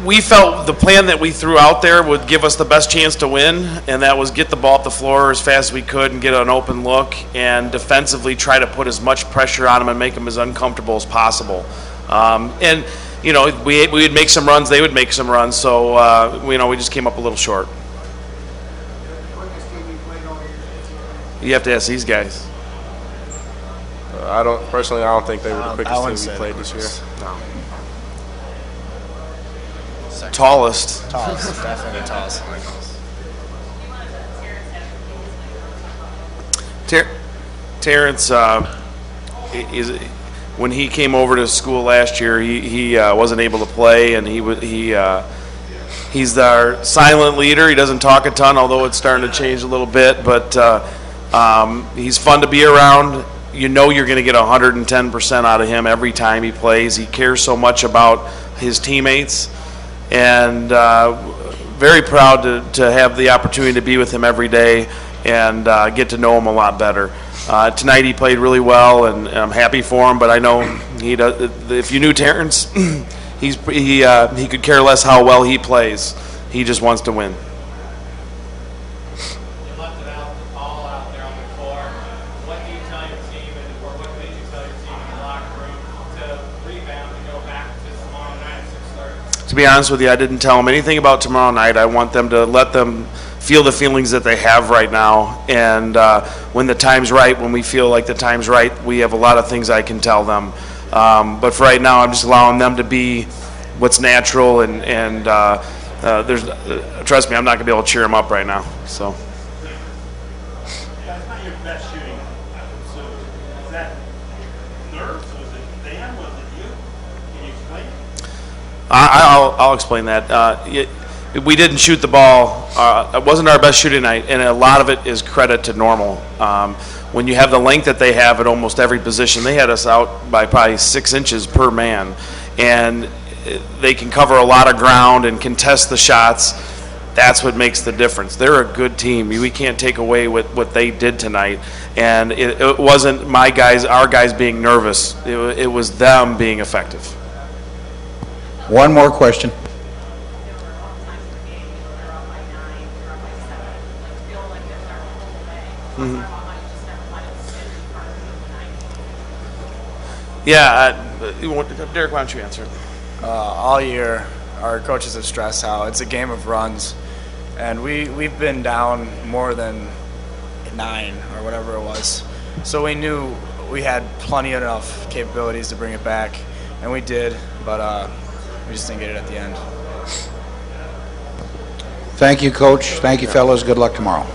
we felt the plan that we threw out there would give us the best chance to win, and that was get the ball up the floor as fast as we could and get an open look, and defensively try to put as much pressure on them and make them as uncomfortable as possible. And you know, we would make some runs, they would make some runs, so you know, we just came up a little short. You have to ask these guys. I don't think they were the quickest team we played this year. No. Tallest. Definitely the tallest. Terrence when he came over to school last year, he wasn't able to play, and he's our silent leader. He doesn't talk a ton, although it's starting to change a little bit. But he's fun to be around. You know you're going to get 110% out of him every time he plays. He cares so much about his teammates, and very proud to have the opportunity to be with him every day and get to know him a lot better. Tonight he played really well, and I'm happy for him. But I know he does. If you knew Terrence, he could care less how well he plays. He just wants to win. You left it all out there on the floor. What do you tell your team, or what did you tell your team in the locker room to rebound and go back to tomorrow night at 6:30? To be honest with you, I didn't tell them anything about tomorrow night. I want them to let them feel the feelings that they have right now, and when the time's right, when we feel like the time's right, we have a lot of things I can tell them. But for right now, I'm just allowing them to be what's natural, and trust me, I'm not going to be able to cheer them up right now. So. That's not your best shooting. So is that nerves? Was it them? Was it you? Can you explain? I'll explain that. We didn't shoot the ball. It wasn't our best shooting night, and a lot of it is credit to Normal. When you have the length that they have at almost every position, they had us out by probably 6 inches per man, and they can cover a lot of ground and contest the shots. That's what makes the difference. They're a good team. We can't take away what they did tonight, and it wasn't our guys being nervous. It was them being effective. One more question. Mm-hmm. Yeah, Derek, why don't you answer it? All year, our coaches have stressed how it's a game of runs, and we've been down more than 9 or whatever it was. So we knew we had plenty enough capabilities to bring it back, and we did, but we just didn't get it at the end. Thank you, Coach. Thank you, fellas. Good luck tomorrow.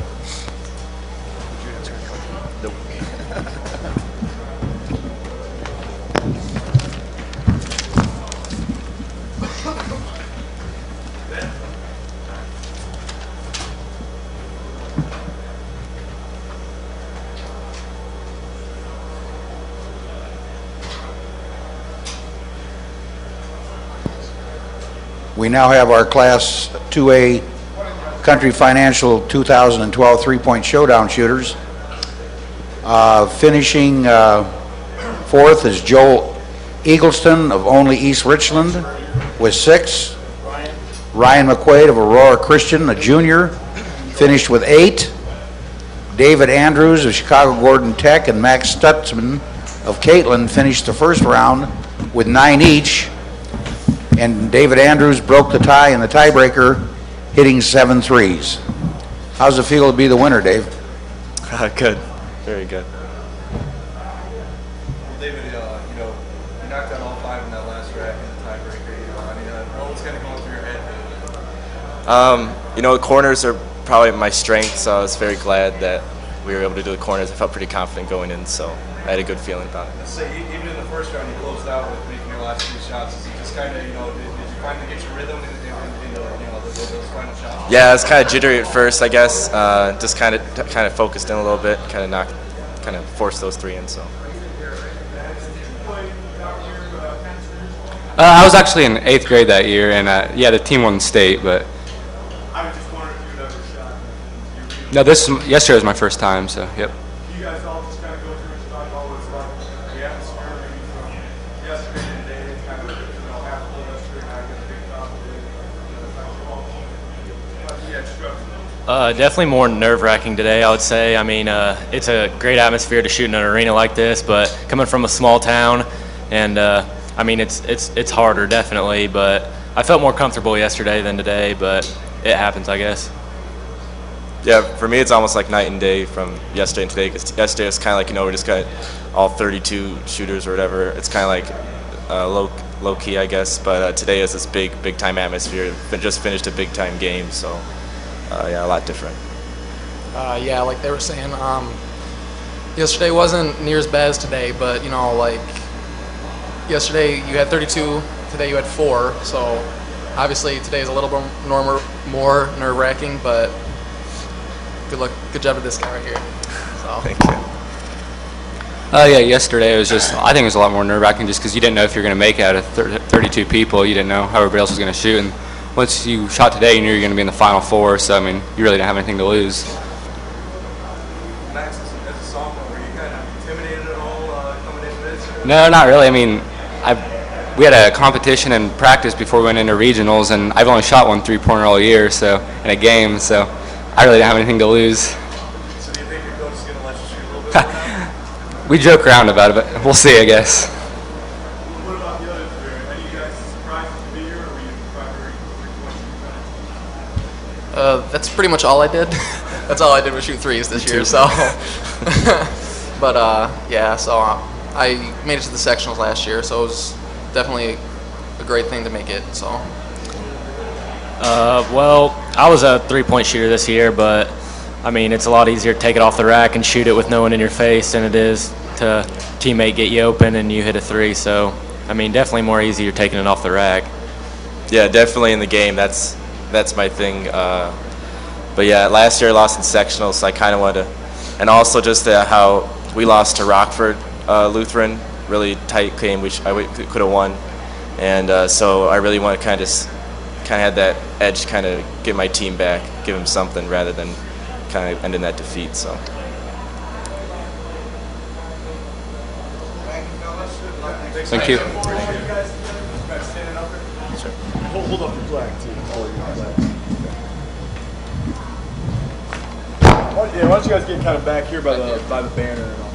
We now have our Class 2A Country Financial 2012 three-point showdown shooters. Finishing fourth is Joel Eagleston of Only East Richland with 6. Ryan McQuaid of Aurora Christian, a junior, finished with 8. David Andrews of Chicago Gordon Tech and Max Stutzman of Catlin finished the first round with 9 each. And David Andrews broke the tie in the tiebreaker, hitting 7 threes. How's it feel to be the winner, Dave? Good, very good. Well, David, you knocked out all 5 in that last rack in the tiebreaker. What was kind of going through your head? Corners are probably my strength, so I was very glad that we were able to do the corners. I felt pretty confident going in, so I had a good feeling about it. So even in the first round, you closed out with making your last 3 shots. Is it just kind of, did you finally get your rhythm in those final shots? Yeah, I was kind of jittery at first, I guess. Just kind of focused in a little bit, kind of forced those 3 in. So. I was actually in 8th grade that year, and the team won state, but. I was just wondering if you'd ever shot. No, yesterday was my first time, so yep. You guys all just kind of go through and talk about what it's like, the atmosphere, maybe from yesterday to today, kind of, half of yesterday, not going to pick up Definitely more nerve-wracking today, I would say. I mean, it's a great atmosphere to shoot in an arena like this, but coming from a small town, and I mean, it's harder, definitely, but I felt more comfortable yesterday than today, but it happens, I guess. Yeah, for me, it's almost like night and day from yesterday and today, because yesterday was kind of like, we just got all 32 shooters or whatever. It's kind of like low key, I guess, but today is this big time atmosphere. Just finished a big time game, so yeah, a lot different. Yeah, like they were saying, Yesterday wasn't near as bad as today, but you know, like yesterday you had 32, today you had 4, so obviously today is a little bit more nerve-wracking, but good luck, good job to this guy right here. So. Thank you. Yeah, yesterday it was just, I think it was a lot more nerve-wracking just because you didn't know if you were going to make it out of 32 people. You didn't know how everybody else was going to shoot. And once you shot today, you knew you were going to be in the Final Four. So, I mean, you really didn't have anything to lose. Max, as a sophomore, were you kind of intimidated at all coming into this? No, not really. I mean, we had a competition and practice before we went into regionals, and I've only shot one three-pointer all year, so in a game. So I really didn't have anything to lose. So do you think your coach is going to let you shoot a little bit more now? We joke around about it, but we'll see, I guess. What about the others there? Are you guys surprised to be here, or were you primary 3-point? That's pretty much all I did. That's all I did was shoot threes this year. So, but yeah. So I made it to the sectionals last year, so it was definitely a great thing to make it. So. Well, I was a 3-point shooter this year, but I mean, it's a lot easier to take it off the rack and shoot it with no one in your face than it is to teammate get you open and you hit a 3. So, I mean, definitely more easier taking it off the rack. Yeah, definitely in the game. That's my thing. But yeah, last year I lost in sectionals, so I kind of wanted to, and also just how we lost to Rockford Lutheran, really tight game, which I could have won, and so I really want to kind of have that edge, kind of get my team back, give them something rather than kind of ending that defeat. So. Thank you. Hold up the flag, too. Why don't you guys get kind of back here by the banner and all?